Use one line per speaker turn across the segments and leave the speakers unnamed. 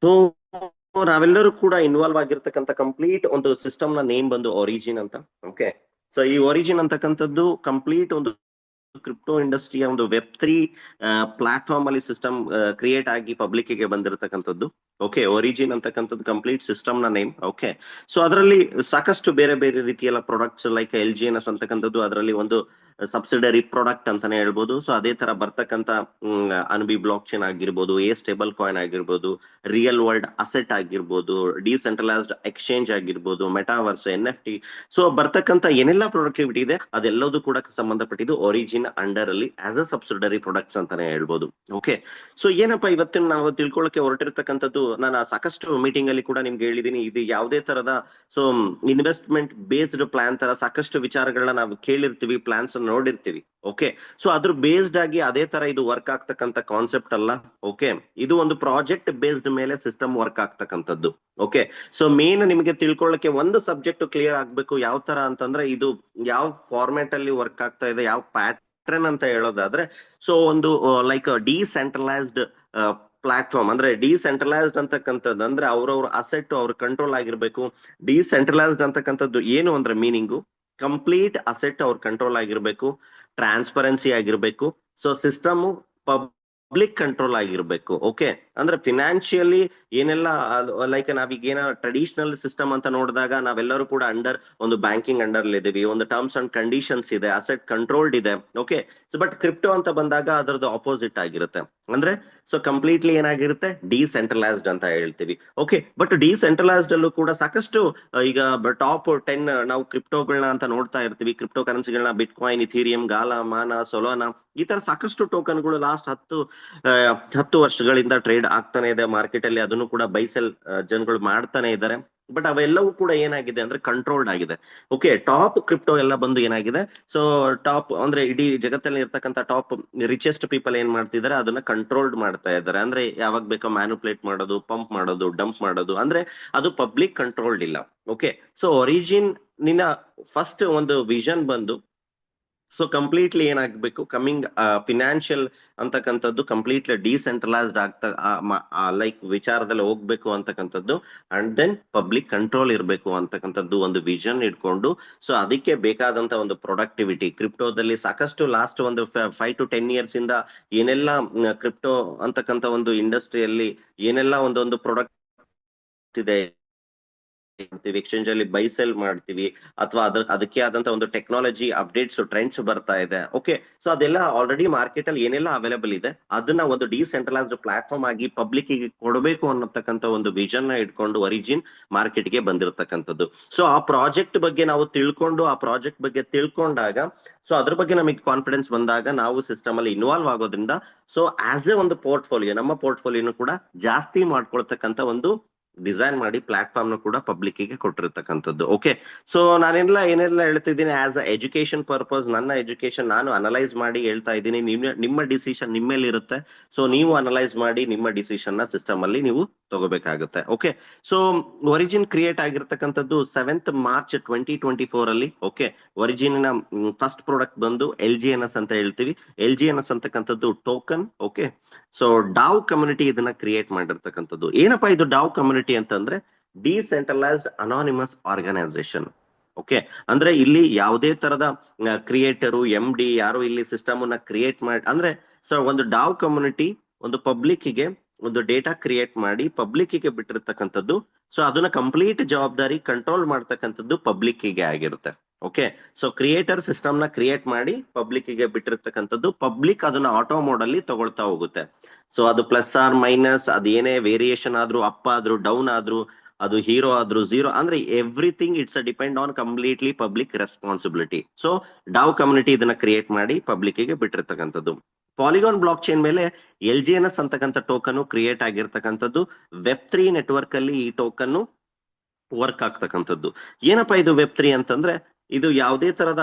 So ನಾವೆಲ್ಲರೂ ಕೂಡ involve ಆಗಿರ್ತಕ್ಕಂಥ ಕಂಪ್ಲೀಟ್ ಒಂದು ಸಿಸ್ಟಮ್ ನ ನೇಮ್ ಬಂದು ಒರಿಜಿನ್ ಅಂತ. ಓಕೆ, ಸೊ ಈ ಒರಿಜಿನ್ ಅಂತಕ್ಕಂಥದ್ದು ಕಂಪ್ಲೀಟ್ ಒಂದು ಕ್ರಿಪ್ಟೋ ಇಂಡಸ್ಟ್ರಿಯ ಒಂದು ವೆಬ್ 3 ಪ್ಲಾಟ್ಫಾರ್ಮ್ ಅಲ್ಲಿ ಸಿಸ್ಟಮ್ ಕ್ರಿಯೇಟ್ ಆಗಿ ಪಬ್ಲಿಕ್ ಗೆ ಬಂದಿರತಕ್ಕಂಥದ್ದು. ಓಕೆ, ಒರಿಜಿನ್ ಅಂತಕ್ಕಂಥದ್ದು ಕಂಪ್ಲೀಟ್ ಸಿಸ್ಟಮ್ ನ ನೇಮ್. ಓಕೆ, ಸೊ ಅದರಲ್ಲಿ ಸಾಕಷ್ಟು ಬೇರೆ ಬೇರೆ ರೀತಿಯ ಪ್ರಾಡಕ್ಟ್ಸ್ ಲೈಕ್ LGNS ಅಂತಕ್ಕಂಥದ್ದು ಅದರಲ್ಲಿ ಒಂದು ಸಬ್ಸಿಡರಿ ಪ್ರಾಡಕ್ಟ್ ಅಂತಾನೆ ಹೇಳ್ಬೋದು. ಸೊ ಅದೇ ತರ ಬರ್ತಕ್ಕಂಥ ಅನ್ಬಿ ಬ್ಲಾಕ್ ಚೈನ್ ಆಗಿರ್ಬೋದು, ಸ್ಟೇಬಲ್ ಕಾಯಿನ್ ಆಗಿರ್ಬೋದು, ರಿಯಲ್ ವರ್ಲ್ಡ್ ಅಸೆಟ್ ಆಗಿರ್ಬೋದು, ಡಿಸೆಂಟ್ರಲೈಸ್ಡ್ ಎಕ್ಸ್ಚೇಂಜ್ ಆಗಿರ್ಬೋದು, ಮೆಟಾವರ್ಸ್, NFT. ಸೊ ಬರ್ತಕ್ಕಂಥ ಏನೆಲ್ಲ ಪ್ರೊಡಕ್ಟಿವಿಟಿ ಇದೆ ಅದೆಲ್ಲದೂ ಕೂಡ ಸಂಬಂಧಪಟ್ಟಿದ್ದು ಒರಿಜಿನ್ ಅಂಡರ್ ಅಲ್ಲಿ ಆಸ್ ಅ ಸಬ್ಸಿಡರಿ ಪ್ರಾಡಕ್ಟ್ಸ್ ಅಂತಾನೆ ಹೇಳ್ಬೋದು. ಓಕೆ, ಸೊ ಏನಪ್ಪಾ ಇವತ್ತಿನ ನಾವು ತಿಳ್ಕೊಳ್ಳಕ್ಕೆ ಹೊರಟಿರ್ತಕ್ಕಂಥದ್ದು, ನಾನು ಸಾಕಷ್ಟು ಮೀಟಿಂಗ್ ಅಲ್ಲಿ ಕೂಡ ನಿಮ್ಗೆ ಹೇಳಿದೀನಿ, ಇದು ಯಾವುದೇ ತರದ ಸೊ ಇನ್ವೆಸ್ಟ್ಮೆಂಟ್ ಬೇಸ್ಡ್ ಪ್ಲಾನ್ ತರ ಸಾಕಷ್ಟು ವಿಚಾರಗಳನ್ನ ನಾವು ಕೇಳಿರ್ತೀವಿ, ಪ್ಲಾನ್ಸ್ ನೋಡಿರ್ತೀವಿ. ಓಕೆ, ಸೊ ಅದ್ರ ಬೇಸ್ಡ್ ಆಗಿ ಅದೇ ತರ ಇದು ವರ್ಕ್ ಆಗ್ತಕ್ಕಂಥ ಕಾನ್ಸೆಪ್ಟ್ ಅಲ್ಲ. ಓಕೆ, ಇದು ಒಂದು ಪ್ರಾಜೆಕ್ಟ್ ಬೇಸ್ಡ್ ಮೇಲೆ ಸಿಸ್ಟಮ್ ವರ್ಕ್ ಆಗ್ತಕ್ಕಂಥದ್ದು. ಓಕೆ, ಸೊ ಮೇನ್ ನಿಮಗೆ ತಿಳ್ಕೊಳ್ಳಕ್ಕೆ ಒಂದು ಸಬ್ಜೆಕ್ಟ್ ಕ್ಲಿಯರ್ ಆಗ್ಬೇಕು, ಯಾವ ತರ ಅಂತಂದ್ರೆ ಇದು ಯಾವ ಫಾರ್ಮ್ಯಾಟ್ ಅಲ್ಲಿ ವರ್ಕ್ ಆಗ್ತಾ ಇದೆ, ಯಾವ ಪ್ಯಾಟ್ರನ್ ಅಂತ ಹೇಳೋದಾದ್ರೆ, ಸೊ ಒಂದು ಲೈಕ್ ಡಿಸೆಂಟ್ರಲೈಸ್ಡ್ ಪ್ಲಾಟ್ಫಾರ್ಮ್ ಅಂದ್ರೆ ಡಿಸೆಂಟ್ರಲೈಸ್ಡ್ ಅಂತಕ್ಕಂಥದ್ದು ಅಂದ್ರೆ ಅವ್ರವ್ರ ಅಸೆಟ್ ಅವ್ರ ಕಂಟ್ರೋಲ್ ಆಗಿರ್ಬೇಕು. ಡಿಸೆಂಟ್ರಲೈಸ್ಡ್ ಅಂತಕ್ಕಂಥದ್ದು ಏನು ಅಂದ್ರೆ ಮೀನಿಂಗು ಕಂಪ್ಲೀಟ್ ಅಸೆಟ್ ಅವ್ರ ಕಂಟ್ರೋಲ್ ಆಗಿರ್ಬೇಕು, ಟ್ರಾನ್ಸ್ಪರೆನ್ಸಿ ಆಗಿರ್ಬೇಕು, ಸೊ ಸಿಸ್ಟಮ್ ಪಬ್ಲಿಕ್ ಕಂಟ್ರೋಲ್ ಆಗಿರ್ಬೇಕು. ಓಕೆ, ಅಂದ್ರೆ ಫಿನಾನ್ಷಿಯಲಿ ಏನೆಲ್ಲ ಲೈಕ್ ನಾವೀಗ ಏನ ಟ್ರೆಡಿಷನಲ್ ಸಿಸ್ಟಮ್ ಅಂತ ನೋಡಿದಾಗ ನಾವೆಲ್ಲರೂ ಕೂಡ ಅಂಡರ್ ಒಂದು ಬ್ಯಾಂಕಿಂಗ್ ಅಂಡರ್ ಇದೀವಿ, ಒಂದು ಟರ್ಮ್ಸ್ ಅಂಡ್ ಕಂಡೀಷನ್ಸ್ ಇದೆ, ಅಸೆಟ್ ಕಂಟ್ರೋಲ್ಡ್ ಇದೆ. ಓಕೆ, ಸೊ ಬಟ್ ಕ್ರಿಪ್ಟೋ ಅಂತ ಬಂದಾಗ ಅದರದ್ದು ಆಪೋಸಿಟ್ ಆಗಿರುತ್ತೆ. ಅಂದ್ರೆ ಸೊ ಕಂಪ್ಲೀಟ್ಲಿ ಏನಾಗಿರುತ್ತೆ, ಡಿಸೆಂಟ್ರಲೈಸ್ಡ್ ಅಂತ ಹೇಳ್ತೀವಿ. ಓಕೆ, ಬಟ್ ಡಿಸೆಂಟ್ರಲೈಸ್ಡ್ ಅಲ್ಲೂ ಕೂಡ ಸಾಕಷ್ಟು ಈಗ ಟಾಪ್ 10 ನಾವು ಕ್ರಿಪ್ಟೋಗಳನ್ನ ಅಂತ ನೋಡ್ತಾ ಇರ್ತೀವಿ. ಕ್ರಿಪ್ಟೋ ಕರೆನ್ಸಿಗಳನ್ನ ಬಿಟ್ಕಾಯಿನ್, ಇಥೀರಿಯಂ, ಗಾಲಾ, ಮಾನಾ, ಸೊಲೋನಾ, ಈ ತರ ಸಾಕಷ್ಟು ಟೋಕನ್ಗಳು ಲಾಸ್ಟ್ 10 ವರ್ಷಗಳಿಂದ ಟ್ರೇಡ್ ಆಗ್ತಾನೆ ಇದೆ ಮಾರ್ಕೆಟ್ ಅಲ್ಲಿ. ಅದನ್ನು ಕೂಡ ಬೈಸೆಲ್ ಜನಗಳು ಮಾಡ್ತಾನೆ ಇದ್ದಾರೆ. ಬಟ್ ಅವೆಲ್ಲವೂ ಕೂಡ ಏನಾಗಿದೆ ಅಂದ್ರೆ ಕಂಟ್ರೋಲ್ಡ್ ಆಗಿದೆ. ಓಕೆ, ಟಾಪ್ ಕ್ರಿಪ್ಟೋ ಎಲ್ಲ ಬಂದು ಏನಾಗಿದೆ, ಸೊ ಟಾಪ್ ಅಂದ್ರೆ ಇಡೀ ಜಗತ್ತಲ್ಲಿ ಇರ್ತಕ್ಕಂಥ ಟಾಪ್ ರಿಚೆಸ್ಟ್ ಪೀಪಲ್ ಏನ್ ಮಾಡ್ತಿದ್ದಾರೆ, ಅದನ್ನ ಕಂಟ್ರೋಲ್ಡ್ ಮಾಡ್ತಾ ಇದ್ದಾರೆ. ಅಂದ್ರೆ ಯಾವಾಗ ಬೇಕೋ ಮ್ಯಾನುಪ್ಲೇಟ್ ಮಾಡೋದು, ಪಂಪ್ ಮಾಡೋದು, ಡಂಪ್ ಮಾಡೋದು, ಅಂದ್ರೆ ಅದು ಪಬ್ಲಿಕ್ ಕಂಟ್ರೋಲ್ಡ್ ಇಲ್ಲ. ಓಕೆ, ಸೊ ಒರಿಜಿನ್ ನಿನ್ನ ಫಸ್ಟ್ ಒಂದು ವಿಷನ್ ಬಂದು ಸೊ ಕಂಪ್ಲೀಟ್ಲಿ ಏನಾಗಬೇಕು, ಕಮಿಂಗ್ ಫಿನಾನ್ಷಿಯಲ್ ಅಂತಕ್ಕಂಥದ್ದು ಕಂಪ್ಲೀಟ್ಲಿ ಡಿಸೆಂಟ್ರಲೈಸ್ಡ್ ಆಗ್ತಾ ಲೈಕ್ ವಿಚಾರದಲ್ಲಿ ಹೋಗ್ಬೇಕು ಅಂತಕ್ಕಂಥದ್ದು, ಅಂಡ್ ದೆನ್ ಪಬ್ಲಿಕ್ ಕಂಟ್ರೋಲ್ ಇರಬೇಕು ಅಂತಕ್ಕಂಥದ್ದು ಒಂದು ವಿಷನ್ ಇಟ್ಕೊಂಡು, ಸೊ ಅದಕ್ಕೆ ಬೇಕಾದಂತ ಒಂದು ಪ್ರೊಡಕ್ಟಿವಿಟಿ ಕ್ರಿಪ್ಟೋದಲ್ಲಿ ಸಾಕಷ್ಟು ಲಾಸ್ಟ್ ಒಂದು 5 to 10 years ಇಂದ ಏನೆಲ್ಲ ಕ್ರಿಪ್ಟೋ ಅಂತಕ್ಕಂಥ ಒಂದು ಇಂಡಸ್ಟ್ರಿಯಲ್ಲಿ ಏನೆಲ್ಲ ಒಂದೊಂದು ಪ್ರಾಡಕ್ಟ್ ಇದೆ, ಎಕ್ಸ್ಚೇಂಜ್ ಅಲ್ಲಿ ಬೈ ಸೆಲ್ ಮಾಡ್ತೀವಿ, ಅಥವಾ ಅದಕ್ಕೆ ಆದಂತ ಒಂದು ಟೆಕ್ನಾಲಜಿ ಅಪ್ಡೇಟ್ಸ್ ಟ್ರೆಂಡ್ಸ್ ಬರ್ತಾ ಇದೆ. ಓಕೆ, ಸೊ ಅದೆಲ್ಲ ಆಲ್ರೆಡಿ ಮಾರ್ಕೆಟ್ ಅಲ್ಲಿ ಏನೆಲ್ಲ ಅವೈಲೇಬಲ್ ಇದೆ ಅದನ್ನ ಒಂದು ಡಿಸೆಂಟ್ರಲೈಸ್ಡ್ ಪ್ಲಾಟ್ಫಾರ್ಮ್ ಆಗಿ ಪಬ್ಲಿಕ್ ಗೆ ಕೊಡಬೇಕು ಅನ್ನತಕ್ಕಂಥ ಒಂದು ವಿಷನ್ ನ ಇಟ್ಕೊಂಡು ಒರಿಜಿನ್ ಮಾರ್ಕೆಟ್ ಗೆ ಬಂದಿರತಕ್ಕಂಥದ್ದು. ಸೊ ಆ ಪ್ರಾಜೆಕ್ಟ್ ಬಗ್ಗೆ ನಾವು ತಿಳ್ಕೊಂಡು ಆ ಪ್ರಾಜೆಕ್ಟ್ ಬಗ್ಗೆ ತಿಳ್ಕೊಂಡಾಗ, ಸೊ ಅದ್ರ ಬಗ್ಗೆ ನಮಗೆ ಕಾನ್ಫಿಡೆನ್ಸ್ ಬಂದಾಗ ನಾವು ಸಿಸ್ಟಮ್ ಅಲ್ಲಿ ಇನ್ವಾಲ್ವ್ ಆಗೋದ್ರಿಂದ, ಸೊ ಆಸ್ ಎ ಒಂದು ಪೋರ್ಟ್ಫೋಲಿಯೋ ನಮ್ಮ ಪೋರ್ಟ್ಫೋಲಿಯೋನು ಕೂಡ ಜಾಸ್ತಿ ಮಾಡ್ಕೊಳ್ತಕ್ಕಂಥ ಒಂದು ಡಿಸೈನ್ ಮಾಡಿ ಪ್ಲಾಟ್ಫಾರ್ಮ್ ನ ಕೂಡ ಪಬ್ಲಿಕ್ ಗೆ ಕೊಟ್ಟಿರ್ತಕ್ಕಂಥದ್ದು. ಓಕೆ, ಸೊ ಏನೆಲ್ಲ ಹೇಳ್ತಿದ್ದೀನಿ ಆಸ್ ಅ ಎಜುಕೇಶನ್ ಪರ್ಪಸ್, ನನ್ನ ಎಜುಕೇಶನ್ ನಾನು ಅನಲೈಸ್ ಮಾಡಿ ಹೇಳ್ತಾ ಇದ್ದೀನಿ. ನಿಮ್ಮ ಡಿಸಿಷನ್ ನಿಮ್ಮೇಲೆ ಇರುತ್ತೆ. ಸೊ ನೀವು ಅನಲೈಸ್ ಮಾಡಿ ನಿಮ್ಮ ಡಿಸಿಷನ್ ನ ಸಿಸ್ಟಮ್ ಅಲ್ಲಿ ನೀವು ತಗೋಬೇಕಾಗುತ್ತೆ. ಓಕೆ, ಸೊ ಒರಿಜಿನ್ ಕ್ರಿಯೇಟ್ ಆಗಿರ್ತಕ್ಕಂಥದ್ದು 7th March 2024 ಅಲ್ಲಿ. ಓಕೆ, ಒರಿಜಿನ್ ನ ಫಸ್ಟ್ ಪ್ರಾಡಕ್ಟ್ ಬಂದು LGNS ಅಂತ ಹೇಳ್ತೀವಿ. LGNS ಅಂತಕ್ಕಂಥದ್ದು token. Okay, so DAO community ಇದನ್ನ ಕ್ರಿಯೇಟ್ ಮಾಡಿರ್ತಕ್ಕಂಥದ್ದು. ಏನಪ್ಪಾ ಇದು ಡಾವ್ ಕಮ್ಯುನಿಟಿ ಅಂತಂದ್ರೆ ಡಿಸೆಂಟ್ರಲೈಸ್ಡ್ ಅನಾನಿಮಸ್ ಆರ್ಗನೈಸೇಷನ್. ಓಕೆ, ಅಂದ್ರೆ ಇಲ್ಲಿ ಯಾವುದೇ ತರದ ಕ್ರಿಯೇಟರು MD ಯಾರು ಇಲ್ಲಿ ಸಿಸ್ಟಮ್ ಅನ್ನ ಕ್ರಿಯೇಟ್ ಮಾಡಿ, ಅಂದ್ರೆ ಸೊ ಒಂದು ಡಾವ್ ಕಮ್ಯುನಿಟಿ ಒಂದು ಪಬ್ಲಿಕ್ ಗೆ ಒಂದು ಡೇಟಾ ಕ್ರಿಯೇಟ್ ಮಾಡಿ ಪಬ್ಲಿಕ್ ಗೆ ಬಿಟ್ಟಿರ್ತಕ್ಕಂಥದ್ದು. ಸೊ ಅದನ್ನ ಕಂಪ್ಲೀಟ್ ಜವಾಬ್ದಾರಿ ಕಂಟ್ರೋಲ್ ಮಾಡ್ತಕ್ಕಂಥದ್ದು ಪಬ್ಲಿಕ್ ಗೆ ಆಗಿರುತ್ತೆ. ಓಕೆ, ಸೊ ಕ್ರಿಯೇಟರ್ ಸಿಸ್ಟಮ್ ನ ಕ್ರಿಯೇಟ್ ಮಾಡಿ ಪಬ್ಲಿಕ್ ಗೆ ಬಿಟ್ಟಿರ್ತಕ್ಕಂಥದ್ದು. ಪಬ್ಲಿಕ್ ಅದನ್ನ ಆಟೋ ಮೋಡ್ ಅಲ್ಲಿ ತಗೊಳ್ತಾ ಹೋಗುತ್ತೆ. ಸೊ ಅದು ಪ್ಲಸ್ ಆರ್ ಮೈನಸ್ ಅದೇನೇ ವೇರಿಯೇಷನ್ ಆದ್ರೂ, ಅಪ್ ಆದ್ರೂ, ಡೌನ್ ಆದ್ರೂ, ಅದು ಹೀರೋ ಆದ್ರೂ, ಝೀರೋ, ಅಂದ್ರೆ everything it's depend on completely public responsibility. So DAO community ಇದನ್ನ ಕ್ರಿಯೇಟ್ ಮಾಡಿ ಪಬ್ಲಿಕ್ ಗೆ ಬಿಟ್ಟಿರ್ತಕ್ಕಂಥದ್ದು. ಪಾಲಿಗಾನ್ ಬ್ಲಾಕ್ ಚೈನ್ ಮೇಲೆ LGNS ಅಂತಕ್ಕಂಥ ಟೋಕನ್ ಕ್ರಿಯೇಟ್ ಆಗಿರ್ತಕ್ಕಂಥದ್ದು. ವೆಬ್ 3 ನೆಟ್ವರ್ಕ್ ಅಲ್ಲಿ ಈ ಟೋಕನ್ ವರ್ಕ್ ಆಗ್ತಕ್ಕಂಥದ್ದು. ಏನಪ್ಪಾ ಇದು ವೆಬ್ 3 ಅಂತಂದ್ರೆ, ಇದು ಯಾವುದೇ ತರದ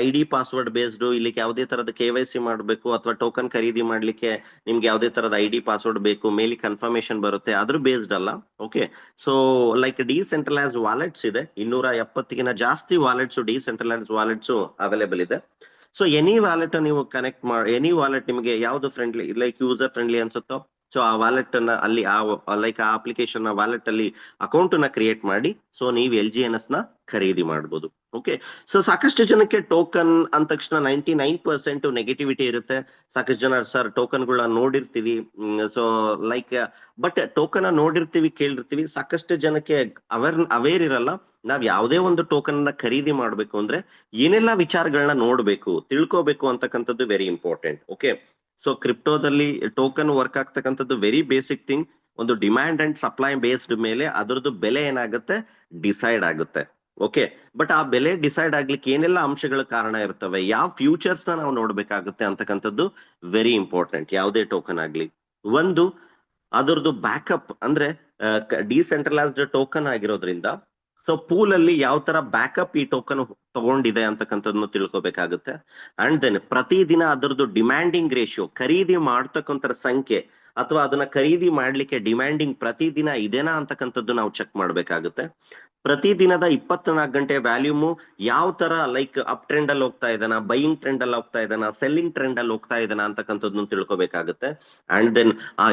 ಐಡಿ ಪಾಸ್ವರ್ಡ್ ಬೇಸ್ಡ್, ಇಲ್ಲಿ ಯಾವುದೇ ತರದ KYC ಮಾಡಬೇಕು ಅಥವಾ ಟೋಕನ್ ಖರೀದಿ ಮಾಡ್ಲಿಕ್ಕೆ ನಿಮ್ಗೆ ಯಾವುದೇ ತರದ ID ಪಾಸ್ವರ್ಡ್ ಬೇಕು, ಮೇಲಿ ಕನ್ಫರ್ಮೇಶನ್ ಬರುತ್ತೆ, ಅದ್ರ ಬೇಸ್ಡ್ ಅಲ್ಲ. Okay, so like decentralise wallets ಇದೆ, 270ಗಿನ ಜಾಸ್ತಿ ವಾಲೆಟ್ಸ್, ಡಿಸೆಂಟ್ರಲೈಸ್ ವಾಲೆಟ್ಸ್ ಅವೈಲೇಬಲ್ ಇದೆ. ಸೊ ಎನಿ ವಾಲೆಟ್ ನೀವು ಕನೆಕ್ಟ್ ಮಾಡಿ, ಎನಿ ವಾಲೆಟ್ ನಿಮಗೆ ಯಾವ್ದು ಫ್ರೆಂಡ್ಲಿ ಲೈಕ್ ಯೂಸರ್ ಫ್ರೆಂಡ್ಲಿ ಅನ್ಸುತ್ತೋ, ಸೊ ಆ ವ್ಯಾಲೆಟ್ ಅನ್ನ ಅಲ್ಲಿ ಆ ಅಪ್ಲಿಕೇಶನ್ ವ್ಯಾಲೆಟ್ ಅಲ್ಲಿ ಅಕೌಂಟ್ ನ ಕ್ರಿಯೇಟ್ ಮಾಡಿ ಸೊ ನೀವು LGNS ನ ಖರೀದಿ ಮಾಡಬಹುದು. ಓಕೆ, ಸೊ ಸಾಕಷ್ಟು ಜನಕ್ಕೆ ಟೋಕನ್ ಅಂದ ತಕ್ಷಣ 99% ನೆಗೆಟಿವಿಟಿ ಇರುತ್ತೆ. ಸಾಕಷ್ಟು ಜನ ಸರ್ ಟೋಕನ್ಗಳನ್ನ ನೋಡಿರ್ತೀವಿ, ಸೊ ಲೈಕ್ ಬಟ್ ಟೋಕನ್ ನೋಡಿರ್ತೀವಿ, ಕೇಳಿರ್ತೀವಿ, ಸಾಕಷ್ಟು ಜನಕ್ಕೆ ಅವೇರ್ ಇರಲ್ಲ. ನಾವ್ ಯಾವುದೇ ಒಂದು ಟೋಕನ್ ನ ಖರೀದಿ ಮಾಡ್ಬೇಕು ಅಂದ್ರೆ ಏನೆಲ್ಲ ವಿಚಾರಗಳನ್ನ ನೋಡ್ಬೇಕು, ತಿಳ್ಕೋಬೇಕು ಅಂತಕ್ಕಂಥದ್ದು ವೆರಿ ಇಂಪಾರ್ಟೆಂಟ್. ಓಕೆ, ಸೊ ಕ್ರಿಪ್ಟೋದಲ್ಲಿ ಟೋಕನ್ ವರ್ಕ್ ಆಗ್ತಕ್ಕಂಥದ್ದು ವೆರಿ ಬೇಸಿಕ್ ಥಿಂಗ್. ಒಂದು ಡಿಮ್ಯಾಂಡ್ ಅಂಡ್ ಸಪ್ಲೈ ಬೇಸ್ಡ್ ಮೇಲೆ ಅದರದ್ದು ಬೆಲೆ ಏನಾಗುತ್ತೆ ಡಿಸೈಡ್ ಆಗುತ್ತೆ. ಓಕೆ, ಬಟ್ ಆ ಬೆಲೆ ಡಿಸೈಡ್ ಆಗ್ಲಿಕ್ಕೆ ಏನೆಲ್ಲ ಅಂಶಗಳ ಕಾರಣ ಇರ್ತವೆ, ಯಾವ ಫ್ಯೂಚರ್ಸ್ ನ ನಾವು ನೋಡ್ಬೇಕಾಗುತ್ತೆ ಅಂತಕ್ಕಂಥದ್ದು ವೆರಿ ಇಂಪಾರ್ಟೆಂಟ್. ಯಾವುದೇ ಟೋಕನ್ ಆಗ್ಲಿ, ಒಂದು ಅದರದ್ದು ಬ್ಯಾಕಪ್ ಅಂದ್ರೆ ಡಿಸೆಂಟ್ರಲೈಸ್ಡ್ ಟೋಕನ್ ಆಗಿರೋದ್ರಿಂದ ಸೊ ಪೂಲ್ ಅಲ್ಲಿ ಯಾವ ತರ ಬ್ಯಾಕಪ್ ಈ ಟೋಕನ್ ತಗೊಂಡಿದೆ ಅಂತಕ್ಕಂಥದ್ದನ್ನು ತಿಳ್ಕೊಬೇಕಾಗುತ್ತೆ. ಅಂಡ್ ದೆನ್ ಪ್ರತಿದಿನ ಅದರದ್ದು ಡಿಮ್ಯಾಂಡಿಂಗ್ ರೇಷಿಯೋ, ಖರೀದಿ ಮಾಡ್ತಕ್ಕಂಥ ಸಂಖ್ಯೆ ಅಥವಾ ಅದನ್ನ ಖರೀದಿ ಮಾಡ್ಲಿಕ್ಕೆ ಡಿಮ್ಯಾಂಡಿಂಗ್ ಪ್ರತಿದಿನ ಇದೆನಾ ಅಂತಕ್ಕಂಥದ್ದು ನಾವು ಚೆಕ್ ಮಾಡ್ಬೇಕಾಗುತ್ತೆ. ಪ್ರತಿದಿನದ 24 ಗಂಟೆ ವ್ಯಾಲ್ಯೂಮು ಯಾವ ತರ ಲೈಕ್ ಅಪ್ ಟ್ರೆಂಡ್ ಅಲ್ಲಿ ಹೋಗ್ತಾ ಇದ್ದಾನ, ಬೈಯಿಂಗ್ ಟ್ರೆಂಡ್ ಅಲ್ಲಿ ಹೋಗ್ತಾ ಇದ್ದಾನ, ಸೆಲ್ಲಿಂಗ್ ಟ್ರೆಂಡ್ ಅಲ್ಲಿ ಹೋಗ್ತಾ ಇದ್ದಾನ ಅಂತಕ್ಕಂಥದ್ದನ್ನು ತಿಳ್ಕೊಬೇಕಾಗುತ್ತೆ. ಅಂಡ್ ದೆನ್ ಆ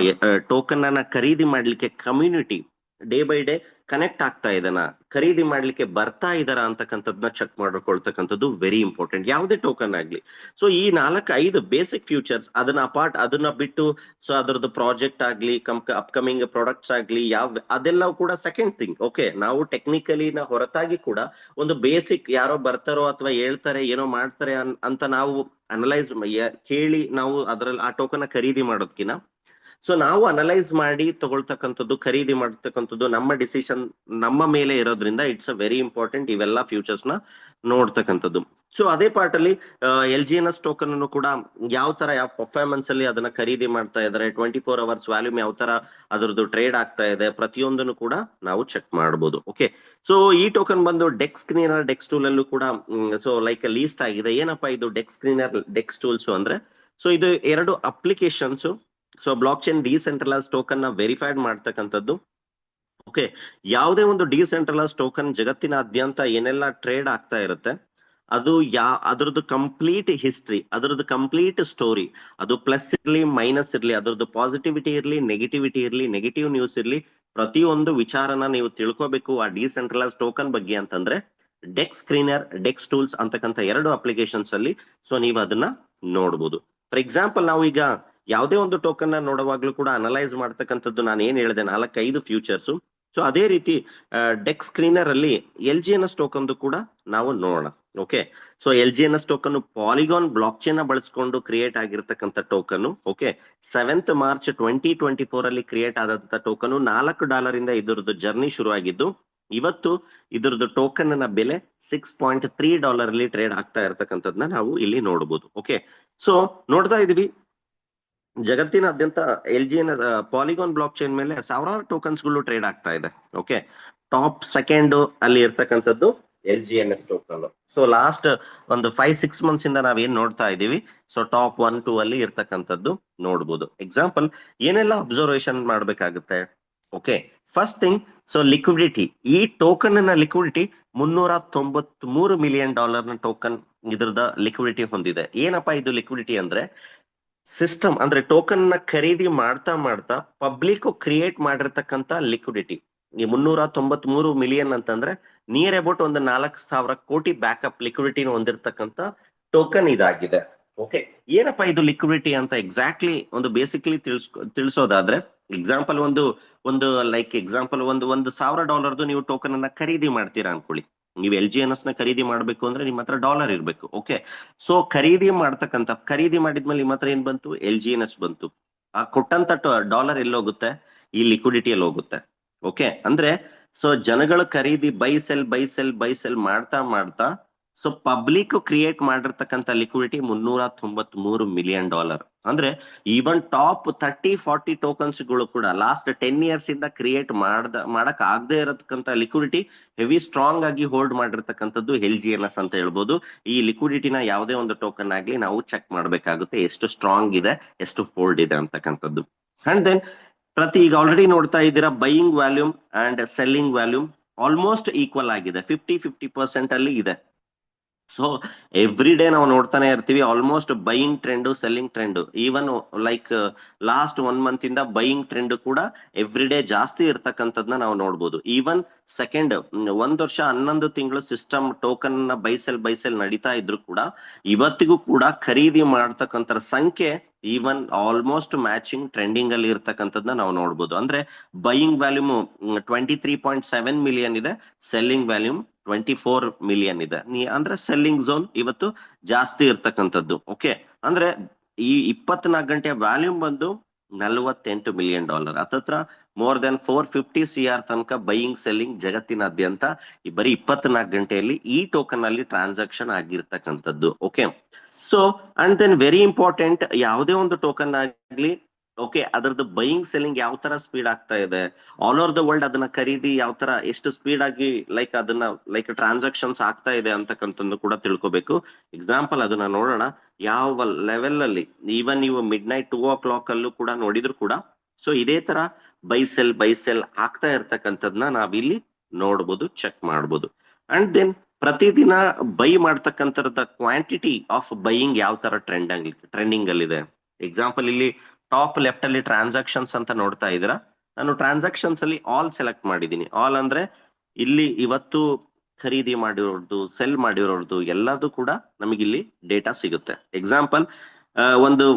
ಟೋಕನ್ ಅನ್ನ ಖರೀದಿ ಮಾಡ್ಲಿಕ್ಕೆ community day by day connect ಆಗ್ತಾ ಇದ್ದಾನ, ಖರೀದಿ ಮಾಡ್ಲಿಕ್ಕೆ ಬರ್ತಾ ಇದಾರ ಅಂತಕ್ಕಂಥದ್ದನ್ನ ಚೆಕ್ ಮಾಡ್ಕೊಳ್ತಕ್ಕಂಥದ್ದು ವೆರಿ ಇಂಪಾರ್ಟೆಂಟ್ ಯಾವುದೇ ಟೋಕನ್ ಆಗ್ಲಿ. ಸೊ ಈ 4-5 ಬೇಸಿಕ್ ಫ್ಯೂಚರ್ಸ್ ಅದನ್ನ ಬಿಟ್ಟು ಸೊ ಅದರದ್ದು ಪ್ರಾಜೆಕ್ಟ್ ಆಗ್ಲಿ, ಅಪ್ಕಮಿಂಗ್ ಪ್ರಾಡಕ್ಟ್ಸ್ ಆಗ್ಲಿ, ಅದೆಲ್ಲ ಕೂಡ ಸೆಕೆಂಡ್ ಥಿಂಗ್. ಓಕೆ, ನಾವು ಟೆಕ್ನಿಕಲಿ ಹೊರತಾಗಿ ಕೂಡ ಒಂದು ಬೇಸಿಕ್ ಯಾರೋ ಬರ್ತಾರೋ ಅಥವಾ ಹೇಳ್ತಾರೆ ಏನೋ ಮಾಡ್ತಾರೆ ಅಂತ ನಾವು ಅನಲೈಸ್ ಕೇಳಿ ನಾವು ಅದ್ರಲ್ಲಿ ಆ ಟೋಕನ್ ಖರೀದಿ ಮಾಡೋದ್ಕಿನ ಸೊ ನಾವು ಅನಲೈಸ್ ಮಾಡಿ ತಗೊಳ್ತಕ್ಕಂಥದ್ದು, ಖರೀದಿ ಮಾಡ್ತಕ್ಕಂಥದ್ದು ನಮ್ಮ ಡಿಸಿಷನ್ ನಮ್ಮ ಮೇಲೆ ಇರೋದ್ರಿಂದ ಇಟ್ಸ್ ಅ ವೆರಿ ಇಂಪಾರ್ಟೆಂಟ್ ಇವೆಲ್ಲ ಫ್ಯೂಚರ್ಸ್ ನ ನೋಡ್ತಕ್ಕಂಥದ್ದು. ಸೊ ಅದೇ ಪಾರ್ಟ್ ಅಲ್ಲಿ LGNS ಟೋಕನ್ ಅನ್ನು ಕೂಡ ಯಾವ ತರ ಯಾವ ಪರ್ಫಾರ್ಮೆನ್ಸ್ ಅಲ್ಲಿ ಅದನ್ನ ಖರೀದಿ ಮಾಡ್ತಾ ಇದಾರೆ, 24 hours ವ್ಯಾಲ್ಯೂಮ್ ಯಾವ ತರ ಅದರದ್ದು ಟ್ರೇಡ್ ಆಗ್ತಾ ಇದೆ, ಪ್ರತಿಯೊಂದನ್ನು ಕೂಡ ನಾವು ಚೆಕ್ ಮಾಡಬಹುದು. ಓಕೆ, ಸೊ ಈ ಟೋಕನ್ ಬಂದು ಡೆಕ್ಸ್ ಸ್ಕ್ರೀನರ್ ಡೆಕ್ಸ್ ಟೂಲ್ ಅಲ್ಲೂ ಕೂಡ ಸೊ ಲೈಕ್ ಲೀಸ್ಟ್ ಆಗಿದೆ. ಏನಪ್ಪಾ ಇದು ಡೆಕ್ಸ್ ಸ್ಕ್ರೀನರ್ ಡೆಕ್ಸ್ ಟೂಲ್ಸ್ ಅಂದ್ರೆ ಸೊ ಇದು 2 applications. So blockchain decentralise token ನ ವೆರಿಫೈಡ್ ಮಾಡ್ತಕ್ಕಂಥದ್ದು. ಓಕೆ, ಯಾವುದೇ ಒಂದು ಡಿಸೆಂಟ್ರಲೈಸ್ ಟೋಕನ್ ಜಗತ್ತಿನಾದ್ಯಂತ ಏನೆಲ್ಲ ಟ್ರೇಡ್ ಆಗ್ತಾ ಇರುತ್ತೆ ಅದು ಅದರದ್ದು ಕಂಪ್ಲೀಟ್ ಹಿಸ್ಟ್ರಿ, ಅದರದ್ದು ಕಂಪ್ಲೀಟ್ ಸ್ಟೋರಿ, ಅದು ಪ್ಲಸ್ ಇರ್ಲಿ ಮೈನಸ್ ಇರ್ಲಿ, ಅದರದ್ದು ಪಾಸಿಟಿವಿಟಿ ಇರ್ಲಿ ನೆಗೆಟಿವಿಟಿ ಇರ್ಲಿ, ನೆಗೆಟಿವ್ ನ್ಯೂಸ್ ಇರ್ಲಿ, ಪ್ರತಿಯೊಂದು ವಿಚಾರನ ನೀವು ತಿಳ್ಕೋಬೇಕು ಆ ಡಿಸೆಂಟ್ರಲೈಸ್ ಟೋಕನ್ ಬಗ್ಗೆ ಅಂತಂದ್ರೆ ಡೆಕ್ಸ್ ಸ್ಕ್ರೀನರ್ ಡೆಕ್ಸ್ ಟೂಲ್ಸ್ ಅಂತಕ್ಕಂಥ 2 ಅಪ್ಲಿಕೇಶನ್ಸ್ ಅಲ್ಲಿ ಸೊ ನೀವು ಅದನ್ನ ನೋಡ್ಬೋದು. ಫಾರ್ ಎಕ್ಸಾಂಪಲ್ ನಾವು ಈಗ ಯಾವುದೇ ಒಂದು ಟೋಕನ್ ನೋಡುವಾಗ್ಲೂ ಕೂಡ ಅನಲೈಸ್ ಮಾಡ್ತಕ್ಕಂಥದ್ದು ನಾನು ಏನ್ ಹೇಳಿದೆ 4-5 ಫ್ಯೂಚರ್ಸ್. ಸೊ ಅದೇ ರೀತಿ ಡೆಕ್ ಸ್ಕ್ರೀನರ್ ಅಲ್ಲಿ LGNS ಟೋಕನ್ ಕೂಡ ನಾವು ನೋಡೋಣ. Okay, so LGNS token Polygon blockchain ಬಳಸ್ಕೊಂಡು ಕ್ರಿಯೇಟ್ ಆಗಿರ್ತಕ್ಕಂಥ ಟೋಕನ್. ಓಕೆ, 7th March 2024 ಅಲ್ಲಿ ಕ್ರಿಯೇಟ್ ಆದಂತ ಟೋಕನ್ $4 ಇಂದ ಇದರದ್ದು ಜರ್ನಿ ಶುರು ಆಗಿದ್ದು ಇವತ್ತು ಇದರದ್ದು ಟೋಕನ್ ನ ಬೆಲೆ $6.3 ಅಲ್ಲಿ ಟ್ರೇಡ್ ಆಗ್ತಾ ಇರತಕ್ಕಂಥದ್ನ ನಾವು ಇಲ್ಲಿ ನೋಡಬಹುದು. ಓಕೆ, ಸೊ ನೋಡ್ತಾ ಇದೀವಿ ಜಗತ್ತಿನಾದ್ಯಂತ LGNS ಪಾಲಿಗಾನ್ ಬ್ಲಾಕ್ ಚೈನ್ ಮೇಲೆ ಸಾವಿರಾರು ಟೋಕನ್ಸ್ ಗಳು ಟ್ರೇಡ್ ಆಗ್ತಾ ಇದೆ. ಓಕೆ, ಟಾಪ್ ಸೆಕೆಂಡ್ ಅಲ್ಲಿ ಇರ್ತಕ್ಕಂಥದ್ದು LGNS ಟೋಕನ್. ಸೊ ಲಾಸ್ಟ್ ಒಂದು 5-6 months ಇಂದ ನಾವೇನ್ ನೋಡ್ತಾ ಇದೀವಿ ಸೊ ಟಾಪ್ 1-2 ಅಲ್ಲಿ ಇರ್ತಕ್ಕಂಥದ್ದು ನೋಡ್ಬೋದು. ಎಕ್ಸಾಂಪಲ್ ಏನೆಲ್ಲ ಅಬ್ಸರ್ವೇಷನ್ ಮಾಡ್ಬೇಕಾಗುತ್ತೆ. Okay, first thing so liquidity, ಈ ಟೋಕನ್ ನ ಲಿಕ್ವಿಡಿಟಿ $393 million ನ ಟೋಕನ್ ಇದ್ರದ ಲಿಕ್ವಿಡಿಟಿ ಹೊಂದಿದೆ. ಏನಪ್ಪಾ ಇದು ಲಿಕ್ವಿಡಿಟಿ ಅಂದ್ರೆ ಸಿಸ್ಟಮ್ ಅಂದ್ರೆ ಟೋಕನ್ ನ ಖರೀದಿ ಮಾಡ್ತಾ ಮಾಡ್ತಾ ಪಬ್ಲಿಕ್ ಕ್ರಿಯೇಟ್ ಮಾಡಿರ್ತಕ್ಕಂಥ ಲಿಕ್ವಿಡಿಟಿ. ಈ 393 ಮಿಲಿಯನ್ ಅಂತಂದ್ರೆ ನಿಯರ್ ಅಬೌಟ್ ಒಂದು 4,000 ಕೋಟಿ ಬ್ಯಾಕಪ್ ಲಿಕ್ವಿಡಿಟಿ ಹೊಂದಿರತಕ್ಕಂಥ ಟೋಕನ್ ಇದಾಗಿದೆ. ಓಕೆ, ಏನಪ್ಪಾ ಇದು ಲಿಕ್ವಿಡಿಟಿ ಅಂತ ಎಕ್ಸಾಕ್ಟ್ಲಿ ಒಂದು ಬೇಸಿಕ್ಲಿ ತಿಳಿಸೋದಾದ್ರೆ ಎಕ್ಸಾಂಪಲ್ ಒಂದು ಲೈಕ್ ಎಕ್ಸಾಂಪಲ್ $1,000 ನೀವು ಟೋಕನ್ ಅನ್ನ ಖರೀದಿ ಮಾಡ್ತೀರಾ ಅನ್ಕೊಳ್ಳಿ. ನೀವು LGNS ನ ಖರೀದಿ ಮಾಡ್ಬೇಕು ಅಂದ್ರೆ ನಿಮ್ಮ ಹತ್ರ ಡಾಲರ್ ಇರ್ಬೇಕು. ಓಕೆ, ಸೊ ಖರೀದಿ ಮಾಡಿದ್ಮೇಲೆ ನಿಮ್ಮ ಹತ್ರ ಏನ್ ಬಂತು, LGNS ಬಂತು. ಆ ಕೊಟ್ಟಂತ ಡಾಲರ್ ಎಲ್ಲೋಗುತ್ತೆ, ಈ ಲಿಕ್ವಿಡಿಟಿಯಲ್ಲಿ ಹೋಗುತ್ತೆ. ಓಕೆ, ಅಂದ್ರೆ ಸೊ ಜನಗಳು ಖರೀದಿ ಬೈ ಸೆಲ್ ಮಾಡ್ತಾ ಸೊ ಪಬ್ಲಿಕ್ ಕ್ರಿಯೇಟ್ ಮಾಡಿರ್ತಕ್ಕಂಥ ಲಿಕ್ವಿಡಿಟಿ $393 million. ಅಂದ್ರೆ ಈವನ್ ಟಾಪ್ 30-40 ಟೋಕನ್ಸ್ ಗಳು ಕೂಡ ಲಾಸ್ಟ್ 10 years ಇಂದ ಕ್ರಿಯೇಟ್ ಮಾಡಕ್ ಆಗದೆ ಇರತಕ್ಕಂಥ ಲಿಕ್ವಿಡಿಟಿ ಹೆವಿ ಸ್ಟ್ರಾಂಗ್ ಆಗಿ ಹೋಲ್ಡ್ ಮಾಡಿರ್ತಕ್ಕಂಥದ್ದು LGNS ಅಂತ ಹೇಳ್ಬೋದು. ಈ ಲಿಕ್ವಿಡಿಟಿನ ಯಾವುದೇ ಒಂದು ಟೋಕನ್ ಆಗ್ಲಿ ನಾವು ಚೆಕ್ ಮಾಡ್ಬೇಕಾಗುತ್ತೆ, ಎಷ್ಟು ಸ್ಟ್ರಾಂಗ್ ಇದೆ, ಎಷ್ಟು ಹೋಲ್ಡ್ ಇದೆ ಅಂತಕ್ಕಂಥದ್ದು. ಅಂಡ್ ದೆನ್ ಈಗ ಆಲ್ರೆಡಿ ನೋಡ್ತಾ ಇದ್ದೀರಾ buying volume and selling volume almost equal ಆಗಿದೆ, 50-50% ಅಲ್ಲಿ ಇದೆ. ಸೊ ಎವ್ರಿ ಡೇ ನಾವು ನೋಡ್ತಾನೆ ಇರ್ತೀವಿ almost buying trend selling trend even like last 1 month ಇಂದ ಬೈಯಿಂಗ್ ಟ್ರೆಂಡ್ ಕೂಡ ಎವ್ರಿ ಡೇ ಜಾಸ್ತಿ ಇರ್ತಕ್ಕಂಥದ್ನ ನಾವು ನೋಡ್ಬೋದು. ಈವನ್ ಸೆಕೆಂಡ್ 1 ವರ್ಷ 11 ತಿಂಗಳು ಸಿಸ್ಟಮ್ ಟೋಕನ್ ನ ಬೈಸೆಲ್ ನಡೀತಾ ಇದ್ರು ಕೂಡ ಇವತ್ತಿಗೂ ಕೂಡ ಖರೀದಿ ಮಾಡ್ತಕ್ಕಂಥ ಸಂಖ್ಯೆ ಈವನ್ ಆಲ್ಮೋಸ್ಟ್ ಮ್ಯಾಚಿಂಗ್ ಟ್ರೆಂಡಿಂಗ್ ಅಲ್ಲಿ ಇರ್ತಕ್ಕಂಥದ್ನ ನಾವು ನೋಡ್ಬೋದು. ಅಂದ್ರೆ ಬೈಯಿಂಗ್ ವ್ಯಾಲ್ಯೂಮ್ 23.7 ಮಿಲಿಯನ್ ಇದೆ, ಸೆಲ್ಲಿಂಗ್ ವ್ಯಾಲ್ಯೂಮ್ 24 ಮಿಲಿಯನ್ ಇದೆ. ಅಂದ್ರೆ ಸೆಲ್ಲಿಂಗ್ ಝೋನ್ ಇವತ್ತು ಜಾಸ್ತಿ ಇರ್ತಕ್ಕಂಥದ್ದು. ಓಕೆ, ಅಂದ್ರೆ ಈ 24 ಗಂಟೆ ವ್ಯಾಲ್ಯೂಮ್ ಬಂದು $48 ಮಿಲಿಯನ್, ಹತ್ತತ್ರ ಮೋರ್ ದೆನ್ 450 CR ತನಕ ಬೈಯಿಂಗ್ ಸೆಲ್ಲಿಂಗ್ ಜಗತ್ತಿನಾದ್ಯಂತ ಈ ಬರೀ 24 ಗಂಟೆಯಲ್ಲಿ ಈ ಟೋಕನ್ ಅಲ್ಲಿ ಟ್ರಾನ್ಸಾಕ್ಷನ್ ಆಗಿರ್ತಕ್ಕಂಥದ್ದು. Okay, so and then very important, ಯಾವುದೇ ಒಂದು ಟೋಕನ್ ಆಗ್ಲಿ ಓಕೆ ಅದರದ್ದು ಬೈಯಿಂಗ್ ಸೆಲ್ಲಿಂಗ್ ಯಾವ ತರ ಸ್ಪೀಡ್ ಆಗ್ತಾ ಇದೆ, ಆಲ್ ಓವರ್ ದ ವರ್ಲ್ಡ್ ಅದನ್ನ ಖರೀದಿ ಯಾವ ತರ ಎಷ್ಟು ಸ್ಪೀಡ್ ಆಗಿ ಲೈಕ್ ಅದನ್ನ ಲೈಕ್ ಟ್ರಾನ್ಸಾಕ್ಷನ್ಸ್ ಆಗ್ತಾ ಇದೆ ಅಂತಕ್ಕಂಥದ್ದು ಕೂಡ ತಿಳ್ಕೊಬೇಕು. ಎಕ್ಸಾಂಪಲ್ ಅದನ್ನ ನೋಡೋಣ. ಯಾವ ಲೆವೆಲ್ ಅಲ್ಲಿ ಈವನ್ ನೀವು ಮಿಡ್ ನೈಟ್ 2 o'clock ಅಲ್ಲೂ ಕೂಡ ನೋಡಿದ್ರು ಕೂಡ ಸೊ ಇದೇ ತರ ಬೈ ಸೆಲ್ ಆಗ್ತಾ ಇರ್ತಕ್ಕಂಥದ್ನ ನಾವಿಲ್ಲಿ ನೋಡ್ಬೋದು, ಚೆಕ್ ಮಾಡ್ಬೋದು. ಅಂಡ್ ದೆನ್ ಪ್ರತಿದಿನ ಬೈ ಮಾಡ್ತಕ್ಕಂಥದ್ದ ಕ್ವಾಂಟಿಟಿ ಆಫ್ ಬೈಯಿಂಗ್ ಯಾವ ತರ ಟ್ರೆಂಡಿಂಗ್ ಅಲ್ಲಿದೆ. ಎಕ್ಸಾಂಪಲ್ ಇಲ್ಲಿ ಟಾಪ್ ಲೆಫ್ಟ್ ಅಲ್ಲಿ ಟ್ರಾನ್ಸಾಕ್ಷನ್ಸ್ ಅಂತ ನೋಡ್ತಾ ಇದ್ದೀರಾ. ನಾನು ಟ್ರಾನ್ಸಾಕ್ಷನ್ಸ್ ಅಲ್ಲಿ ಆಲ್ ಸೆಲೆಕ್ಟ್ ಮಾಡಿದ್ದೀನಿ. ಆಲ್ ಅಂದ್ರೆ ಇಲ್ಲಿ ಇವತ್ತು ಖರೀದಿ ಮಾಡಿರೋದು ಸೆಲ್ ಮಾಡಿರೋದು ಎಲ್ಲದೂ ಕೂಡ ನಮಗಿಲ್ಲಿ ಡೇಟಾ ಸಿಗುತ್ತೆ. ಎಕ್ಸಾಂಪಲ್ ಒಂದು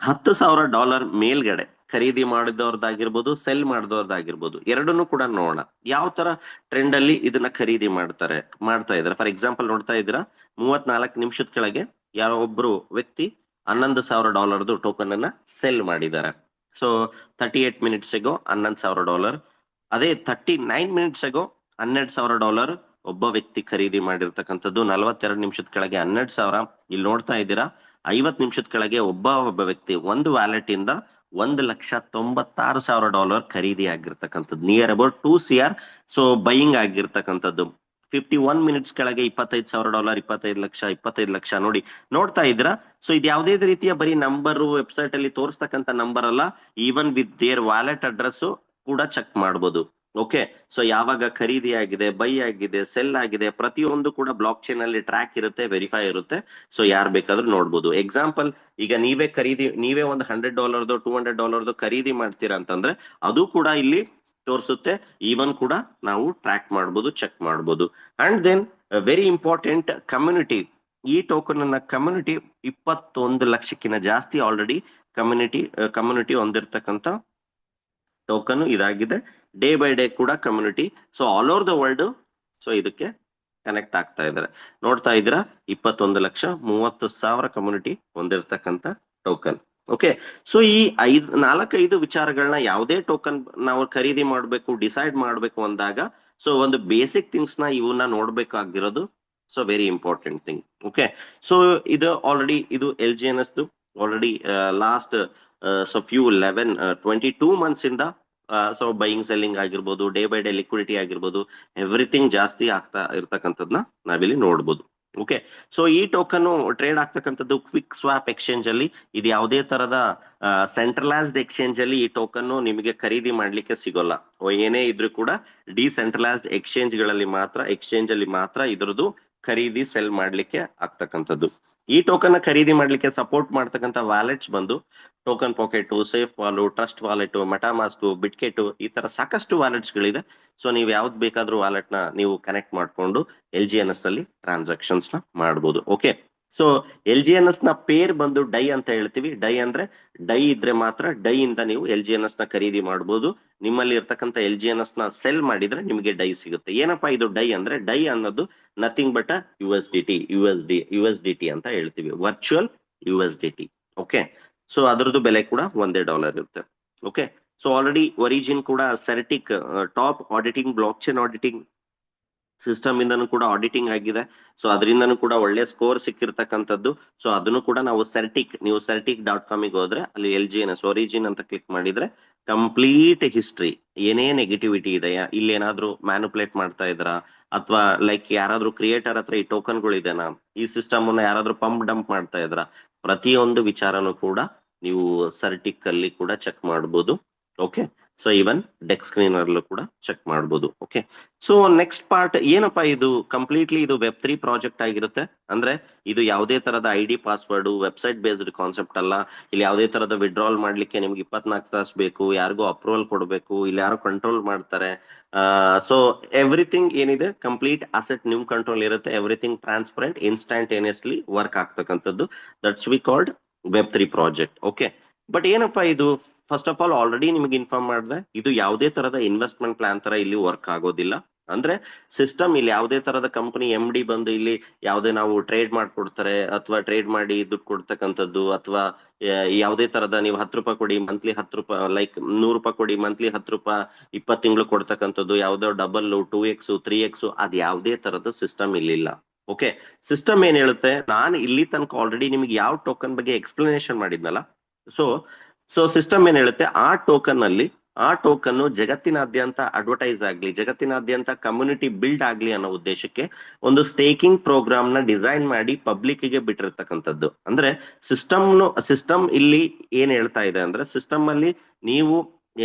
$10,000 ಮೇಲ್ಗಡೆ ಖರೀದಿ ಮಾಡಿದವ್ರದ್ದಾಗಿರ್ಬೋದು ಸೆಲ್ ಮಾಡಿದವ್ರದ್ದಾಗಿರ್ಬೋದು ಎರಡನ್ನೂ ಕೂಡ ನೋಡೋಣ ಯಾವ ತರ ಟ್ರೆಂಡ್ ಅಲ್ಲಿ ಇದನ್ನ ಖರೀದಿ ಮಾಡ್ತಾ ಇದಾರೆ. ಫಾರ್ ಎಕ್ಸಾಂಪಲ್ ನೋಡ್ತಾ ಇದ್ದೀರಾ 34 ನಿಮಿಷದ ಕೆಳಗೆ ಯಾರೋ ಒಬ್ರು ವ್ಯಕ್ತಿ $11,000 ಟೋಕನ್ ಅನ್ನ ಸೆಲ್ ಮಾಡಿದ್ದಾರೆ. ಸೊ 38 ಮಿನಿಟ್ಸ್ಗೋ $11,000. ಅದೇ 39 ಮಿನಿಟ್ಸ್ಗೋ $12,000 ಒಬ್ಬ ವ್ಯಕ್ತಿ ಖರೀದಿ ಮಾಡಿರ್ತಕ್ಕಂಥದ್ದು. 42 ನಿಮಿಷದ ಕೆಳಗೆ 12,000. ಇಲ್ಲಿ ನೋಡ್ತಾ ಇದ್ದೀರಾ 50 ನಿಮಿಷದ ಕೆಳಗೆ ಒಬ್ಬ ವ್ಯಕ್ತಿ ಒಂದು ವ್ಯಾಲೆಟ್ ಇಂದ $1,96,000 ಖರೀದಿ ಆಗಿರ್ತಕ್ಕಂಥದ್ದು, near about 2 CR. So buying ಆಗಿರ್ತಕ್ಕಂಥದ್ದು. 51 ಮಿನಿಟ್ಸ್ ಕೆಳಗೆ $25,000, 25 ಲಕ್ಷ ನೋಡಿ ನೋಡ್ತಾ ಇದ್ದೀರಾ. ಸೊ ಇದು ಯಾವುದೇ ರೀತಿಯ ಬರೀ ನಂಬರ್ ವೆಬ್ಸೈಟ್ ಅಲ್ಲಿ ತೋರಿಸ್ತಕ್ಕಂಥ ನಂಬರ್ ಅಲ್ಲ, even with their wallet address ಕೂಡ ಚೆಕ್ ಮಾಡ್ಬೋದು. ಓಕೆ, ಸೊ ಯಾವಾಗ ಖರೀದಿ ಆಗಿದೆ, ಬೈ ಆಗಿದೆ, ಸೆಲ್ ಆಗಿದೆ, ಪ್ರತಿಯೊಂದು ಕೂಡ ಬ್ಲಾಕ್ ಚೈನ್ ಅಲ್ಲಿ ಟ್ರ್ಯಾಕ್ ಇರುತ್ತೆ, ವೆರಿಫೈ ಇರುತ್ತೆ. ಸೊ ಯಾರು ಬೇಕಾದ್ರೂ ನೋಡ್ಬೋದು. ಎಕ್ಸಾಂಪಲ್ ಈಗ ನೀವೇ ಒಂದು $100 $200 ಖರೀದಿ ಮಾಡ್ತೀರಾ ಅಂತಂದ್ರೆ ಅದು ಕೂಡ ಇಲ್ಲಿ ತೋರಿಸುತ್ತೆ. ಈವನ್ ಕೂಡ ನಾವು ಟ್ರ್ಯಾಕ್ ಮಾಡ್ಬೋದು, ಚೆಕ್ ಮಾಡ್ಬೋದು. And then very important, community. ಈ ಟೋಕನ್ ಅನ್ನ ಕಮ್ಯುನಿಟಿ 21 ಲಕ್ಷಕ್ಕಿಂತ ಜಾಸ್ತಿ ಆಲ್ರೆಡಿ ಕಮ್ಯುನಿಟಿ ಹೊಂದಿರತಕ್ಕಂತ ಟೋಕನ್ ಇದಾಗಿದೆ. ಡೇ ಬೈ ಡೇ ಕೂಡ community so all over the world so ಇದಕ್ಕೆ ಕನೆಕ್ಟ್ ಆಗ್ತಾ ಇದ್ದಾರೆ. ನೋಡ್ತಾ ಇದ್ದೀರಾ 21,30,000 ಕಮ್ಯುನಿಟಿ ಹೊಂದಿರತಕ್ಕಂತ ಟೋಕನ್. ಓಕೆ, ಸೊ ಈ 4-5 ವಿಚಾರಗಳನ್ನ ಯಾವುದೇ ಟೋಕನ್ ನಾವು ಖರೀದಿ ಮಾಡಬೇಕು ಡಿಸೈಡ್ ಮಾಡಬೇಕು ಅಂದಾಗ ಸೊ ಒಂದು ಬೇಸಿಕ್ ಥಿಂಗ್ಸ್ ನ ಇವನ್ನ ನೋಡ್ಬೇಕಾಗಿರೋದು. So very important thing. Okay, so ಇದು ಆಲ್ರೆಡಿ ಇದು LGNS already last so 22 months ಇಂದ ಸೊ ಬೈಯಿಂಗ್ ಸೆಲ್ಲಿಂಗ್ ಆಗಿರ್ಬೋದು, ಡೇ ಬೈ ಡೇ ಲಿಕ್ವಿಡಿಟಿ ಆಗಿರ್ಬೋದು, ಎವ್ರಿಥಿಂಗ್ ಜಾಸ್ತಿ ಆಗ್ತಾ ಇರ್ತಕ್ಕಂಥದ್ನ ನಾವಿಲ್ಲಿ ನೋಡ್ಬೋದು. ಓಕೆ, ಸೊ ಈ ಟೋಕನ್ ಟ್ರೇಡ್ ಆಗ್ತಕ್ಕಂಥದ್ದು ಕ್ವಿಕ್ ಸ್ವಾಪ್ ಎಕ್ಸ್ಚೇಂಜ್ ಅಲ್ಲಿ. ಇದು ಯಾವುದೇ ತರದ ಸೆಂಟ್ರಲೈಸ್ಡ್ ಎಕ್ಸ್ಚೇಂಜ್ ಅಲ್ಲಿ ಈ ಟೋಕನ್ ನಿಮಗೆ ಖರೀದಿ ಮಾಡ್ಲಿಕ್ಕೆ ಸಿಗೋಲ್ಲ. ಏನೇ ಇದ್ರೂ ಕೂಡ ಡಿಸೆಂಟ್ರಲೈಸ್ಡ್ ಎಕ್ಸ್ಚೇಂಜ್ ಅಲ್ಲಿ ಮಾತ್ರ ಇದ್ರದ್ದು ಖರೀದಿ ಸೆಲ್ ಮಾಡ್ಲಿಕ್ಕೆ ಆಗ್ತಕ್ಕಂಥದ್ದು. ಈ ಟೋಕನ್ ಖರೀದಿ ಮಾಡ್ಲಿಕ್ಕೆ ಸಪೋರ್ಟ್ ಮಾಡ್ತಕ್ಕಂಥ ವ್ಯಾಲೆಟ್ಸ್ ಬಂದು ಟೋಕನ್ ಪಾಕೆಟ್, ಸೇಫ್ ವಾಲು, ಟ್ರಸ್ಟ್ ವಾಲೆಟ್, ಮೆಟಾಮಾಸ್ಕ್, ಬಿಟ್ಕೆಟ್, ಈ ತರ ಸಾಕಷ್ಟು ವ್ಯಾಲೆಟ್ಸ್ ಗಳಿದೆ. ಸೊ ನೀವು ಯಾವ್ದು ಬೇಕಾದ್ರೂ ವ್ಯಾಲೆಟ್ ನ ನೀವು ಕನೆಕ್ಟ್ ಮಾಡ್ಕೊಂಡು LGNS ಅಲ್ಲಿ ಟ್ರಾನ್ಸಾಕ್ಷನ್ಸ್ ನ ಮಾಡ್ಬೋದು. ಓಕೆ, ಸೊ LGNS ನ ಪೇರ್ ಬಂದು ಡೈ ಅಂತ ಹೇಳ್ತೀವಿ. ಡೈ ಅಂದ್ರೆ ಡೈ ಇದ್ರೆ ಮಾತ್ರ ಡೈ ಇಂದ ನೀವು LGNS ನ ಖರೀದಿ ಮಾಡ್ಬೋದು. ನಿಮ್ಮಲ್ಲಿ ಇರ್ತಕ್ಕಂಥ LGNS ನ ಸೆಲ್ ಮಾಡಿದ್ರೆ ನಿಮಗೆ ಡೈ ಸಿಗುತ್ತೆ. ಏನಪ್ಪಾ ಇದು ಡೈ ಅಂದ್ರೆ, ಡೈ ಅನ್ನೋದು ನಥಿಂಗ್ ಬಟ್ USDT ಅಂತ ಹೇಳ್ತೀವಿ, ವರ್ಚುವಲ್ USDT. ಓಕೆ, ಸೊ ಅದರದ್ದು ಬೆಲೆ ಕೂಡ $1 ಇರುತ್ತೆ. ಓಕೆ, ಸೊ ಆಲ್ರೆಡಿ ಒರಿಜಿನ್ ಕೂಡ CertiK top auditing blockchain auditing system ಇಂದನೂ ಕೂಡ ಆಡಿಟಿಂಗ್ ಆಗಿದೆ. ಸೊ ಅದರಿಂದನೂ ಕೂಡ ಒಳ್ಳೆ ಸ್ಕೋರ್ ಸಿಕ್ಕಿರ್ತಕ್ಕಂಥದ್ದು. ಸೊ ಅದನ್ನು ಕೂಡ ನಾವು ನೀವು certic.com ಹೋದ್ರೆ ಅಲ್ಲಿ LGNS ಒರಿಜಿನ್ ಅಂತ ಕ್ಲಿಕ್ ಮಾಡಿದ್ರೆ ಕಂಪ್ಲೀಟ್ ಹಿಸ್ಟ್ರಿ, ಏನೇ ನೆಗೆಟಿವಿಟಿ ಇದೆಯಾ, ಇಲ್ಲಿ ಏನಾದ್ರೂ ಮ್ಯಾನುಪುಲೇಟ್ ಮಾಡ್ತಾ ಇದ್ರಾ, ಅಥವಾ ಲೈಕ್ ಯಾರಾದ್ರೂ ಕ್ರಿಯೇಟರ್ ಹತ್ರ ಈ ಟೋಕನ್ಗಳು ಇದೆನಾ, ಈ ಸಿಸ್ಟಮ್ ಅನ್ನ ಯಾರಾದ್ರೂ ಪಂಪ್ ಡಂಪ್ ಮಾಡ್ತಾ ಇದ್ರ, ಪ್ರತಿಯೊಂದು ವಿಚಾರನೂ ಕೂಡ ನೀವು ಸರ್ಟಿಕ್ ಅಲ್ಲಿ ಕೂಡ ಚೆಕ್ ಮಾಡ್ಬೋದು. Okay, so even deck screen ಅಲ್ಲೂ ಕೂಡ ಚೆಕ್ ಮಾಡ್ಬೋದು. ಓಕೆ, ಸೊ ನೆಕ್ಸ್ಟ್ ಪಾರ್ಟ್ ಏನಪ್ಪಾ, ಇದು ಕಂಪ್ಲೀಟ್ಲಿ ಇದು ವೆಬ್3 ಪ್ರಾಜೆಕ್ಟ್ ಆಗಿರುತ್ತೆ. ಅಂದ್ರೆ ಇದು ಯಾವುದೇ ತರದ ID password website based concept ಅಲ್ಲ. ಇಲ್ಲಿ ಯಾವುದೇ ತರದ ವಿಡ್ರಾಲ್ ಮಾಡ್ಲಿಕ್ಕೆ ನಿಮ್ಗೆ 24 ತಾಸು ಬೇಕು, ಯಾರಿಗೂ ಅಪ್ರೂವಲ್ ಕೊಡಬೇಕು, ಇಲ್ಲಿ ಯಾರು ಕಂಟ್ರೋಲ್ ಮಾಡ್ತಾರೆ. ಸೊ ಎವ್ರಿಥಿಂಗ್ ಏನಿದೆ ಕಂಪ್ಲೀಟ್ ಅಸೆಟ್ ನಿಮ್ ಕಂಟ್ರೋಲ್ ಇರುತ್ತೆ. ಎವ್ರಿಥಿಂಗ್ ಟ್ರಾನ್ಸ್ಪರೆಂಟ್, ಇನ್ಸ್ಟಂಟೇನಿಯಸ್ಲಿ ವರ್ಕ್ ಆಗ್ತಕ್ಕಂಥದ್ದು. ದಟ್ಸ್ ವಿ ಕಾಲ್ಡ್ ವೆಬ್3 ಪ್ರಾಜೆಕ್ಟ್. ಓಕೆ, ಬಟ್ ಏನಪ್ಪಾ ಇದು, ಫಸ್ಟ್ ಆಫ್ ಆಲ್ ಆಲ್ರೆಡಿ ನಿಮಗೆ ಇನ್ಫಾರ್ಮ್ ಮಾಡಿದೆ, ಇದು ಯಾವುದೇ ತರದ ಇನ್ವೆಸ್ಟ್ಮೆಂಟ್ ಪ್ಲಾನ್ ತರ ಇಲ್ಲಿ ವರ್ಕ್ ಆಗೋದಿಲ್ಲ. ಅಂದ್ರೆ ಸಿಸ್ಟಮ್ ಇಲ್ಲಿ ಯಾವುದೇ ತರದ ಕಂಪನಿ MD ಬಂದು ಇಲ್ಲಿ ಯಾವುದೇ ನಾವು ಟ್ರೇಡ್ ಮಾಡ್ಕೊಡ್ತಾರೆ ಅಥವಾ ಟ್ರೇಡ್ ಮಾಡಿ ದುಡ್ಡು ಕೊಡ್ತಕ್ಕಂಥದ್ದು, ಅಥವಾ ಯಾವುದೇ ತರದ ನೀವು 10 ರೂಪಾಯಿ ಕೊಡಿ ಮಂತ್ಲಿ 10 ರೂಪಾಯಿ, ಲೈಕ್ 100 ರೂಪಾಯಿ ಕೊಡಿ ಮಂತ್ಲಿ 10 ರೂಪಾಯಿ 20 ತಿಂಗಳು ಕೊಡ್ತಕ್ಕಂಥದ್ದು, ಯಾವ್ದೋ ಡಬಲ್ 2x 3x ಅದ್ ಯಾವುದೇ ತರದ ಸಿಸ್ಟಮ್ ಇಲ್ಲಿಲ್ಲ. ಓಕೆ, ಸಿಸ್ಟಮ್ ಏನ್ ಹೇಳುತ್ತೆ, ನಾನು ಇಲ್ಲಿ ತನಕ ಆಲ್ರೆಡಿ ನಿಮ್ಗೆ ಯಾವ ಟೋಕನ್ ಬಗ್ಗೆ ಎಕ್ಸ್ಪ್ಲನೇಷನ್ ಮಾಡಿದ್ನಲ್ಲ, ಸೊ ಸಿಸ್ಟಮ್ ಏನ್ ಹೇಳುತ್ತೆ, ಆ ಟೋಕನ್ ಜಗತ್ತಿನಾದ್ಯಂತ ಅಡ್ವರ್ಟೈಸ್ ಆಗ್ಲಿ, ಜಗತ್ತಿನಾದ್ಯಂತ ಕಮ್ಯುನಿಟಿ ಬಿಲ್ಡ್ ಆಗ್ಲಿ ಅನ್ನೋ ಉದ್ದೇಶಕ್ಕೆ ಒಂದು ಸ್ಟೇಕಿಂಗ್ ಪ್ರೋಗ್ರಾಮ್ ನ ಡಿಸೈನ್ ಮಾಡಿ ಪಬ್ಲಿಕ್ ಗೆ ಬಿಟ್ಟಿರ್ತಕ್ಕಂಥದ್ದು. ಅಂದ್ರೆ ಸಿಸ್ಟಮ್ ಇಲ್ಲಿ ಏನ್ ಹೇಳ್ತಾ ಇದೆ ಅಂದ್ರೆ, ಸಿಸ್ಟಮ್ ಅಲ್ಲಿ ನೀವು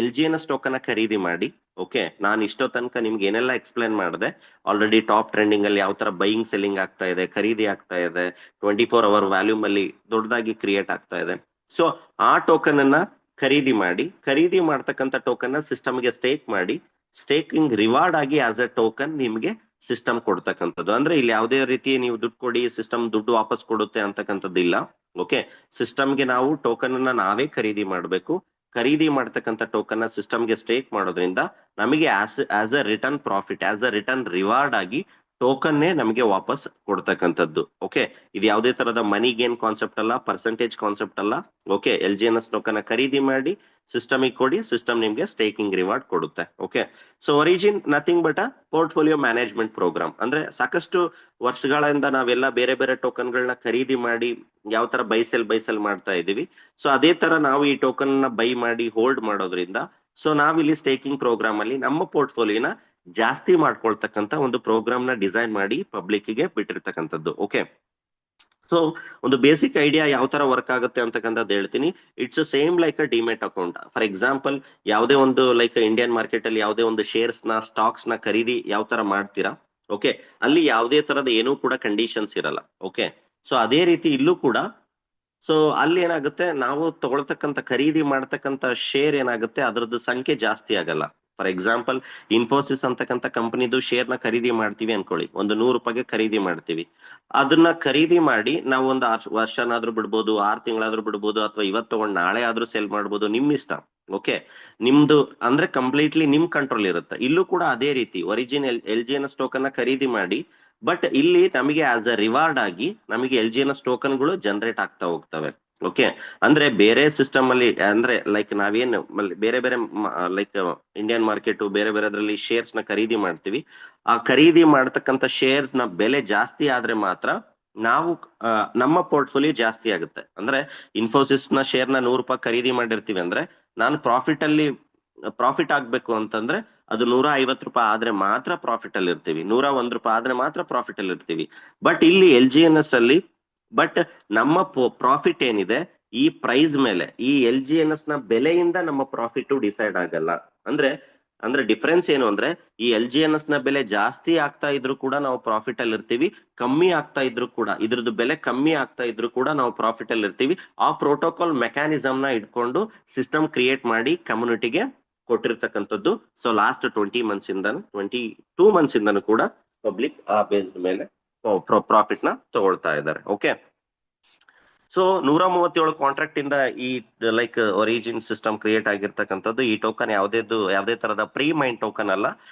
LGNS ಟೋಕನ್ ಖರೀದಿ ಮಾಡಿ. ಓಕೆ, ನಾನು ಇಷ್ಟೋ ತನಕ ನಿಮ್ಗೆ ಏನೆಲ್ಲ ಎಕ್ಸ್ಪ್ಲೇನ್ ಮಾಡಿದೆ ಆಲ್ರೆಡಿ, ಟಾಪ್ ಟ್ರೆಂಡಿಂಗ್ ಅಲ್ಲಿ ಯಾವ ತರ ಬೈಯಿಂಗ್ ಸೆಲ್ಲಿಂಗ್ ಆಗ್ತಾ ಇದೆ, ಖರೀದಿ ಆಗ್ತಾ ಇದೆ, 24 ಅವರ್ ವ್ಯಾಲ್ಯೂಮ್ ಅಲ್ಲಿ ದೊಡ್ಡದಾಗಿ ಕ್ರಿಯೇಟ್ ಆಗ್ತಾ ಇದೆ. ಸೊ ಆ ಟೋಕನ್ ಅನ್ನ ಖರೀದಿ ಮಾಡ್ತಕ್ಕಂಥ ಟೋಕನ್ ನ ಸಿಸ್ಟಮ್ಗೆ ಸ್ಟೇಕ್ ಮಾಡಿ, ಸ್ಟೇಕಿಂಗ್ ರಿವಾರ್ಡ್ ಆಗಿ ಆಸ್ ಎ ಟೋಕನ್ ನಿಮ್ಗೆ ಸಿಸ್ಟಮ್ ಕೊಡ್ತಕ್ಕಂಥದ್ದು. ಅಂದ್ರೆ ಇಲ್ಲಿ ಯಾವುದೇ ರೀತಿ ನೀವು ದುಡ್ಡು ಕೊಡಿ ಸಿಸ್ಟಮ್ ದುಡ್ಡು ವಾಪಸ್ ಕೊಡುತ್ತೆ ಅಂತಕ್ಕಂಥದ್ದು ಇಲ್ಲ. ಓಕೆ, ಸಿಸ್ಟಮ್ಗೆ ನಾವು ಟೋಕನ್ ಅನ್ನ ನಾವೇ ಖರೀದಿ ಮಾಡಬೇಕು. ಖರೀದಿ ಮಾಡ್ತಕ್ಕಂಥ ಟೋಕನ್ ನ ಸಿಸ್ಟಮ್ಗೆ ಸ್ಟೇಕ್ ಮಾಡೋದ್ರಿಂದ ನಮಗೆ as a return profit, as a return reward ಆಗಿ ಟೋಕನ್ನೇ ನಮಗೆ ವಾಪಸ್ ಕೊಡ್ತಕ್ಕಂಥದ್ದು. ಓಕೆ, ಇದು ಯಾವುದೇ ತರದ ಮನಿ ಗೇನ್ ಕಾನ್ಸೆಪ್ಟ್ ಅಲ್ಲ, ಪರ್ಸೆಂಟೇಜ್ ಕಾನ್ಸೆಪ್ಟ್ ಅಲ್ಲ. ಓಕೆ, LGNS ಟೋಕನ್ ಖರೀದಿ ಮಾಡಿ ಸಿಸ್ಟಮಿಗೆ ಕೊಡಿ, ಸಿಸ್ಟಮ್ ನಿಮ್ಗೆ ಸ್ಟೇಕಿಂಗ್ ರಿವಾರ್ಡ್ ಕೊಡುತ್ತೆ. Okay, so Origin nothing but a portfolio management programme. ಅಂದ್ರೆ ಸಾಕಷ್ಟು ವರ್ಷಗಳಿಂದ ನಾವೆಲ್ಲ ಬೇರೆ ಬೇರೆ ಟೋಕನ್ಗಳನ್ನ ಖರೀದಿ ಮಾಡಿ ಯಾವ ತರ ಬೈಸೆಲ್ ಮಾಡ್ತಾ ಇದೀವಿ. ಸೊ ಅದೇ ತರ ನಾವು ಈ ಟೋಕನ್ ನ ಬೈ ಮಾಡಿ ಹೋಲ್ಡ್ ಮಾಡೋದ್ರಿಂದ, ಸೊ ನಾವಿಲ್ಲಿ ಸ್ಟೇಕಿಂಗ್ ಪ್ರೋಗ್ರಾಮ್ ಅಲ್ಲಿ ನಮ್ಮ ಪೋರ್ಟ್ಫೋಲಿಯೋನ ಜಾಸ್ತಿ ಮಾಡ್ಕೊಳ್ತಕ್ಕಂತ ಒಂದು ಪ್ರೋಗ್ರಾಮ್ ನ ಡಿಸೈನ್ ಮಾಡಿ ಪಬ್ಲಿಕ್ ಗೆ ಬಿಟ್ಟಿರ್ತಕ್ಕಂಥದ್ದು. ಓಕೆ, ಸೊ ಒಂದು ಬೇಸಿಕ್ ಐಡಿಯಾ ಯಾವ ತರ ವರ್ಕ್ ಆಗುತ್ತೆ ಅಂತಕ್ಕಂಥದ್ದು ಹೇಳ್ತೀನಿ. It's same like a demat account. For example, ಯಾವುದೇ ಒಂದು ಲೈಕ್ ಇಂಡಿಯನ್ ಮಾರ್ಕೆಟ್ ಅಲ್ಲಿ ಯಾವುದೇ ಒಂದು ಶೇರ್ಸ್ ನ ಸ್ಟಾಕ್ಸ್ ನ ಖರೀದಿ ಯಾವ ತರ ಮಾಡ್ತೀರಾ, ಓಕೆ, ಅಲ್ಲಿ ಯಾವುದೇ ತರದ ಏನೂ ಕೂಡ ಕಂಡೀಷನ್ಸ್ ಇರಲ್ಲ. ಓಕೆ, ಸೊ ಅದೇ ರೀತಿ ಇಲ್ಲೂ ಕೂಡ, ಸೊ ಅಲ್ಲಿ ಏನಾಗುತ್ತೆ, ನಾವು ತಗೊಳ್ತಕ್ಕಂಥ ಖರೀದಿ ಮಾಡ್ತಕ್ಕಂಥ ಶೇರ್ ಏನಾಗುತ್ತೆ, ಅದರದ್ದು ಸಂಖ್ಯೆ ಜಾಸ್ತಿ ಆಗಲ್ಲ. ಫಾರ್ ಎಕ್ಸಾಂಪಲ್, ಇನ್ಫೋಸಿಸ್ ಅಂತಕ್ಕಂಥ ಕಂಪನಿದು ಶೇರ್ ನ ಖರೀದಿ ಮಾಡ್ತೀವಿ ಅನ್ಕೊಳ್ಳಿ, ಒಂದು 100 ರೂಪಾಯಿಗೆ ಖರೀದಿ ಮಾಡ್ತೀವಿ. ಅದನ್ನ ಖರೀದಿ ಮಾಡಿ ನಾವು ಒಂದು ವರ್ಷನಾದ್ರೂ ಬಿಡ್ಬೋದು, 6 ತಿಂಗಳಾದ್ರೂ ಬಿಡ್ಬೋದು, ಅಥವಾ ಇವತ್ತು ತಗೊಂಡು ನಾಳೆ ಆದ್ರೂ ಸೇಲ್ ಮಾಡ್ಬೋದು, ನಿಮ್ ಇಷ್ಟ. ಓಕೆ, ನಿಮ್ದು ಅಂದ್ರೆ ಕಂಪ್ಲೀಟ್ಲಿ ನಿಮ್ ಕಂಟ್ರೋಲ್ ಇರುತ್ತೆ. ಇಲ್ಲೂ ಕೂಡ ಅದೇ ರೀತಿ ಒರಿಜಿನಲ್ LGNS ಟೋಕನ್ ನ ಖರೀದಿ ಮಾಡಿ, ಬಟ್ ಇಲ್ಲಿ ನಮಗೆ ಆಸ್ ಅ ರಿವಾರ್ಡ್ ಆಗಿ ನಮಗೆ LGNS ಟೋಕನ್ಗಳು ಜನರೇಟ್ ಆಗ್ತಾ ಹೋಗ್ತವೆ. ಓಕೆ, ಅಂದ್ರೆ ಬೇರೆ ಸಿಸ್ಟಮ್ ಅಲ್ಲಿ ಅಂದ್ರೆ ಲೈಕ್ ನಾವೇನು ಬೇರೆ ಬೇರೆ ಲೈಕ್ ಇಂಡಿಯನ್ ಮಾರ್ಕೆಟ್ ಬೇರೆ ಬೇರೆದ್ರಲ್ಲಿ ಶೇರ್ಸ್ ನ ಖರೀದಿ ಮಾಡ್ತೀವಿ. ಆ ಖರೀದಿ ಮಾಡ್ತಕ್ಕಂಥ ಶೇರ್ ನ ಬೆಲೆ ಜಾಸ್ತಿ ಆದ್ರೆ ಮಾತ್ರ ನಾವು ನಮ್ಮ ಪೋರ್ಟ್ಫೋಲಿಯೋ ಜಾಸ್ತಿ ಆಗುತ್ತೆ. ಅಂದ್ರೆ ಇನ್ಫೋಸಿಸ್ ನ ಶೇರ್ ನ 100 ರೂಪಾಯಿ ಖರೀದಿ ಮಾಡಿರ್ತೀವಿ ಅಂದ್ರೆ, ನಾನು ಪ್ರಾಫಿಟ್ ಆಗ್ಬೇಕು ಅಂತಂದ್ರೆ ಅದು 150 ರೂಪಾಯಿ ಆದ್ರೆ ಮಾತ್ರ ಪ್ರಾಫಿಟ್ ಅಲ್ಲಿ ಇರ್ತೀವಿ, 101 ರೂಪಾಯಿ ಆದ್ರೆ ಮಾತ್ರ ಪ್ರಾಫಿಟ್ ಅಲ್ಲಿ ಇರ್ತೀವಿ. ಬಟ್ ಇಲ್ಲಿ LGNS ಅಲ್ಲಿ ನಮ್ಮ ಪ್ರಾಫಿಟ್ ಏನಿದೆ ಈ ಪ್ರೈಸ್ ಮೇಲೆ, ಈ LGNS ನ ಬೆಲೆಯಿಂದ ನಮ್ಮ ಪ್ರಾಫಿಟ್ ಡಿಸೈಡ್ ಆಗಲ್ಲ. ಅಂದ್ರೆ ಡಿಫರೆನ್ಸ್ ಏನು ಅಂದ್ರೆ, ಈ LGNS ನ ಬೆಲೆ ಜಾಸ್ತಿ ಆಗ್ತಾ ಇದ್ರು ಕೂಡ ನಾವು ಪ್ರಾಫಿಟ್ ಅಲ್ಲಿ ಇರ್ತೀವಿ, ಕಮ್ಮಿ ಆಗ್ತಾ ಇದ್ರು ಕೂಡ, ಇದ್ರದ್ದು ಬೆಲೆ ಕಮ್ಮಿ ಆಗ್ತಾ ಇದ್ರು ಕೂಡ ನಾವು ಪ್ರಾಫಿಟ್ ಅಲ್ಲಿ ಇರ್ತೀವಿ. ಆ ಪ್ರೋಟೋಕಾಲ್ ಮೆಕ್ಯಾನಿಸಮ್ ನ ಇಟ್ಕೊಂಡು ಸಿಸ್ಟಮ್ ಕ್ರಿಯೇಟ್ ಮಾಡಿ ಕಮ್ಯುನಿಟಿಗೆ ಕೊಟ್ಟಿರ್ತಕ್ಕಂಥದ್ದು. ಸೊ ಲಾಸ್ಟ್ 22 ಮಂತ್ಸ್ ಇಂದನೂ ಕೂಡ ಪಬ್ಲಿಕ್ ಆ ಬೇಸ್ಡ್ ಮೇಲೆ ಪ್ರಾಫಿಟ್ ನ ತಗೊಳ್ತಾ ಇದ್ದಾರೆ. ಓಕೆ, ಸೊ 137 ಕಾಂಟ್ರಾಕ್ಟ್ ಇಂದ ಈ ಲೈಕ್ ಒರಿಜಿನ್ ಸಿಸ್ಟಮ್ ಕ್ರಿಯೇಟ್ ಆಗಿರ್ತಕ್ಕಂಥದ್ದು. ಈ ಟೋಕನ್ ಯಾವುದೇ ತರದ ಪ್ರೀ ಮೈನ್ ಟೋಕನ್ ಅಲ್ಲ.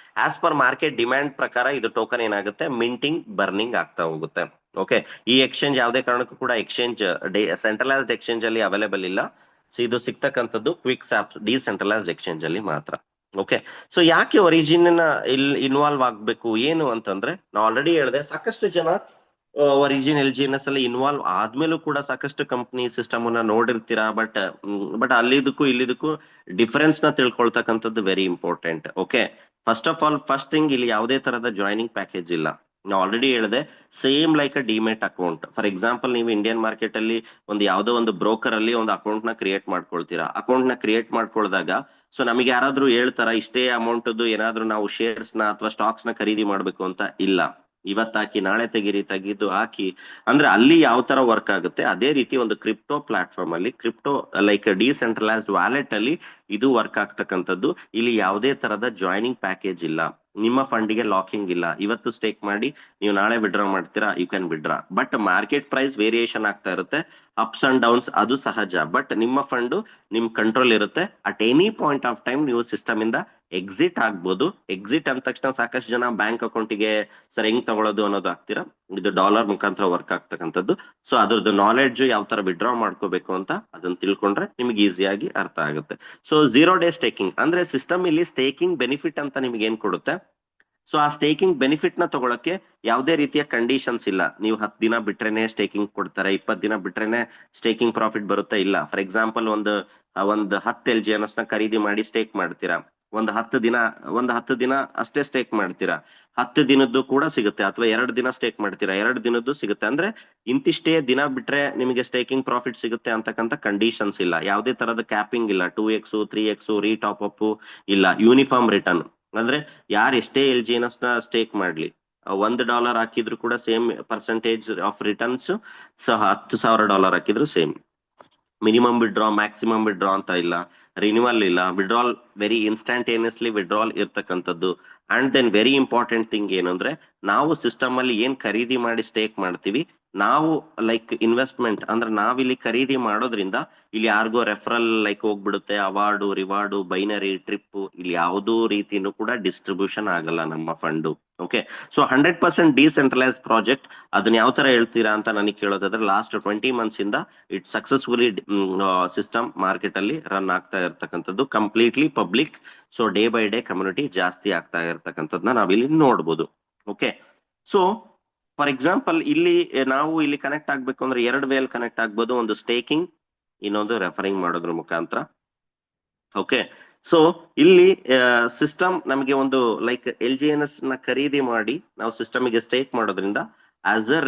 ಆಸ್ ಪರ್ ಮಾರ್ಕೆಟ್ ಡಿಮ್ಯಾಂಡ್ ಪ್ರಕಾರ ಇದು ಟೋಕನ್ ಏನಾಗುತ್ತೆ, ಮಿಂಟಿಂಗ್ ಬರ್ನಿಂಗ್ ಆಗ್ತಾ ಹೋಗುತ್ತೆ. ಓಕೆ, ಈ ಎಕ್ಸ್ಚೇಂಜ್ ಯಾವುದೇ ಕಾರಣಕ್ಕೂ ಕೂಡ ಸೆಂಟ್ರಲೈಸ್ಡ್ ಎಕ್ಸ್ಚೇಂಜ್ ಅಲ್ಲಿ ಅವೈಲೇಬಲ್ ಇಲ್ಲ. ಸೊ ಇದು ಸಿಗ್ತಕ್ಕಂಥದ್ದು ಕ್ವಿಕ್ ಸ್ಯಾಪ್ ಡಿಸೆಂಟ್ರಲೈಸ್ಡ್ ಎಕ್ಸ್ಚೇಂಜ್ ಅಲ್ಲಿ ಮಾತ್ರ. ಓಕೆ, ಸೊ ಯಾಕೆ ಒರಿಜಿನ್ ಇನ್ವಾಲ್ವ್ ಆಗ್ಬೇಕು ಏನು ಅಂತಂದ್ರೆ, ನಾ ಆಲ್ರೆಡಿ ಹೇಳಿದೆ, ಸಾಕಷ್ಟು ಜನ ಒರಿಜಿನ್ LGNS ಅಲ್ಲಿ ಇನ್ವಾಲ್ವ್ ಆದ್ಮೇಲೂ ಕೂಡ ಸಾಕಷ್ಟು ಕಂಪ್ನಿ ಸಿಸ್ಟಮ್ ಅನ್ನ ನೋಡಿರ್ತೀರಾ. ಬಟ್ ಅಲ್ಲಿದಕ್ಕೂ ಇಲ್ಲಿದಕ್ಕೂ ಡಿಫರೆನ್ಸ್ ನ ತಿಳ್ಕೊಳ್ತಕ್ಕಂಥದ್ದು very important. Okay, first thing, ಇಲ್ಲಿ ಯಾವುದೇ ತರದ ಜಾಯ್ನಿಂಗ್ ಪ್ಯಾಕೇಜ್ ಇಲ್ಲ. ನಾವು ಆಲ್ರೆಡಿ ಹೇಳಿದೆ, same like a demat account. For example, ನೀವು ಇಂಡಿಯನ್ ಮಾರ್ಕೆಟ್ ಅಲ್ಲಿ ಒಂದು ಯಾವುದೋ ಒಂದು ಬ್ರೋಕರ್ ಅಲ್ಲಿ ಒಂದು ಅಕೌಂಟ್ ನ ಕ್ರಿಯೇಟ್ ಮಾಡ್ಕೊಳ್ತೀರಾ. ಅಕೌಂಟ್ ನ ಕ್ರಿಯೇಟ್ ಮಾಡ್ಕೊಳ್ದಾಗ ಸೊ ನಮಗೆ ಯಾರಾದ್ರೂ ಹೇಳ್ತಾರ ಇಷ್ಟೇ ಅಮೌಂಟ್ ಏನಾದ್ರೂ ನಾವು ಶೇರ್ಸ್ ನ ಅಥವಾ ಸ್ಟಾಕ್ಸ್ ನ ಖರೀದಿ ಮಾಡ್ಬೇಕು ಅಂತ? ಇಲ್ಲ. ಇವತ್ತು ಹಾಕಿ ನಾಳೆ ತೆಗೀರಿ, ತೆಗೆದು ಹಾಕಿ. ಅಂದ್ರೆ ಅಲ್ಲಿ ಯಾವ ತರ ವರ್ಕ್ ಆಗುತ್ತೆ ಅದೇ ರೀತಿ ಒಂದು ಕ್ರಿಪ್ಟೋ ಪ್ಲಾಟ್ಫಾರ್ಮ್ ಅಲ್ಲಿ, ಕ್ರಿಪ್ಟೋ ಲೈಕ್ ಡಿಸೆಂಟ್ರಲೈಸ್ಡ್ ವ್ಯಾಲೆಟ್ ಅಲ್ಲಿ ಇದು ವರ್ಕ್ ಆಗ್ತಕ್ಕಂಥದ್ದು. ಇಲ್ಲಿ ಯಾವುದೇ ತರದ ಜಾಯ್ನಿಂಗ್ ಪ್ಯಾಕೇಜ್ ಇಲ್ಲ, ನಿಮ್ಮ ಫಂಡ್ಗೆ ಲಾಕಿಂಗ್ ಇಲ್ಲ. ಇವತ್ತು ಸ್ಟೇಕ್ ಮಾಡಿ ನೀವು ನಾಳೆ ವಿಡ್ರಾ ಮಾಡ್ತೀರಾ, you can withdraw. But market price variation ಆಗ್ತಾ ಇರುತ್ತೆ, ಅಪ್ಸ್ ಅಂಡ್ ಡೌನ್ಸ್, ಅದು ಸಹಜ. ಬಟ್ ನಿಮ್ಮ ಫಂಡ್ ನಿಮ್ ಕಂಟ್ರೋಲ್ ಇರುತ್ತೆ. At any point of time ನೀವು ಸಿಸ್ಟಮ್ ಇಂದ ಎಕ್ಸಿಟ್ ಆಗ್ಬೋದು. ಎಕ್ಸಿಟ್ ಅಂದ ತಕ್ಷಣ ಸಾಕಷ್ಟು ಜನ ಬ್ಯಾಂಕ್ ಅಕೌಂಟಿಗೆ ಸರ್ ಹೆಂಗ್ ತಗೊಳ್ಳೋದು ಅನ್ನೋದು ಆಗ್ತೀರಾ. ಇದು ಡಾಲರ್ ಮುಖಾಂತರ ವರ್ಕ್ ಆಗ್ತಕ್ಕಂಥದ್ದು. ಸೊ ಅದ್ರದ್ದು ನಾಲೆಡ್ಜ್ ಯಾವ ತರ ವಿಡ್ರಾ ಮಾಡ್ಕೋಬೇಕು ಅಂತ ಅದನ್ನ ತಿಳ್ಕೊಂಡ್ರೆ ನಿಮ್ಗೆ ಈಸಿಯಾಗಿ ಅರ್ಥ ಆಗುತ್ತೆ. ಸೊ 0 ಡೇ ಸ್ಟೇಕಿಂಗ್ ಅಂದ್ರೆ ಸಿಸ್ಟಮ್ ಇಲ್ಲಿ ಸ್ಟೇಕಿಂಗ್ ಬೆನಿಫಿಟ್ ಅಂತ ನಿಮ್ಗೆ ಏನ್ ಕೊಡುತ್ತೆ. ಸೊ ಆ ಸ್ಟೇಕಿಂಗ್ ಬೆನಿಫಿಟ್ ನ ತಗೊಳಕ್ಕೆ ಯಾವುದೇ ರೀತಿಯ ಕಂಡೀಷನ್ಸ್ ಇಲ್ಲ. ನೀವು 10 ದಿನ ಬಿಟ್ರೇನೆ ಸ್ಟೇಕಿಂಗ್ ಕೊಡ್ತಾರೆ, 20 ದಿನ ಬಿಟ್ರೇನೆ ಸ್ಟೇಕಿಂಗ್ ಪ್ರಾಫಿಟ್ ಬರುತ್ತೆ, ಇಲ್ಲ. ಫಾರ್ ಎಕ್ಸಾಂಪಲ್, ಒಂದು 10 LGNS ನ ಖರೀದಿ ಮಾಡಿ ಸ್ಟೇಕ್ ಮಾಡ್ತೀರಾ, ಒಂದು 10 ದಿನ ಅಷ್ಟೇ ಸ್ಟೇಕ್ ಮಾಡ್ತೀರಾ, 10 ದಿನದ್ದು ಕೂಡ ಸಿಗುತ್ತೆ. ಅಥವಾ 2 ದಿನ ಸ್ಟೇಕ್ ಮಾಡ್ತೀರಾ, 2 ದಿನದ್ದು ಸಿಗುತ್ತೆ. ಅಂದ್ರೆ ಇಂತಿಷ್ಟೇ ದಿನ ಬಿಟ್ರೆ ನಿಮಗೆ ಸ್ಟೇಕಿಂಗ್ ಪ್ರಾಫಿಟ್ ಸಿಗುತ್ತೆ ಅಂತಕ್ಕಂಥ ಕಂಡೀಷನ್ಸ್ ಇಲ್ಲ. ಯಾವುದೇ ತರದ ಕ್ಯಾಪಿಂಗ್ ಇಲ್ಲ. 2x 3x ರೀಟಾಪ್ ಅಪ್ ಇಲ್ಲ. ಯೂನಿಫಾರ್ಮ್ ರಿಟರ್ನ್ ಅಂದ್ರೆ ಯಾರು ಎಷ್ಟೇ LGNS ನ ಸ್ಟೇಕ್ ಮಾಡ್ಲಿ, $1 ಹಾಕಿದ್ರು ಕೂಡ same percentage of returns. So $10,000 ಹಾಕಿದ್ರು same. Minimum withdraw, maximum withdraw ಅಂತ ಇಲ್ಲ. ರಿನ್ಯೂವಲ್ ಇಲ್ಲ. ವಿಡ್ರಾಲ್ ವೆರಿ ಇನ್ಸ್ಟಂಟೇನಿಯಸ್ಲಿ ವಿಡ್ರಾಲ್ ಇರ್ತಕ್ಕಂಥದ್ದು. And then very important thing ಏನಂದ್ರೆ, ನಾವು ಸಿಸ್ಟಮ್ ಅಲ್ಲಿ ಏನ್ ಖರೀದಿ ಮಾಡಿ ಸ್ಟೇಕ್ ಮಾಡ್ತೀವಿ, ನಾವು ಲೈಕ್ ಇನ್ವೆಸ್ಟ್ಮೆಂಟ್ ಅಂದ್ರೆ ನಾವಿಲ್ಲಿ ಖರೀದಿ ಮಾಡೋದ್ರಿಂದ ಇಲ್ಲಿ ಯಾರಿಗೋ ರೆಫರಲ್ ಲೈಕ್ ಹೋಗ್ಬಿಡುತ್ತೆ, ಅವಾರ್ಡು, ರಿವಾರ್ಡು, ಬೈನರಿ, ಟ್ರಿಪ್, ಇಲ್ಲಿ ಯಾವುದೂ ರೀತಿನೂ ಕೂಡ ಡಿಸ್ಟ್ರಿಬ್ಯೂಷನ್ ಆಗಲ್ಲ ನಮ್ಮ fund. Okay. So 100% decentralise project. ಅದನ್ನ ಯಾವ ತರ ಹೇಳ್ತೀರಾ ಅಂತ ನನಗೆ ಕೇಳೋದಾದ್ರೆ, ಲಾಸ್ಟ್ 20 ಮಂತ್ಸ್ ಇಂದ ಇಟ್ ಸಕ್ಸಸ್ಫುಲಿ ಸಿಸ್ಟಮ್ ಮಾರ್ಕೆಟ್ ಅಲ್ಲಿ ರನ್ ಆಗ್ತಾ ಇರ್ತಕ್ಕಂಥದ್ದು, completely public. So day by day community ಜಾಸ್ತಿ ಆಗ್ತಾ ಇರ್ತಕ್ಕಂಥದ್ದನ್ನ ನಾವಿಲ್ಲಿ ನೋಡ್ಬೋದು. ಓಕೆ. ಸೊ ಫಾರ್ ಎಕ್ಸಾಂಪಲ್, ಇಲ್ಲಿ ನಾವು ಇಲ್ಲಿ ಕನೆಕ್ಟ್ ಆಗ್ಬೇಕು ಅಂದ್ರೆ 2 ವೇಲ್ ಕನೆಕ್ಟ್ ಆಗ್ಬೋದು. ಒಂದು ಸ್ಟೇಕಿಂಗ್, ಇನ್ನೊಂದು ರೆಫರಿಂಗ್ ಮಾಡೋದ್ರ ಮುಖಾಂತರ. ಓಕೆ. ಸೊ ಇಲ್ಲಿ ಸಿಸ್ಟಮ್ ನಮಗೆ ಒಂದು ಲೈಕ್ LGNS ನ ಖರೀದಿ ಮಾಡಿ ನಾವು ಸಿಸ್ಟಮ್ಗೆ ಸ್ಟೇಕ್ ಮಾಡೋದ್ರಿಂದ ಆಸ್ ಅ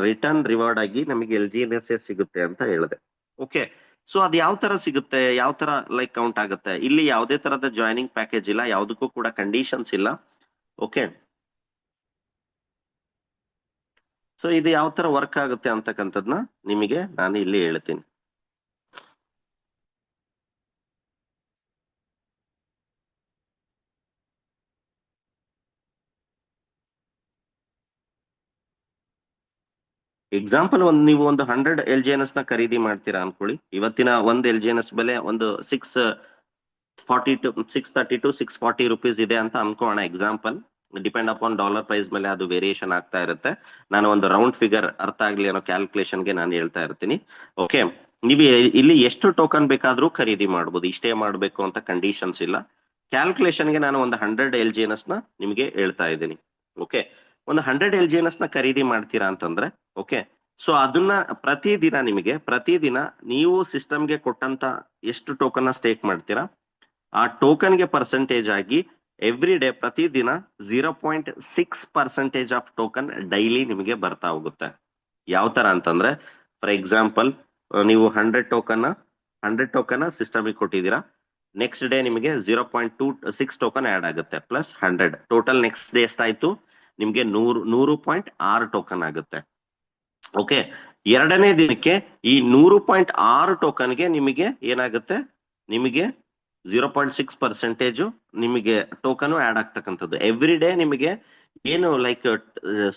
ರಿಟರ್ನ್ ರಿವಾರ್ಡ್ ಆಗಿ ನಮಗೆ LGNS ಸಿಗುತ್ತೆ ಅಂತ ಹೇಳಿದೆ. ಓಕೆ. ಸೊ ಅದು ಯಾವ ತರ ಸಿಗುತ್ತೆ, ಯಾವ ತರ ಲೈಕ್ ಕೌಂಟ್ ಆಗುತ್ತೆ? ಇಲ್ಲಿ ಯಾವುದೇ ತರದ ಜಾಯ್ನಿಂಗ್ ಪ್ಯಾಕೇಜ್ ಇಲ್ಲ, ಯಾವುದಕ್ಕೂ ಕೂಡ ಕಂಡೀಷನ್ಸ್ ಇಲ್ಲ. ಓಕೆ. ಸೊ ಇದು ಯಾವ ತರ ವರ್ಕ್ ಆಗುತ್ತೆ ಅಂತಕ್ಕಂಥದ್ನ ನಿಮಗೆ ನಾನು ಇಲ್ಲಿ ಹೇಳ್ತೀನಿ. ಎಕ್ಸಾಂಪಲ್, ನೀವು ಒಂದು 100 LGNS ನ ಖರೀದಿ ಮಾಡ್ತೀರಾ ಅನ್ಕೊಳ್ಳಿ. ಇವತ್ತಿನ ಒಂದು LGNS ಬೆಲೆ ಒಂದು 630 to 640 ರುಪೀಸ್ ಇದೆ ಅಂತ ಅನ್ಕೋಣ. Example, depend upon dollar price ಮೇಲೆ ಅದು ವೇರಿಯೇಷನ್ ಆಗ್ತಾ ಇರುತ್ತೆ. ನಾನು ಒಂದು ರೌಂಡ್ ಫಿಗರ್ ಅರ್ಥ ಆಗ್ಲಿ ಅನ್ನೋ ಕ್ಯಾಲ್ಕುಲೇಷನ್ಗೆ ನಾನು ಹೇಳ್ತಾ ಇರ್ತೀನಿ. ಓಕೆ. ನೀವು ಇಲ್ಲಿ ಎಷ್ಟು ಟೋಕನ್ ಬೇಕಾದ್ರೂ ಖರೀದಿ ಮಾಡ್ಬೋದು, ಇಷ್ಟೇ ಮಾಡ್ಬೇಕು ಅಂತ ಕಂಡೀಷನ್ಸ್ ಇಲ್ಲ. ಕ್ಯಾಲ್ಕುಲೇಷನ್ಗೆ ನಾನು ಒಂದು 100 LGNS ನ ನಿಮಗೆ ಹೇಳ್ತಾ ಇದ್ದೀನಿ. ಓಕೆ. ಒಂದು 100 LGNS ನ ಖರೀದಿ ಮಾಡ್ತೀರಾ ಅಂತಂದ್ರೆ, ಓಕೆ, ಸೊ ಅದನ್ನ ಪ್ರತಿದಿನ ನೀವು ಸಿಸ್ಟಮ್ಗೆ ಕೊಟ್ಟಂತ ಎಷ್ಟು ಟೋಕನ್ ನ ಸ್ಟೇಕ್ ಮಾಡ್ತೀರಾ, ಆ ಟೋಕನ್ಗೆ ಪರ್ಸೆಂಟೇಜ್ ಆಗಿ ಎವ್ರಿ ಡೇ ಪ್ರತಿದಿನ 0.6% ಆಫ್ ಟೋಕನ್ ಡೈಲಿ ನಿಮಗೆ ಬರ್ತಾ ಹೋಗುತ್ತೆ. ಯಾವ ತರ ಅಂತಂದ್ರೆ, ಫಾರ್ ಎಕ್ಸಾಂಪಲ್, ನೀವು 100 ಟೋಕನ್ ಸಿಸ್ಟಮ್ಗೆ ಕೊಟ್ಟಿದ್ದೀರಾ. ನೆಕ್ಸ್ಟ್ ಡೇ ನಿಮಗೆ 0.26 ಟೋಕನ್ ಆಡ್ ಆಗುತ್ತೆ, ಪ್ಲಸ್ 100 ಟೋಟಲ್. ನೆಕ್ಸ್ಟ್ ಡೇ ಎಷ್ಟಾಯ್ತು ನಿಮ್ಗೆ 100.6 ಟೋಕನ್ ಆಗುತ್ತೆ. ಓಕೆ. 2ನೇ ದಿನಕ್ಕೆ ಈ 100.6 ಟೋಕನ್ಗೆ ನಿಮಗೆ ಏನಾಗುತ್ತೆ, ನಿಮಗೆ 0.6% ನಿಮಗೆ ಟೋಕನ್ ಆಡ್ ಆಗ್ತಕ್ಕಂಥದ್ದು. ಎವ್ರಿ ಡೇ ನಿಮಗೆ ಏನು ಲೈಕ್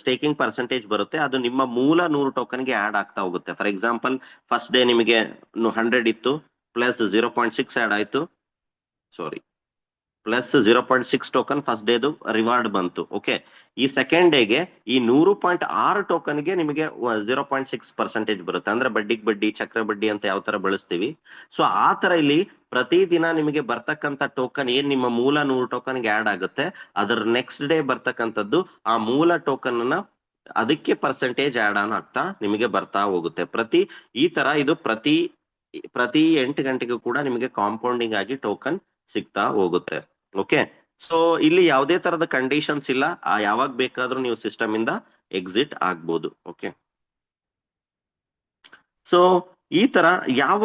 ಸ್ಟೇಕಿಂಗ್ ಪರ್ಸೆಂಟೇಜ್ ಬರುತ್ತೆ, ಅದು ನಿಮ್ಮ ಮೂಲ 100 ಟೋಕನ್ಗೆ ಆಡ್ ಆಗ್ತಾ ಹೋಗುತ್ತೆ. ಫಾರ್ ಎಕ್ಸಾಂಪಲ್, ಫಸ್ಟ್ ಡೇ ನಿಮಗೆ 100 ಇತ್ತು, ಪ್ಲಸ್ 0.6 ಆಡ್ ಆಯ್ತು, ಪ್ಲಸ್ 0.6 ಟೋಕನ್ ಫಸ್ಟ್ ಡೇದು ರಿವಾರ್ಡ್ ಬಂತು. ಓಕೆ. ಈ ಸೆಕೆಂಡ್ ಡೇಗೆ ಈ 100.6 ಟೋಕನ್ಗೆ ನಿಮಗೆ 0.6% ಬರುತ್ತೆ. ಅಂದ್ರೆ ಬಡ್ಡಿಗೆ ಬಡ್ಡಿ, ಚಕ್ರ ಬಡ್ಡಿ ಅಂತ ಯಾವ ತರ ಬಳಸ್ತೀವಿ, ಸೊ ಆ ತರ ಇಲ್ಲಿ ಪ್ರತಿದಿನ ನಿಮಗೆ ಬರ್ತಕ್ಕಂಥ ಟೋಕನ್ ಏನ್ ನಿಮ್ಮ ಮೂಲ 100 ಟೋಕನ್ಗೆ ಆಡ್ ಆಗುತ್ತೆ, ಅದರ ನೆಕ್ಸ್ಟ್ ಡೇ ಬರ್ತಕ್ಕಂಥದ್ದು ಆ ಮೂಲ ಟೋಕನ್ ನ ಅದಕ್ಕೆ ಪರ್ಸೆಂಟೇಜ್ ಆಡ್ ಆನ್ ಆಗ್ತಾ ನಿಮಗೆ ಬರ್ತಾ ಹೋಗುತ್ತೆ. ಈ ತರ ಇದು ಪ್ರತಿ 8 ಗಂಟೆಗೂ ಕೂಡ ನಿಮಗೆ ಕಾಂಪೌಂಡಿಂಗ್ ಆಗಿ ಟೋಕನ್ ಸಿಗ್ತಾ ಹೋಗುತ್ತೆ. ಓಕೆ. ಸೊ ಇಲ್ಲಿ ಯಾವುದೇ ತರದ ಕಂಡೀಷನ್ಸ್ ಇಲ್ಲ, ಯಾವಾಗ ಬೇಕಾದ್ರೂ ನೀವು ಸಿಸ್ಟಮ್ ಇಂದ ಎಕ್ಸಿಟ್ ಆಗ್ಬೋದು. ಓಕೆ, ಸೊ ಈ ತರ ಯಾವ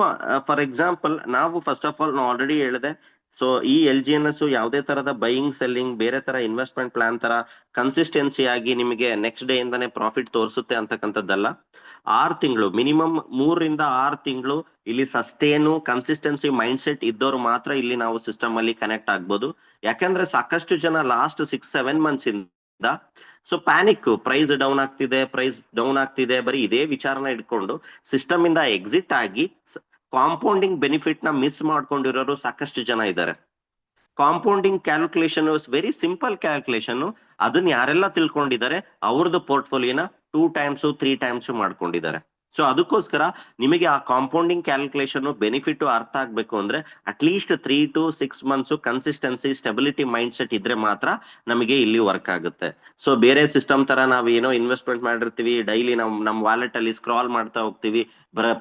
ಫಾರ್ ಎಕ್ಸಾಂಪಲ್ ನಾವು ಫಸ್ಟ್ ಆಫ್ ಆಲ್ ಆಲ್ರೆಡಿ ಹೇಳಿದೆ. ಸೊ ಈ LGNS ಯಾವುದೇ ತರದ ಬೈಯಿಂಗ್ ಸೆಲ್ಲಿಂಗ್ ಬೇರೆ ತರ ಇನ್ವೆಸ್ಟ್ಮೆಂಟ್ ಪ್ಲಾನ್ ತರ ಕನ್ಸಿಸ್ಟೆನ್ಸಿ ಆಗಿ ನಿಮಗೆ ನೆಕ್ಸ್ಟ್ ಡೇ ಇಂದಾನೆ ಪ್ರಾಫಿಟ್ ತೋರಿಸುತ್ತೆ ಅಂತಕ್ಕಂಥದ್ದಲ್ಲ. 6 ತಿಂಗಳು ಮಿನಿಮಮ್, 3 ರಿಂದ 6 ತಿಂಗಳು ಇಲ್ಲಿ ಸಸ್ಟೇನು ಕನ್ಸಿಸ್ಟೆನ್ಸಿ ಮೈಂಡ್ ಸೆಟ್ ಇದ್ದವ್ರು ಮಾತ್ರ ಇಲ್ಲಿ ನಾವು ಸಿಸ್ಟಮ್ ಅಲ್ಲಿ ಕನೆಕ್ಟ್ ಆಗ್ಬೋದು. ಯಾಕಂದ್ರೆ ಸಾಕಷ್ಟು ಜನ ಲಾಸ್ಟ್ 6-7 ಮಂತ್ಸ್ ಇಂದ ಸೊ ಪ್ಯಾನಿಕ್, ಪ್ರೈಸ್ ಡೌನ್ ಆಗ್ತಿದೆ ಬರೀ ಇದೇ ವಿಚಾರನ ಇಟ್ಕೊಂಡು ಸಿಸ್ಟಮ್ ಇಂದ ಎಕ್ಸಿಟ್ ಆಗಿ ಕಾಂಪೌಂಡಿಂಗ್ ಬೆನಿಫಿಟ್ ನ ಮಿಸ್ ಮಾಡ್ಕೊಂಡಿರೋರು ಸಾಕಷ್ಟು ಜನ ಇದ್ದಾರೆ. Compounding calculation very simple calculation, ಅದನ್ನ ಯಾರೆಲ್ಲ ತಿಳ್ಕೊಂಡಿದ್ದಾರೆ ಅವ್ರದ್ದು ಪೋರ್ಟ್ಫೋಲಿಯೋನ 2 ಟೈಮ್ಸ್ 3 ಟೈಮ್ಸ್ ಮಾಡ್ಕೊಂಡಿದ್ದಾರೆ. ಸೊ ಅದಕ್ಕೋಸ್ಕರ ನಿಮಗೆ ಆ ಕಾಂಪೌಂಡಿಂಗ್ ಕ್ಯಾಲ್ಕುಲೇಷನ್ ಬೆನಿಫಿಟ್ ಅರ್ಥ ಆಗ್ಬೇಕು ಅಂದ್ರೆ at least 3 to 6 months consistency stability mind set ಇದ್ರೆ ಮಾತ್ರ ನಮಗೆ ಇಲ್ಲಿ ವರ್ಕ್ ಆಗುತ್ತೆ. ಸೊ ಬೇರೆ ಸಿಸ್ಟಮ್ ತರ ನಾವು ಏನೋ ಇನ್ವೆಸ್ಟ್ಮೆಂಟ್ ಮಾಡಿರ್ತೀವಿ, ಡೈಲಿ ನಮ್ ವಾಲೆಟ್ ಅಲ್ಲಿ ಸ್ಕ್ರಾಲ್ ಮಾಡ್ತಾ ಹೋಗ್ತೀವಿ,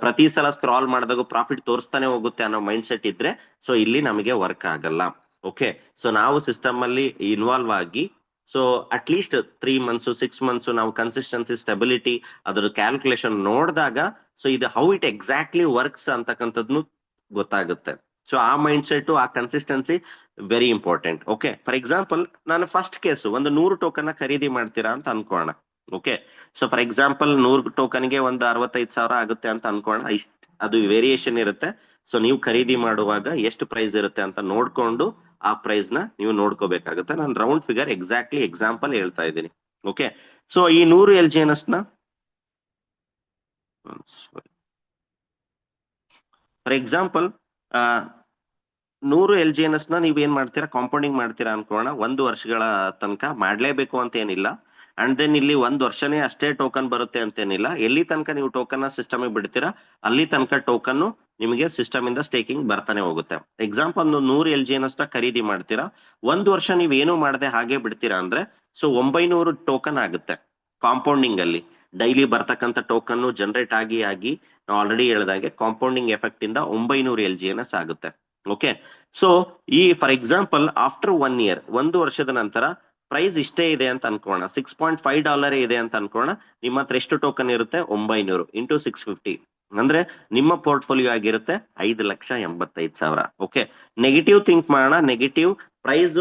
ಪ್ರತಿ ಸಲ ಸ್ಕ್ರಾಲ್ ಮಾಡಿದಾಗ ಪ್ರಾಫಿಟ್ ತೋರಿಸ್ತಾನೆ ಹೋಗುತ್ತೆ ಅನ್ನೋ ಮೈಂಡ್ ಸೆಟ್ ಇದ್ರೆ ಸೊ ಇಲ್ಲಿ ನಮಗೆ ವರ್ಕ್ ಆಗಲ್ಲ. ಓಕೆ, ಸೊ ನಾವು ಸಿಸ್ಟಮ್ ಅಲ್ಲಿ ಇನ್ವಾಲ್ವ್ ಆಗಿ ಸೊ ಅಟ್ಲೀಸ್ಟ್ 3 ಮಂತ್ಸ್ 6 ಮಂತ್ಸ್ ನಾವು ಕನ್ಸಿಸ್ಟೆನ್ಸಿ ಸ್ಟೆಬಿಲಿಟಿ ಅದರ ಕ್ಯಾಲ್ಕುಲೇಷನ್ ನೋಡಿದಾಗ ಸೊ ಇದು ಹೌ ಇಟ್ ಎಕ್ಸಾಕ್ಟ್ಲಿ ವರ್ಕ್ಸ್ ಅಂತಕ್ಕಂಥದ್ನು ಗೊತ್ತಾಗುತ್ತೆ. ಸೊ ಆ ಮೈಂಡ್ ಸೆಟ್ ಆ consistency very important. Okay, for example ನಾನು ಫಸ್ಟ್ ಕೇಸು ಒಂದು 100 ಟೋಕನ್ ಖರೀದಿ ಮಾಡ್ತೀರಾ ಅಂತ ಅನ್ಕೋಣ. ಓಕೆ, ಸೊ ಫಾರ್ ಎಕ್ಸಾಂಪಲ್ 100 ಟೋಕನ್ಗೆ ಒಂದು 65,000 ಆಗುತ್ತೆ ಅಂತ ಅನ್ಕೋಣ. ಅದು ವೇರಿಯೇಷನ್ ಇರುತ್ತೆ. ಸೊ ನೀವು ಖರೀದಿ ಮಾಡುವಾಗ ಎಷ್ಟು ಪ್ರೈಸ್ ಇರುತ್ತೆ ಅಂತ ನೋಡ್ಕೊಂಡು ಆ ಪ್ರೈಸ್ ನ ನೀವು ನೋಡ್ಕೋಬೇಕಾಗುತ್ತೆ. ನಾನು ರೌಂಡ್ ಫಿಗರ್ ಎಕ್ಸಾಕ್ಟ್ಲಿ ಎಕ್ಸಾಂಪಲ್ ಹೇಳ್ತಾ ಇದ್ದೀನಿ. ಓಕೆ, ಸೊ ಈ 100 LGNS ನ ಫಾರ್ ಎಕ್ಸಾಂಪಲ್ 100 LGNS ನ ನೀವ್ ಏನ್ ಮಾಡ್ತೀರಾ, ಕಾಂಪೌಂಡಿಂಗ್ ಮಾಡ್ತೀರಾ ಅನ್ಕೋಣ. 1 ವರ್ಷಗಳ ತನಕ ಮಾಡ್ಲೇಬೇಕು ಅಂತ ಏನಿಲ್ಲ. ಅಂಡ್ ದೆನ್ ಇಲ್ಲಿ 1 ವರ್ಷನೇ ಅಷ್ಟೇ ಟೋಕನ್ ಬರುತ್ತೆ ಅಂತೇನಿಲ್ಲ. ಎಲ್ಲಿ ತನಕ ನೀವು ಟೋಕನ್ ನ ಸಿಸ್ಟಮ್ ಬಿಡ್ತೀರಾ ಅಲ್ಲಿ ತನಕ ಟೋಕನ್ ನಿಮಗೆ ಸಿಸ್ಟಮ್ ಇಂದ ಸ್ಟೇಕಿಂಗ್ ಬರ್ತಾನೆ ಹೋಗುತ್ತೆ. ಎಕ್ಸಾಂಪಲ್ 100 LGNS ನ ಖರೀದಿ ಮಾಡ್ತೀರಾ, 1 ವರ್ಷ ನೀವ್ ಏನು ಮಾಡದೆ ಹಾಗೆ ಬಿಡ್ತೀರಾ ಅಂದ್ರೆ ಸೊ 900 ಟೋಕನ್ ಆಗುತ್ತೆ. ಕಾಂಪೌಂಡಿಂಗ್ ಅಲ್ಲಿ ಡೈಲಿ ಬರ್ತಕ್ಕಂಥ ಟೋಕನ್ ಜನರೇಟ್ ಆಗಿ ಆಲ್ರೆಡಿ ಹೇಳಿದಾಗೆ ಕಾಂಪೌಂಡಿಂಗ್ ಎಫೆಕ್ಟ್ ಇಂದ 900 LGNS ಆಗುತ್ತೆ. ಓಕೆ, ಸೊ ಈ ಫಾರ್ ಎಕ್ಸಾಂಪಲ್ ಆಫ್ಟರ್ 1 year 1 ವರ್ಷದ ನಂತರ ಪ್ರೈಸ್ ಇಷ್ಟೇ ಇದೆ ಅಂತ ಅನ್ಕೋಣ, $6.5 ಇದೆ ಅಂತ ಅನ್ಕೋಣ. ನಿಮ್ಮ ಹತ್ರ ಎಷ್ಟು ಟೋಕನ್ ಇರುತ್ತೆ, 900 ಇಂಟು 650 ಅಂದ್ರೆ ನಿಮ್ಮ ಪೋರ್ಟ್ಫೋಲಿಯೋ ಆಗಿರುತ್ತೆ 5,85,000. ಓಕೆ, ನೆಗೆಟಿವ್ ಥಿಂಕ್ ಮಾಡೋಣ. ನೆಗೆಟಿವ್ ಪ್ರೈಸ್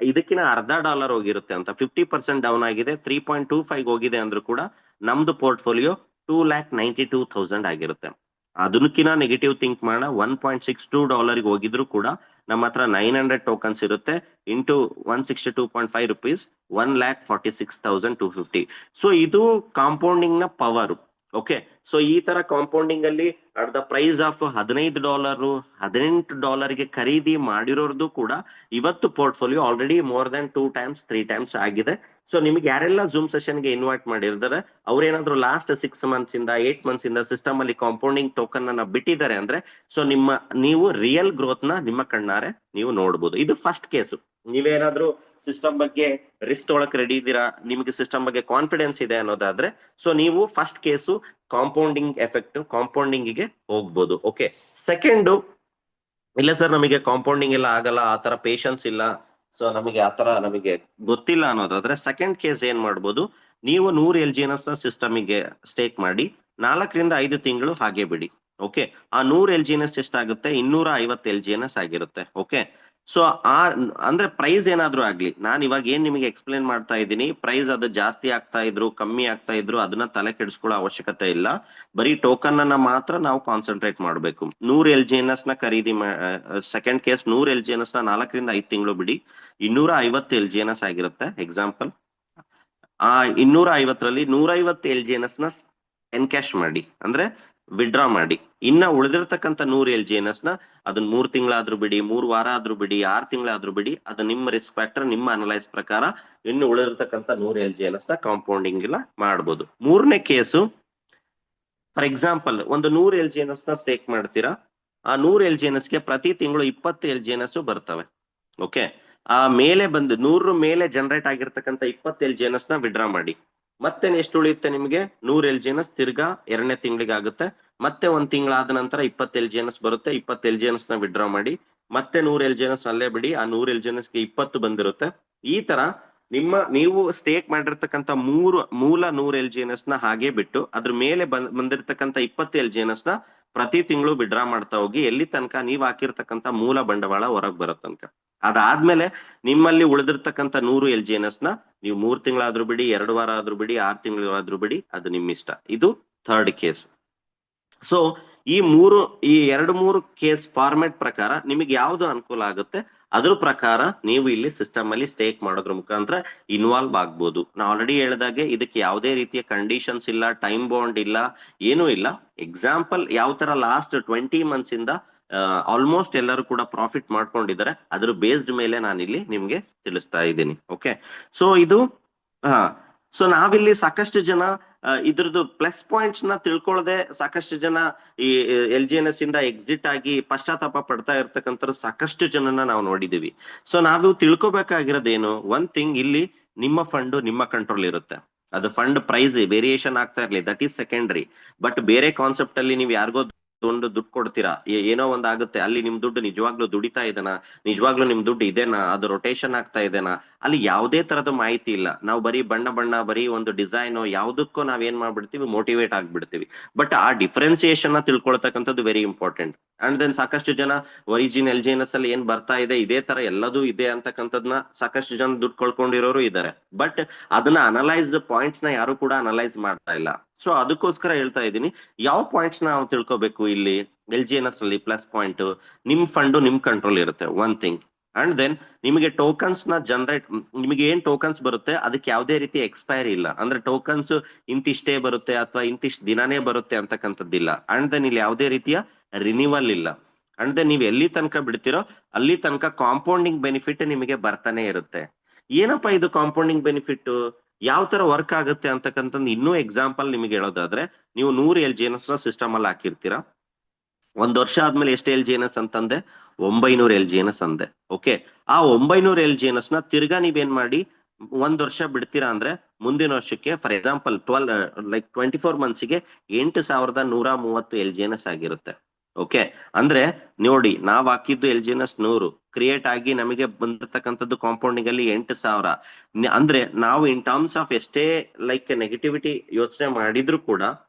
ಇದಕ್ಕಿಂತ $0.50 ಹೋಗಿರುತ್ತೆ ಅಂತ, 50% ಡೌನ್ ಆಗಿದೆ, 3.25 ಹೋಗಿದೆ ಅಂದ್ರೂ ಕೂಡ ನಮ್ದು ಪೋರ್ಟ್ಫೋಲಿಯೋ $2,92,000 ಆಗಿರುತ್ತೆ. ಅದಕ್ಕಿಂತ ನೆಗೆಟಿವ್ ಥಿಂಕ್ ಮಾಡೋಣ, $1.62 ಹೋಗಿದ್ರು ಕೂಡ ನಮ್ಮ ಹತ್ರ 900 ಟೋಕನ್ಸ್ ಇರುತ್ತೆ ಇಂಟು 162.5 rupees, 1,46,250. ಸೊ ಇದು ಕಾಂಪೌಂಡಿಂಗ್ ನ ಪವರ್. ಓಕೆ, ಸೊ ಈ ತರ ಕಾಂಪೌಂಡಿಂಗ್ ಅಲ್ಲಿ ಅಟ್ ದ ಪ್ರೈಸ್ ಆಫ್ $15 $18 ಖರೀದಿ ಮಾಡಿರೋರ್ದು ಕೂಡ ಇವತ್ತು portfolio already more than 2 times 3 times ಆಗಿದೆ. ಸೊ ನಿಮ್ಗೆ ಯಾರೆಲ್ಲ ಜೂಮ್ ಸೆಷನ್ಗೆ ಇನ್ವೈಟ್ ಮಾಡಿರ್ತಾರೆ ಅವ್ರೇನಾದ್ರು ಲಾಸ್ಟ್ 6 months ಇಂದ 8 months ಇಂದ ಸಿಸ್ಟಮ್ ಅಲ್ಲಿ ಕಾಂಪೌಂಡಿಂಗ್ ಟೋಕನ್ ಅನ್ನ ಬಿಟ್ಟಿದ್ದಾರೆ ಅಂದ್ರೆ ಸೊ ನೀವು ರಿಯಲ್ ಗ್ರೋತ್ ನ ನಿಮ್ಮ ಕಣ್ಣಾರೆ ನೀವು ನೋಡ್ಬೋದು. ಇದು ಫಸ್ಟ್ ಕೇಸು. ನೀವೇನಾದ್ರೂ ಸಿಸ್ಟಮ್ ಬಗ್ಗೆ ರಿಸ್ಕ್ ತೊಗೊಳಕ್ ರೆಡಿ ಇದ್ದೀರಾ, ನಿಮಗೆ ಸಿಸ್ಟಮ್ ಬಗ್ಗೆ ಕಾನ್ಫಿಡೆನ್ಸ್ ಇದೆ ಅನ್ನೋದಾದ್ರೆ ಸೊ ನೀವು first case compounding effect compounding ಗೆ ಹೋಗ್ಬೋದು. ಓಕೆ, ಸೆಕೆಂಡ್, ಇಲ್ಲ ಸರ್ ನಮಗೆ ಕಾಂಪೌಂಡಿಂಗ್ ಎಲ್ಲ ಆಗಲ್ಲ, ಆ ತರ ಪೇಶನ್ಸ್ ಇಲ್ಲ, ಸೊ ನಮಗೆ ಆತರ ನಮಗೆ ಗೊತ್ತಿಲ್ಲ ಅನ್ನೋದಾದ್ರೆ ಸೆಕೆಂಡ್ ಕೇಸ್ ಏನ್ ಮಾಡ್ಬೋದು, ನೀವು 100 LGNS ನ ಸಿಸ್ಟಮಿಗೆ ಸ್ಟೇಕ್ ಮಾಡಿ 4 ರಿಂದ 5 ತಿಂಗಳು ಹಾಗೆ ಬಿಡಿ. ಓಕೆ, ಆ 100 LGNS ಎಷ್ಟಾಗುತ್ತೆ, 250 LGNS ಆಗಿರುತ್ತೆ. ಓಕೆ, ಸೊ ಅಂದ್ರೆ ಪ್ರೈಸ್ ಏನಾದ್ರೂ ಆಗ್ಲಿ, ನಾನು ಇವಾಗ ಏನ್ ನಿಮಗೆ ಎಕ್ಸ್ಪ್ಲೇನ್ ಮಾಡ್ತಾ ಇದ್ದೀನಿ, ಪ್ರೈಸ್ ಅದು ಜಾಸ್ತಿ ಆಗ್ತಾ ಇದ್ರು ಕಮ್ಮಿ ಆಗ್ತಾ ಇದ್ರು ಅದನ್ನ ತಲೆ ಕೆಡಿಸ್ಕೊಳ್ಳೋ ಅವಶ್ಯಕತೆ ಇಲ್ಲ. ಬರೀ ಟೋಕನ್ ಅನ್ನ ಮಾತ್ರ ನಾವು ಕಾನ್ಸಂಟ್ರೇಟ್ ಮಾಡಬೇಕು. 100 LGNS ನ ಖರೀದಿ ಸೆಕೆಂಡ್ ಕೇಸ್ 100 LGNS ನ 4 ರಿಂದ 5 ತಿಂಗಳು ಬಿಡಿ, 250 LGNS ಆಗಿರುತ್ತೆ. ಎಕ್ಸಾಂಪಲ್, ಆ 250ರಲ್ಲಿ 150 LGNS ನ ಎನ್ಕ್ಯಾಶ್ ಮಾಡಿ ಅಂದ್ರೆ ವಿಡ್ರಾ ಮಾಡಿ. ಇನ್ನ ಉಳಿದಿರ್ತಕ್ಕಂಥ 100 LGNS ನ ಅದನ್ನ 3 ತಿಂಗಳಾದ್ರೂ ಬಿಡಿ, 3 ವಾರ ಆದ್ರೂ ಬಿಡಿ, 6 ತಿಂಗಳಾದ್ರೂ ಬಿಡಿ, ಅದು ನಿಮ್ಮ ರಿಸ್ಕ್ ಫ್ಯಾಕ್ಟರ್ ನಿಮ್ಮ ಅನಲೈಸ್ ಪ್ರಕಾರ ಇನ್ನು ಉಳಿದಿರ್ತಕ್ಕಂಥ 100 LGNS ನ ಕಾಂಪೌಂಡಿಂಗ್ ಇಲ್ಲ ಮಾಡ್ಬೋದು. ಮೂರನೇ ಕೇಸು, ಫಾರ್ ಎಕ್ಸಾಂಪಲ್ ಒಂದು 100 LGNS ನ ಸ್ಟೇಕ್ ಮಾಡ್ತೀರಾ, ಆ 100 LGNS ಗೆ ಪ್ರತಿ ತಿಂಗಳು 20 LGNS ಬರ್ತವೆ. ಓಕೆ, ಆ ಮೇಲೆ ಬಂದು 100 ಮೇಲೆ ಜನರೇಟ್ ಆಗಿರ್ತಕ್ಕಂಥ 20 LGNS ನ ವಿಡ್ರಾ ಮಾಡಿ. ಮತ್ತೆ ಎಷ್ಟು ಉಳಿಯುತ್ತೆ ನಿಮಗೆ, 100 LGNS ತಿರ್ಗಾ 2ನೇ ತಿಂಗಳಿಗೆ ಆಗುತ್ತೆ. ಮತ್ತೆ 1 ತಿಂಗಳಾದ ನಂತರ 20 LGNS ಬರುತ್ತೆ, 20 LGNS ನ ವಿಡ್ರಾ ಮಾಡಿ. ಮತ್ತೆ 100 LGNS ಅಲ್ಲೇ ಬಿಡಿ, ಆ 100 LGNSಗೆ 20 ಬಂದಿರುತ್ತೆ. ಈ ತರ ನೀವು ಸ್ಟೇಕ್ ಮಾಡಿರ್ತಕ್ಕಂಥ ಮೂಲ 100 LGNS ನ ಹಾಗೆ ಬಿಟ್ಟು ಅದ್ರ ಮೇಲೆ ಬಂದಿರತಕ್ಕಂಥ 20 LGNS ನ ಪ್ರತಿ ತಿಂಗಳು ವಿಡ್ರಾ ಮಾಡ್ತಾ ಹೋಗಿ, ಎಲ್ಲಿ ತನಕ ನೀವ್ ಹಾಕಿರ್ತಕ್ಕಂಥ ಮೂಲ ಬಂಡವಾಳ ಹೊರಗ್ ಬರೋ ತನಕ. ಅದಾದ್ಮೇಲೆ ನಿಮ್ಮಲ್ಲಿ ಉಳಿದಿರ್ತಕ್ಕಂಥ 100 LGNS ನ ನೀವು 3 ತಿಂಗಳಾದ್ರೂ ಬಿಡಿ, 2 ವಾರ ಆದ್ರೂ ಬಿಡಿ, 6 ತಿಂಗಳಾದ್ರೂ ಬಿಡಿ, ಅದು ನಿಮ್ ಇಷ್ಟ. ಇದು ಥರ್ಡ್ ಕೇಸ್. ಸೊ ಈ 2-3 ಕೇಸ್ ಫಾರ್ಮೆಟ್ ಪ್ರಕಾರ ನಿಮಗೆ ಯಾವ್ದು ಅನುಕೂಲ ಆಗುತ್ತೆ ಅದ್ರ ಪ್ರಕಾರ ನೀವು ಇಲ್ಲಿ ಸಿಸ್ಟಮ್ ಅಲ್ಲಿ ಸ್ಟೇಕ್ ಮಾಡೋದ್ರ ಮುಖಾಂತರ ಇನ್ವಾಲ್ವ್ ಆಗ್ಬೋದು. ನಾ ಆಲ್ರೆಡಿ ಹೇಳಿದಾಗೆ ಇದಕ್ಕೆ ಯಾವುದೇ ರೀತಿಯ ಕಂಡೀಷನ್ಸ್ ಇಲ್ಲ, ಟೈಮ್ ಬಾಂಡ್ ಇಲ್ಲ, ಏನೂ ಇಲ್ಲ. ಎಕ್ಸಾಂಪಲ್ ಯಾವ ತರ ಲಾಸ್ಟ್ 20 ಮಂತ್ಸ್ ಇಂದ ಆಲ್ಮೋಸ್ಟ್ ಎಲ್ಲರೂ ಕೂಡ ಪ್ರಾಫಿಟ್ ಮಾಡ್ಕೊಂಡಿದ್ದಾರೆ, ಅದ್ರ ಬೇಸ್ಡ್ ಮೇಲೆ ನಾನಿಲ್ಲಿ ನಿಮ್ಗೆ ತಿಳಿಸ್ತಾ ಇದ್ದೀನಿ. ಓಕೆ, ಸೊ ಇದು ಸೊ ನಾವಿಲ್ಲಿ ಸಾಕಷ್ಟು ಜನ ಇದ್ರದ್ದು ಪ್ಲಸ್ ಪಾಯಿಂಟ್ಸ್ ನ ತಿಳ್ಕೊಳ್ಳದೆ ಸಾಕಷ್ಟು ಜನ ಈ LGNS ಇಂದ ಎಕ್ಸಿಟ್ ಆಗಿ ಪಶ್ಚಾತ್ತಾಪ ಪಡ್ತಾ ಇರ್ತಕ್ಕಂಥ ಸಾಕಷ್ಟು ಜನನ ನಾವು ನೋಡಿದೀವಿ. ಸೊ ನಾವು ತಿಳ್ಕೊಬೇಕಾಗಿರೋದೇನು, ಒನ್ ಥಿಂಗ್, ಇಲ್ಲಿ ನಿಮ್ಮ ಫಂಡ್ ನಿಮ್ಮ ಕಂಟ್ರೋಲ್ ಇರುತ್ತೆ. ಅದು ಫಂಡ್ ಪ್ರೈಸ್ ವೇರಿಯೇಷನ್ ಆಗ್ತಾ ಇರ್ಲಿ, ದಟ್ ಈಸ್ ಸೆಕೆಂಡ್ರಿ. ಬಟ್ ಬೇರೆ ಕಾನ್ಸೆಪ್ಟ್ ಅಲ್ಲಿ ನೀವು ಯಾರಿಗೋ ದುಡ್ಡು ಕೊಡ್ತೀರಾ, ಏನೋ ಒಂದಾಗುತ್ತೆ, ಅಲ್ಲಿ ನಿಮ್ ದುಡ್ಡು ನಿಜವಾಗ್ಲೂ ದುಡಿತಾ ಇದೆನಾ, ನಿಜವಾಗ್ಲೂ ನಿಮ್ ದುಡ್ಡು ಇದೆನಾ, ಅದು ರೊಟೇಷನ್ ಆಗ್ತಾ ಇದೆನಾ, ಅಲ್ಲಿ ಯಾವುದೇ ತರದ ಮಾಹಿತಿ ಇಲ್ಲ. ನಾವು ಬರೀ ಬಣ್ಣ ಬರೀ ಒಂದು ಡಿಸೈನ್ ಯಾವ್ದಕ್ಕೂ ನಾವೇನ್ ಮಾಡ್ಬಿಡ್ತೀವಿ, ಮೋಟಿವೇಟ್ ಆಗ್ಬಿಡ್ತೀವಿ. ಬಟ್ ಆ ಡಿಫ್ರೆನ್ಸಿಯೇಷನ್ ನ ತಿಳ್ಕೊಳ್ತಕ್ಕಂಥದ್ದು ವೆರಿ ಇಂಪಾರ್ಟೆಂಟ್. ಅಂಡ್ ದೆನ್ ಸಾಕಷ್ಟು ಜನ ಒರಿಜಿನ್ LGNS ಅಲ್ಲಿ ಏನ್ ಬರ್ತಾ ಇದೆ ಇದೇ ತರ ಎಲ್ಲದೂ ಇದೆ ಅಂತಕ್ಕಂಥದ್ನ ಸಾಕಷ್ಟು ಜನ ದುಡ್ಡು ಕಳ್ಕೊಂಡಿರೋರು ಇದ್ದಾರೆ. ಬಟ್ ಅದನ್ನ ಅನಲೈಸ್ಡ್ ಪಾಯಿಂಟ್ಸ್ ನ ಯಾರು ಕೂಡ ಅನಲೈಸ್ ಮಾಡ್ತಾ ಇಲ್ಲ. ಸೊ ಅದಕ್ಕೋಸ್ಕರ ಹೇಳ್ತಾ ಇದ್ದೀನಿ, ಯಾವ ಪಾಯಿಂಟ್ಸ್ ನಾವು ತಿಳ್ಕೊಬೇಕು ಇಲ್ಲಿ LGNS ಅಲ್ಲಿ. ಪ್ಲಸ್ ಪಾಯಿಂಟ್, ನಿಮ್ ಫಂಡ್ ನಿಮ್ ಕಂಟ್ರೋಲ್ ಇರುತ್ತೆ, ಒನ್ ಥಿಂಗ್. ಅಂಡ್ ದೆನ್ ನಿಮಗೆ ಟೋಕನ್ಸ್ ನ ಜನರೇಟ್, ನಿಮಗೆ ಏನ್ ಟೋಕನ್ಸ್ ಬರುತ್ತೆ ಅದಕ್ಕೆ ಯಾವುದೇ ರೀತಿ ಎಕ್ಸ್ಪೈರಿ ಇಲ್ಲ. ಅಂದ್ರೆ ಟೋಕನ್ಸ್ ಇಂತಿಷ್ಟೇ ಬರುತ್ತೆ ಅಥವಾ ಇಂತಿಷ್ಟು ದಿನಾನೇ ಬರುತ್ತೆ ಅಂತಕ್ಕಂಥದ್ದಿಲ್ಲ. ಅಂಡ್ ದೆನ್ ಇಲ್ಲಿ ಯಾವುದೇ ರೀತಿಯ ರಿನಿವಲ್ ಇಲ್ಲ. ಅಂಡ್ ದೆನ್ ನೀವು ಎಲ್ಲಿ ತನಕ ಬಿಡ್ತಿರೋ ಅಲ್ಲಿ ತನಕ ಕಾಂಪೌಂಡಿಂಗ್ ಬೆನಿಫಿಟ್ ನಿಮಗೆ ಬರ್ತಾನೆ ಇರುತ್ತೆ. ಏನಪ್ಪಾ ಇದು ಕಾಂಪೌಂಡಿಂಗ್ ಬೆನಿಫಿಟ್, ಯಾವ ತರ ವರ್ಕ್ ಆಗುತ್ತೆ ಅಂತಕ್ಕಂಥದ್ದು ಇನ್ನೂ ಎಕ್ಸಾಂಪಲ್ ನಿಮಗೆ ಹೇಳೋದಾದ್ರೆ, ನೀವು 100 LGNS ನ ಸಿಸ್ಟಮ್ ಅಲ್ಲಿ ಹಾಕಿರ್ತೀರಾ. 1 ವರ್ಷ ಆದ್ಮೇಲೆ ಎಷ್ಟು LGNS ಅಂತಂದೆ, 900 LGNS ಅಂದೆ. ಓಕೆ, ಆ 900 LGNS ನ ತಿರ್ಗಾ ನೀವೇನ್ ಮಾಡಿ 1 ವರ್ಷ ಬಿಡ್ತೀರಾ ಅಂದ್ರೆ ಮುಂದಿನ ವರ್ಷಕ್ಕೆ ಫಾರ್ ಎಕ್ಸಾಂಪಲ್ 24 ಮಂತ್ಸ್ಗೆ 8130 LGNS ಆಗಿರುತ್ತೆ. ಓಕೆ, ಅಂದ್ರೆ ನೋಡಿ, ನಾವ್ ಹಾಕಿದ್ದು LGNS 100 ಕ್ರಿಯೇಟ್ ಆಗಿ ನಮಗೆ ಬಂದಿರ್ತಕ್ಕಂಥದ್ದು ಕಾಂಪೌಂಡಿಂಗ್ ಅಲ್ಲಿ 8000. ಅಂದ್ರೆ ನಾವು ಇನ್ ಟರ್ಮ್ಸ್ ಆಫ್ ಎಷ್ಟೇ ನೆಗೆಟಿವಿಟಿ ಯೋಚನೆ ಮಾಡಿದ್ರು ಕೂಡ,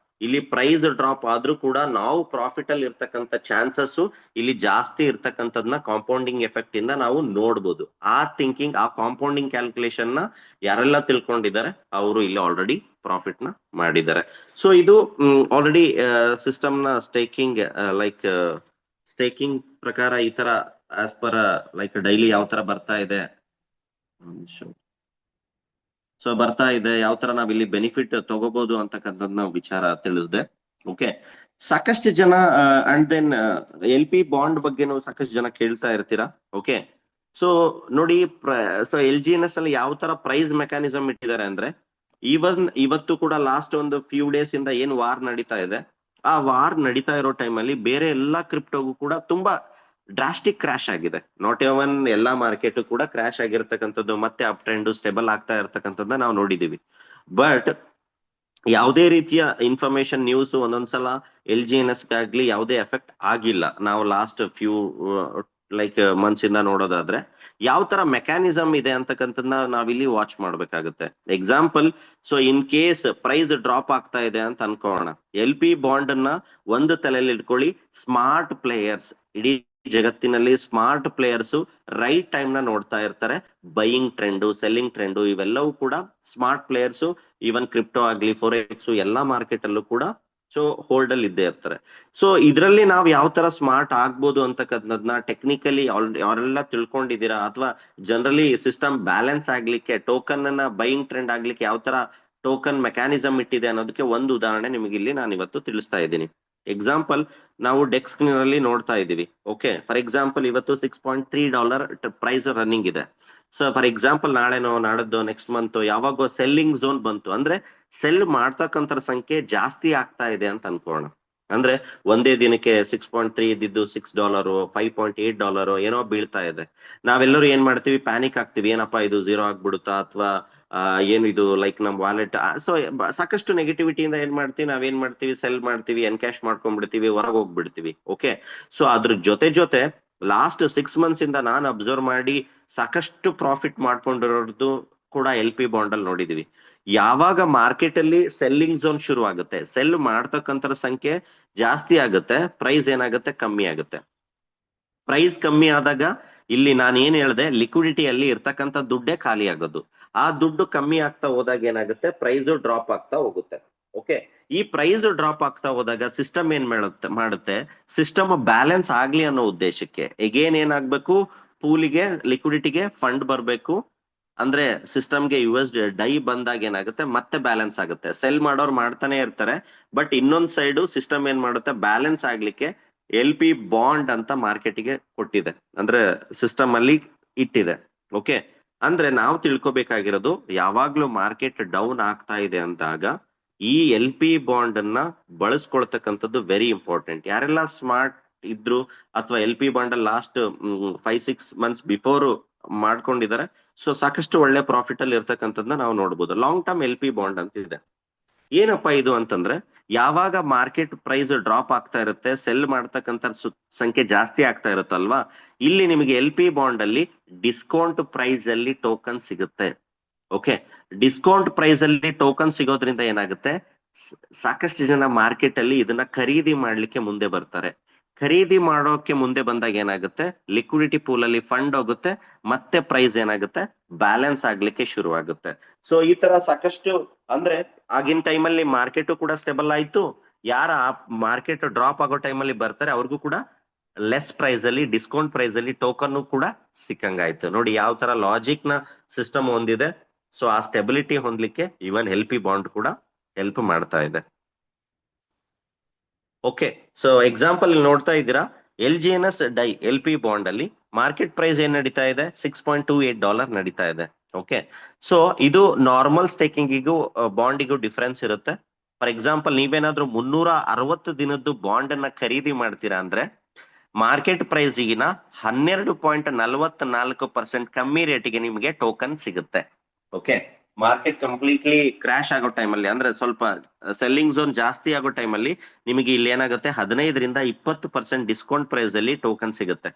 ಇಲ್ಲಿ ಪ್ರೈಸ್ ಡ್ರಾಪ್ ಆದ್ರೂ ಕೂಡ ನಾವು ಪ್ರಾಫಿಟ್ ಅಲ್ಲಿ ಇರ್ತಕ್ಕಂಥ ಚಾನ್ಸಸ್ ಇಲ್ಲಿ ಜಾಸ್ತಿ ಇರ್ತಕ್ಕಂಥದ್ನ ಕಾಂಪೌಂಡಿಂಗ್ ಎಫೆಕ್ಟ್ ಇಂದ ನಾವು ನೋಡ್ಬೋದು. ಆ ಥಿಂಕಿಂಗ್, ಆ ಕಾಂಪೌಂಡಿಂಗ್ ಕ್ಯಾಲ್ಕುಲೇಷನ್ ನ ಯಾರೆಲ್ಲ ತಿಳ್ಕೊಂಡಿದ್ದಾರೆ ಅವರು ಇಲ್ಲಿ ಆಲ್ರೆಡಿ ಪ್ರಾಫಿಟ್ ನ ಮಾಡಿದ್ದಾರೆ. ಸೊ ಇದು ಆಲ್ರೆಡಿ ಸಿಸ್ಟಮ್ ನ ಸ್ಟೇಕಿಂಗ್ ಪ್ರಕಾರ ಈ ತರ ಆಸ್ ಪರ್ ಡೈಲಿ ಯಾವ ತರ ಬರ್ತಾ ಇದೆ, ಸೊ ಬರ್ತಾ ಇದೆ, ಯಾವ ತರ ನಾವ್ ಇಲ್ಲಿ ಬೆನಿಫಿಟ್ ತಗೋಬಹುದು ಅಂತಕ್ಕಂಥದ್ದು ವಿಚಾರ ತಿಳಿಸ್ದೆ. ಓಕೆ, ಸಾಕಷ್ಟು ಜನ ಅಂಡ್ ದೆನ್ LP ಬಾಂಡ್ ಬಗ್ಗೆನೂ ಸಾಕಷ್ಟು ಜನ ಕೇಳ್ತಾ ಇರ್ತೀರಾ. ಓಕೆ, ಸೊ ನೋಡಿ, ಸೊ LGNS ಅಲ್ಲಿ ಯಾವ ತರ ಪ್ರೈಸ್ ಮೆಕ್ಯಾನಿಸಮ್ ಇಟ್ಟಿದ್ದಾರೆ ಅಂದ್ರೆ, ಇವತ್ತು ಕೂಡ ಲಾಸ್ಟ್ ಒಂದು ಫ್ಯೂ ಡೇಸ್ ಇಂದ ಏನ್ ವಾರ್ ನಡೀತಾ ಇದೆ, ಆ ವಾರ್ ನಡೀತಾ ಇರೋ ಟೈಮಲ್ಲಿ ಬೇರೆ ಎಲ್ಲಾ ಕ್ರಿಪ್ಟೋಗೂ ಕೂಡ ತುಂಬಾ ಡ್ರಾಸ್ಟಿಕ್ ಕ್ರಾಶ್ ಆಗಿದೆ. ನಾಟ್ ಎವನ್ ಎಲ್ಲಾ ಮಾರ್ಕೆಟ್ ಕೂಡ ಕ್ರಾಶ್ ಆಗಿರ್ತಕ್ಕಂಥದ್ದು, ಮತ್ತೆ ಅಪ್ ಟ್ರೆಂಡ್ ಸ್ಟೇಬಲ್ ಆಗ್ತಾ ಇರ್ತಕ್ಕಂಥದ್ದನ್ನ ನಾವು ನೋಡಿದೀವಿ. ಬಟ್ ಯಾವುದೇ ರೀತಿಯ ಇನ್ಫಾರ್ಮೇಶನ್ ನ್ಯೂಸ್ ಒಂದೊಂದ್ಸಲ LGNS ಗಾಗ್ಲಿ ಯಾವುದೇ ಎಫೆಕ್ಟ್ ಆಗಿಲ್ಲ. ನಾವು ಲಾಸ್ಟ್ ಫ್ಯೂ ಮಂತ್ಸ್ ಇಂದ ನೋಡೋದಾದ್ರೆ ಯಾವ ತರ ಮೆಕ್ಯಾನಿಸಮ್ ಇದೆ ಅಂತಕ್ಕಂಥದ್ದನ್ನ ನಾವಿಲ್ಲಿ ವಾಚ್ ಮಾಡ್ಬೇಕಾಗುತ್ತೆ. Example, so in case price drop ಆಗ್ತಾ ಇದೆ ಅಂತ ಅನ್ಕೋಣ, LP ಬಾಂಡ್ ಅನ್ನ ಒಂದು ತಲೆಯಲ್ಲಿ ಇಟ್ಕೊಳ್ಳಿ. ಸ್ಮಾರ್ಟ್ ಪ್ಲೇಯರ್ಸ್, ಇಡೀ ಜಗತ್ತಿನಲ್ಲಿ ಸ್ಮಾರ್ಟ್ ಪ್ಲೇಯರ್ಸ್ ರೈಟ್ ಟೈಮ್ ನ ನೋಡ್ತಾ ಇರ್ತಾರೆ. ಬೈಯಿಂಗ್ ಟ್ರೆಂಡು, ಸೆಲ್ಲಿಂಗ್ ಟ್ರೆಂಡು ಇವೆಲ್ಲವೂ ಕೂಡ ಸ್ಮಾರ್ಟ್ ಪ್ಲೇಯರ್ಸ್, ಈವನ್ ಕ್ರಿಪ್ಟೋ ಆಗ್ಲಿ, ಫೋರೆಕ್ಸ್ ಎಲ್ಲಾ ಮಾರ್ಕೆಟ್ ಅಲ್ಲೂ ಕೂಡ ಸೊ ಹೋಲ್ಡ್ ಅಲ್ಲಿ ಇದ್ದೇ ಇರ್ತಾರೆ. ಸೊ ಇದರಲ್ಲಿ ನಾವು ಯಾವ ತರ ಸ್ಮಾರ್ಟ್ ಆಗ್ಬೋದು ಅಂತಕ್ಕಂಥದ್ನ ಟೆಕ್ನಿಕಲಿ ಅವರೆಲ್ಲ ತಿಳ್ಕೊಂಡಿದ್ದೀರಾ, ಅಥವಾ ಜನರಲಿ ಸಿಸ್ಟಮ್ ಬ್ಯಾಲೆನ್ಸ್ ಆಗ್ಲಿಕ್ಕೆ, ಟೋಕನ್ ಅನ್ನ ಬೈಯಿಂಗ್ ಟ್ರೆಂಡ್ ಆಗ್ಲಿಕ್ಕೆ ಯಾವ ತರ ಟೋಕನ್ ಮೆಕ್ಯಾನಿಸಮ್ ಇಟ್ಟಿದೆ ಅನ್ನೋದಕ್ಕೆ ಒಂದು ಉದಾಹರಣೆ ನಿಮಗೆ ಇಲ್ಲಿ ನಾನು ಇವತ್ತು ತಿಳಿಸ್ತಾ ಇದ್ದೀನಿ. ಎಕ್ಸಾಂಪಲ್, ನಾವು ಡೆಕ್ಸ್ ನಲ್ಲಿ ನೋಡ್ತಾ ಇದ್ದೀವಿ. ಓಕೆ, ಫಾರ್ ಎಕ್ಸಾಂಪಲ್ ಇವತ್ತು $6.3 ಪ್ರೈಸ್ ರನ್ನಿಂಗ್ ಇದೆ. ಸೊ ಫಾರ್ ಎಕ್ಸಾಂಪಲ್ ನಾಳೆನೋ ನಾಡದ್ದು ನೆಕ್ಸ್ಟ್ ಮಂತ್ ಯಾವಾಗೋ ಸೆಲ್ಲಿಂಗ್ ಝೋನ್ ಬಂತು ಅಂದ್ರೆ ಸೆಲ್ ಮಾಡ್ತಕ್ಕಂಥ ಸಂಖ್ಯೆ ಜಾಸ್ತಿ ಆಗ್ತಾ ಇದೆ ಅಂತ ಅನ್ಕೋಣ. ಅಂದ್ರೆ ಒಂದೇ ದಿನಕ್ಕೆ 6.3 ಇದ್ದಿದ್ದು $6, $5.8 ಏನೋ ಬೀಳ್ತಾ ಇದೆ. ನಾವೆಲ್ಲರೂ ಏನ್ ಮಾಡ್ತೀವಿ, ಪ್ಯಾನಿಕ್ ಆಗ್ತೀವಿ, ಏನಪ್ಪಾ ಇದು ಝೀರೋ ಆಗ್ಬಿಡುತ್ತಾ, ಅಥವಾ ಏನು ಇದು ನಮ್ ವಾಲೆಟ್. ಸೊ ಸಾಕಷ್ಟು ನೆಗೆಟಿವಿಟಿಯಿಂದ ಏನ್ ಮಾಡ್ತೀವಿ, ನಾವೇನ್ ಮಾಡ್ತೀವಿ, ಸೆಲ್ ಮಾಡ್ತೀವಿ, ಎನ್ಕ್ಯಾಶ್ ಮಾಡ್ಕೊಂಡ್ಬಿಡ್ತೀವಿ, ಹೊರಗೆ ಹೋಗ್ಬಿಡ್ತೀವಿ. ಓಕೆ, ಸೊ ಅದ್ರ ಜೊತೆ ಲಾಸ್ಟ್ 6 months ಇಂದ ನಾನು ಅಬ್ಸರ್ವ್ ಮಾಡಿ ಸಾಕಷ್ಟು ಪ್ರಾಫಿಟ್ ಮಾಡ್ಕೊಂಡಿರೋದು ಕೂಡ LP ಬಾಂಡ್ ಅಲ್ಲಿ ನೋಡಿದೀವಿ. ಯಾವಾಗ ಮಾರ್ಕೆಟ್ ಅಲ್ಲಿ ಸೆಲ್ಲಿಂಗ್ ಝೋನ್ ಶುರು ಆಗುತ್ತೆ, ಸೆಲ್ ಮಾಡ್ತಕ್ಕಂತರ ಸಂಖ್ಯೆ ಜಾಸ್ತಿ ಆಗುತ್ತೆ, ಪ್ರೈಸ್ ಏನಾಗುತ್ತೆ ಕಮ್ಮಿ ಆಗುತ್ತೆ. ಪ್ರೈಸ್ ಕಮ್ಮಿ ಆದಾಗ ಇಲ್ಲಿ ನಾನು ಏನ್ ಹೇಳ್ದೆ, ಲಿಕ್ವಿಡಿಟಿಯಲ್ಲಿ ಇರ್ತಕ್ಕಂಥ ದುಡ್ಡೇ ಖಾಲಿ ಆಗೋದು. ಆ ದುಡ್ಡು ಕಮ್ಮಿ ಆಗ್ತಾ ಹೋದಾಗ ಏನಾಗುತ್ತೆ, ಪ್ರೈಸ್ ಡ್ರಾಪ್ ಆಗ್ತಾ ಹೋಗುತ್ತೆ. ಓಕೆ, ಈ ಪ್ರೈಸ್ ಡ್ರಾಪ್ ಆಗ್ತಾ ಹೋದಾಗ ಸಿಸ್ಟಮ್ ಏನ್ ಮಾಡುತ್ತೆ, ಸಿಸ್ಟಮ್ ಬ್ಯಾಲೆನ್ಸ್ ಆಗ್ಲಿ ಅನ್ನೋ ಉದ್ದೇಶಕ್ಕೆ ಎಗೇನ್ ಏನಾಗ್ಬೇಕು, ಪೂಲಿಗೆ ಲಿಕ್ವಿಡಿಟಿಗೆ ಫಂಡ್ ಬರಬೇಕು. ಅಂದ್ರೆ ಸಿಸ್ಟಮ್ಗೆ US ಡೈ ಬಂದಾಗ ಏನಾಗುತ್ತೆ, ಮತ್ತೆ ಬ್ಯಾಲೆನ್ಸ್ ಆಗುತ್ತೆ. ಸೆಲ್ ಮಾಡೋರು ಮಾಡ್ತಾನೆ ಇರ್ತಾರೆ, ಬಟ್ ಇನ್ನೊಂದ್ ಸೈಡು ಸಿಸ್ಟಮ್ ಏನ್ ಮಾಡುತ್ತೆ, ಬ್ಯಾಲೆನ್ಸ್ ಆಗ್ಲಿಕ್ಕೆ LP ಬಾಂಡ್ ಅಂತ ಮಾರ್ಕೆಟಿಗೆ ಕೊಟ್ಟಿದೆ, ಅಂದ್ರೆ ಸಿಸ್ಟಮ್ ಅಲ್ಲಿ ಇಟ್ಟಿದೆ. ಓಕೆ, ಅಂದ್ರೆ ನಾವು ತಿಳ್ಕೊಬೇಕಾಗಿರೋದು, ಯಾವಾಗ್ಲೂ ಮಾರ್ಕೆಟ್ ಡೌನ್ ಆಗ್ತಾ ಇದೆ ಅಂದಾಗ ಈ LP ಬಾಂಡ್ ಅನ್ನ ಬಳಸ್ಕೊಳ್ತಕ್ಕಂಥದ್ದು ವೆರಿ ಇಂಪಾರ್ಟೆಂಟ್. ಯಾರೆಲ್ಲ ಸ್ಮಾರ್ಟ್ ಇದ್ರು ಅಥವಾ LP ಬಾಂಡ್ ಅಲ್ಲಿ ಲಾಸ್ಟ್ 5-6 months ಬಿಫೋರ್ ಮಾಡ್ಕೊಂಡಿದ್ದಾರೆ, ಸೊ ಸಾಕಷ್ಟು ಒಳ್ಳೆ ಪ್ರಾಫಿಟ್ ಅಲ್ಲಿ ಇರ್ತಕ್ಕಂಥದ್ದನ್ನ ನಾವು ನೋಡ್ಬೋದು. ಲಾಂಗ್ ಟರ್ಮ್ LP ಬಾಂಡ್ ಅಂತ ಇದೆ. ಏನಪ್ಪಾ ಇದು ಅಂತಂದ್ರೆ, ಯಾವಾಗ ಮಾರ್ಕೆಟ್ ಪ್ರೈಸ್ ಡ್ರಾಪ್ ಆಗ್ತಾ ಇರುತ್ತೆ, ಸೆಲ್ ಮಾಡ್ತಕ್ಕಂಥ ಸಂಖ್ಯೆ ಜಾಸ್ತಿ ಆಗ್ತಾ ಇರುತ್ತಲ್ವಾ, ಇಲ್ಲಿ ನಿಮಗೆ LP ಬಾಂಡ್ ಅಲ್ಲಿ ಡಿಸ್ಕೌಂಟ್ ಪ್ರೈಸ್ ಅಲ್ಲಿ ಟೋಕನ್ ಸಿಗುತ್ತೆ. ಓಕೆ, ಡಿಸ್ಕೌಂಟ್ ಪ್ರೈಸ್ ಅಲ್ಲಿ ಟೋಕನ್ ಸಿಗೋದ್ರಿಂದ ಏನಾಗುತ್ತೆ, ಸಾಕಷ್ಟು ಜನ ಮಾರ್ಕೆಟ್ ಅಲ್ಲಿ ಇದನ್ನ ಖರೀದಿ ಮಾಡ್ಲಿಕ್ಕೆ ಮುಂದೆ ಬರ್ತಾರೆ. ಖರೀದಿ ಮಾಡೋಕೆ ಮುಂದೆ ಬಂದಾಗ ಏನಾಗುತ್ತೆ, ಲಿಕ್ವಿಡಿಟಿ ಪೂಲ್ ಅಲ್ಲಿ ಫಂಡ್ ಹೋಗುತ್ತೆ, ಮತ್ತೆ ಪ್ರೈಸ್ ಏನಾಗುತ್ತೆ, ಬ್ಯಾಲೆನ್ಸ್ ಆಗ್ಲಿಕ್ಕೆ ಶುರು ಆಗುತ್ತೆ. ಸೊ ಈ ತರ ಸಾಕಷ್ಟು, ಅಂದ್ರೆ ಆಗಿನ ಟೈಮಲ್ಲಿ ಮಾರ್ಕೆಟ್ ಕೂಡ ಸ್ಟೇಬಲ್ ಆಯ್ತು. ಯಾರ ಮಾರ್ಕೆಟ್ ಡ್ರಾಪ್ ಆಗೋ ಟೈಮಲ್ಲಿ ಬರ್ತಾರೆ ಅವ್ರಿಗೂ ಕೂಡ ಲೆಸ್ ಪ್ರೈಸ್ ಅಲ್ಲಿ, ಡಿಸ್ಕೌಂಟ್ ಪ್ರೈಸ್ ಅಲ್ಲಿ ಟೋಕನ್ ಕೂಡ ಸಿಕ್ಕಂಗಾಯ್ತು. ನೋಡಿ ಯಾವ ತರ ಲಾಜಿಕ್ ನ ಸಿಸ್ಟಮ್ ಹೊಂದಿದೆ. ಸೊ ಆ ಸ್ಟೆಬಿಲಿಟಿ ಹೊಂದ್ಲಿಕ್ಕೆ ಇವನ್ LP ಬಾಂಡ್ ಕೂಡ ಹೆಲ್ಪ್ ಮಾಡ್ತಾ ಇದೆ. ಓಕೆ, ಸೊ ಎಕ್ಸಾಂಪಲ್ ನೋಡ್ತಾ ಇದ್ದೀರಾ, LGNS ಡೈ LP ಬಾಂಡ್ ಅಲ್ಲಿ ಮಾರ್ಕೆಟ್ ಪ್ರೈಸ್ ಏನ್ ನಡೀತಾ ಇದೆ, $6.28 ನಡೀತಾ ಇದೆ. ಓಕೆ, ಸೊ ಇದು ನಾರ್ಮಲ್ ಸ್ಟೇಕಿಂಗಿಗೂ ಬಾಂಡಿಗೂ ಡಿಫರೆನ್ಸ್ ಇರುತ್ತೆ. ಫಾರ್ ಎಕ್ಸಾಂಪಲ್, ನೀವೇನಾದ್ರೂ 360 ದಿನದ್ದು ಬಾಂಡ್ ಅನ್ನ ಖರೀದಿ ಮಾಡ್ತೀರಾ ಅಂದ್ರೆ ಮಾರ್ಕೆಟ್ ಪ್ರೈಸ್ ಈಗಿನ 12.44% ಕಮ್ಮಿ ರೇಟಿಗೆ ನಿಮಗೆ ಟೋಕನ್ ಸಿಗುತ್ತೆ. ಓಕೆ, ಮಾರ್ಕೆಟ್ ಕಂಪ್ಲೀಟ್ಲಿ ಕ್ರಾಶ್ ಆಗೋ ಟೈಮಲ್ಲಿ, ಅಂದ್ರೆ ಸ್ವಲ್ಪ ಸೆಲ್ಲಿಂಗ್ ಝೋನ್ ಜಾಸ್ತಿ ಆಗೋ ಟೈಮಲ್ಲಿ ನಿಮಗೆ ಇಲ್ಲಿ ಏನಾಗುತ್ತೆ, 15-20% ಡಿಸ್ಕೌಂಟ್ ಪ್ರೈಸ್ ಅಲ್ಲಿ ಟೋಕನ್ ಸಿಗುತ್ತೆ.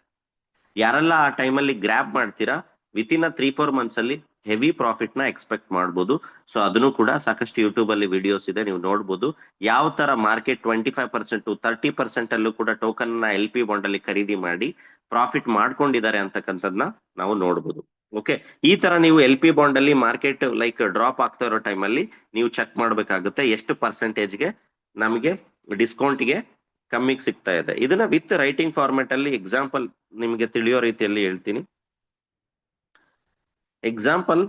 ಯಾರೆಲ್ಲ ಆ ಟೈಮಲ್ಲಿ ಗ್ರ್ಯಾಬ್ ಮಾಡ್ತೀರಾ, ವಿತಿನ್ 3-4 months ಅಲ್ಲಿ ಹೆವಿ ಪ್ರಾಫಿಟ್ ನ ಎಕ್ಸ್ಪೆಕ್ಟ್ ಮಾಡ್ಬೋದು. ಸೊ ಅದನ್ನು ಕೂಡ ಸಾಕಷ್ಟು ಯೂಟ್ಯೂಬ್ ಅಲ್ಲಿ ವಿಡಿಯೋಸ್ ಇದೆ, ನೀವು ನೋಡ್ಬೋದು. ಯಾವ ತರ ಮಾರ್ಕೆಟ್ 25%-30% ಅಲ್ಲೂ ಕೂಡ ಟೋಕನ್ ನ LP ಬಾಂಡ್ ಅಲ್ಲಿ ಖರೀದಿ ಮಾಡಿ ಪ್ರಾಫಿಟ್ ಮಾಡ್ಕೊಂಡಿದ್ದಾರೆ ಅಂತಕ್ಕಂಥದ್ನ ನಾವು ನೋಡ್ಬೋದು. ಓಕೆ, ಈ ತರ ನೀವು LP ಬಾಂಡ್ ಅಲ್ಲಿ ಮಾರ್ಕೆಟ್ ಲೈಕ್ ಡ್ರಾಪ್ ಆಗ್ತಾ ಇರೋ ಟೈಮಲ್ಲಿ ನೀವು ಚೆಕ್ ಮಾಡ್ಬೇಕಾಗುತ್ತೆ, ಎಷ್ಟು ಪರ್ಸೆಂಟೇಜ್ಗೆ ನಮಗೆ ಡಿಸ್ಕೌಂಟ್ಗೆ ಕಮ್ಮಿಗೆ ಸಿಗ್ತಾ ಇದೆ. ಇದನ್ನ ವಿತ್ ರೈಟಿಂಗ್ ಫಾರ್ಮೆಟ್ ಅಲ್ಲಿ ಎಕ್ಸಾಂಪಲ್ ನಿಮಗೆ ತಿಳಿಯೋ ರೀತಿಯಲ್ಲಿ ಹೇಳ್ತೀನಿ. ಎಕ್ಸಾಂಪಲ್,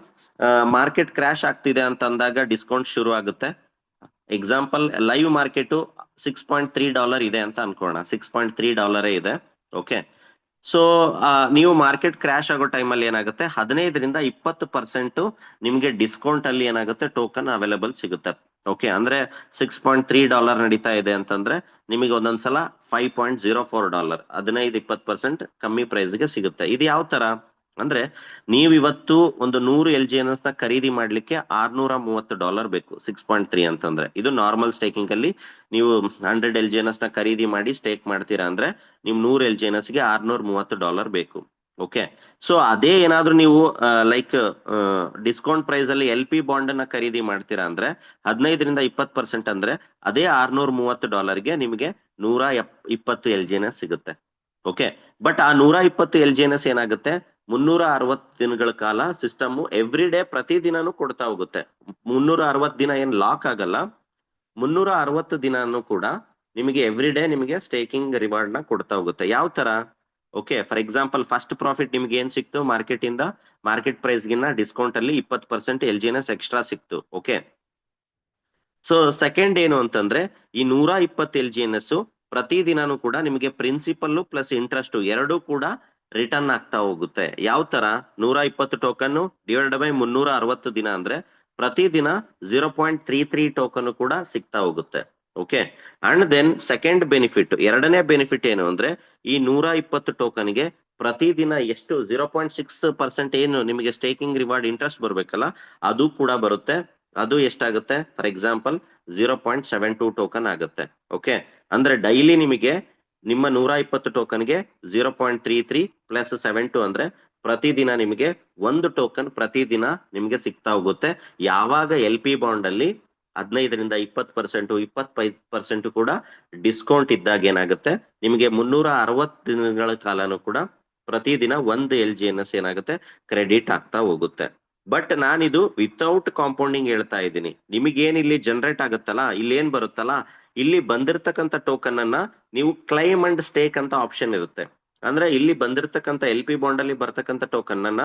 ಮಾರ್ಕೆಟ್ ಕ್ರಾಶ್ ಆಗ್ತಿದೆ ಅಂತ ಅಂದಾಗ ಡಿಸ್ಕೌಂಟ್ ಶುರು ಆಗುತ್ತೆ. ಎಕ್ಸಾಂಪಲ್, ಲೈವ್ ಮಾರ್ಕೆಟ್ $6.3 ಇದೆ ಅಂತ ಅನ್ಕೋಣ, $6.3 ಇದೆ. ಓಕೆ, ಸೊ ನೀವು ಮಾರ್ಕೆಟ್ ಕ್ರಾಶ್ ಆಗೋ ಟೈಮಲ್ಲಿ ಏನಾಗುತ್ತೆ, 15-20% ನಿಮ್ಗೆ ಡಿಸ್ಕೌಂಟ್ ಅಲ್ಲಿ ಏನಾಗುತ್ತೆ, ಟೋಕನ್ ಅವೈಲೇಬಲ್ ಸಿಗುತ್ತೆ. ಓಕೆ, ಅಂದ್ರೆ $6.3 ನಡೀತಾ ಇದೆ ಅಂತಂದ್ರೆ ನಿಮಗೆ ಒಂದೊಂದ್ಸಲ $5.04, 15-20% ಕಮ್ಮಿ ಪ್ರೈಸ್ಗೆ ಸಿಗುತ್ತೆ. ಇದು ಯಾವ ತರ ಅಂದ್ರೆ, ನೀವು ಇವತ್ತು ಒಂದು 100 LGNS ನ ಖರೀದಿ ಮಾಡ್ಲಿಕ್ಕೆ $630 ಬೇಕು. 6.3 ಅಂತಂದ್ರೆ ಇದು ನಾರ್ಮಲ್ ಸ್ಟೇಕಿಂಗ್ ಅಲ್ಲಿ ನೀವು 100 LGNS ನ ಖರೀದಿ ಮಾಡಿ ಸ್ಟೇಕ್ ಮಾಡ್ತೀರಾ ಅಂದ್ರೆ ನಿಮ್ 100 LGNS ಗೆ $630 ಬೇಕು. ಓಕೆ, ಸೊ ಅದೇ ಏನಾದ್ರೂ ನೀವು ಲೈಕ್ ಡಿಸ್ಕೌಂಟ್ ಪ್ರೈಸ್ ಅಲ್ಲಿ LP ಬಾಂಡ್ ಅನ್ನ ಖರೀದಿ ಮಾಡ್ತೀರಾ ಅಂದ್ರೆ 15-20% ಅಂದ್ರೆ ಅದೇ $630ಗೆ ನಿಮಗೆ 120 LGNS ಸಿಗುತ್ತೆ. ಓಕೆ, ಬಟ್ ಆ 120 LGNS ಏನಾಗುತ್ತೆ, 360 ದಿನಗಳ ಕಾಲ ಸಿಸ್ಟಮ್ ಎವ್ರಿ ಡೇ ಪ್ರತಿ ದಿನಾನು ಕೊಡ್ತಾ ಹೋಗುತ್ತೆ. 360 ದಿನ ಏನ್ ಲಾಕ್ ಆಗಲ್ಲ, 360 ದಿನಾನು ಕೂಡ ನಿಮಗೆ ಎವ್ರಿ ಡೇ ನಿಮಗೆ ಸ್ಟೇಕಿಂಗ್ ರಿವಾರ್ಡ್ ನ ಕೊಡ್ತಾ ಹೋಗುತ್ತೆ. ಯಾವ ತರ, okay, for example first profit ನಿಮ್ಗೆ ಏನ್ ಸಿಕ್ತು, ಮಾರ್ಕೆಟ್ ಇಂದ ಮಾರ್ಕೆಟ್ ಪ್ರೈಸ್ ಗಿನ್ನ ಡಿಸ್ಕೌಂಟ್ ಅಲ್ಲಿ 20% LGNS ಎಕ್ಸ್ಟ್ರಾ ಸಿಕ್ತು. ಓಕೆ, ಸೊ ಸೆಕೆಂಡ್ ಏನು ಅಂತಂದ್ರೆ, ಈ 120 LGNS ಪ್ರತಿ ದಿನಾನು ಕೂಡ ನಿಮಗೆ ಪ್ರಿನ್ಸಿಪಲ್ ಪ್ಲಸ್ ಇಂಟ್ರೆಸ್ಟ್ ಎರಡೂ ಕೂಡ ರಿಟರ್ನ್ ಆಗ್ತಾ ಹೋಗುತ್ತೆ. ಯಾವ ತರ, 120 ಟೋಕನ್ ಡಿವೈಡೆಡ್ ಬೈ 360 ದಿನ ಅಂದ್ರೆ ಪ್ರತಿ ದಿನ 0.33 ಟೋಕನ್ ಕೂಡ ಸಿಗ್ತಾ ಹೋಗುತ್ತೆ. Okay, and then second benefit, ಎರಡನೇ ಬೆನಿಫಿಟ್ ಏನು ಅಂದ್ರೆ, ಈ 120 ಟೋಕನ್ಗೆ ಪ್ರತಿದಿನ ಎಷ್ಟು 0.6% ಏನು ನಿಮಗೆ ಸ್ಟೇಕಿಂಗ್ ರಿವಾರ್ಡ್ ಇಂಟ್ರೆಸ್ಟ್ ಬರ್ಬೇಕಲ್ಲ, ಅದು ಕೂಡ ಬರುತ್ತೆ. ಅದು ಎಷ್ಟಾಗುತ್ತೆ, ಫಾರ್ ಎಕ್ಸಾಂಪಲ್ 0.72 ಟೋಕನ್ ಆಗುತ್ತೆ. ಓಕೆ, ಅಂದ್ರೆ ಡೈಲಿ ನಿಮಗೆ ನಿಮ್ಮ 120 ಟೋಕನ್ಗೆ 0.33 ಪ್ಲಸ್ 72 ಅಂದ್ರೆ ಪ್ರತಿದಿನ ನಿಮಗೆ ಒಂದು ಟೋಕನ್ ಪ್ರತಿದಿನ ನಿಮಗೆ ಸಿಗ್ತಾ ಹೋಗುತ್ತೆ. ಯಾವಾಗ ಎಲ್ ಪಿ ಬಾಂಡ್ ಅಲ್ಲಿ 15ರಿಂದ 20%, 25% ಕೂಡ ಡಿಸ್ಕೌಂಟ್ ಇದ್ದಾಗ ಏನಾಗುತ್ತೆ, ನಿಮಗೆ 360 ದಿನಗಳ ಕಾಲನೂ ಕೂಡ ಪ್ರತಿದಿನ ಒಂದು LGNS ಏನಾಗುತ್ತೆ ಕ್ರೆಡಿಟ್ ಆಗ್ತಾ ಹೋಗುತ್ತೆ. ಬಟ್ ನಾನಿದು ವಿತೌಟ್ ಕಾಂಪೌಂಡಿಂಗ್ ಹೇಳ್ತಾ ಇದ್ದೀನಿ. ನಿಮಗೇನ್ ಇಲ್ಲಿ ಜನರೇಟ್ ಆಗುತ್ತಲ್ಲ, ಇಲ್ಲಿ ಏನ್ ಬರುತ್ತಲ್ಲ, ಇಲ್ಲಿ ಬಂದಿರತಕ್ಕಂತ ಟೋಕನ್ ಅನ್ನ ನೀವು ಕ್ಲೈಮ್ ಅಂಡ್ ಸ್ಟೇಕ್ ಅಂತ ಆಪ್ಷನ್ ಇರುತ್ತೆ. ಅಂದ್ರೆ ಇಲ್ಲಿ ಬಂದಿರತಕ್ಕಂತ ಎಲ್ ಪಿ ಬಾಂಡ್ ಅಲ್ಲಿ ಬರ್ತಕ್ಕಂತ ಟೋಕನ್ ಅನ್ನ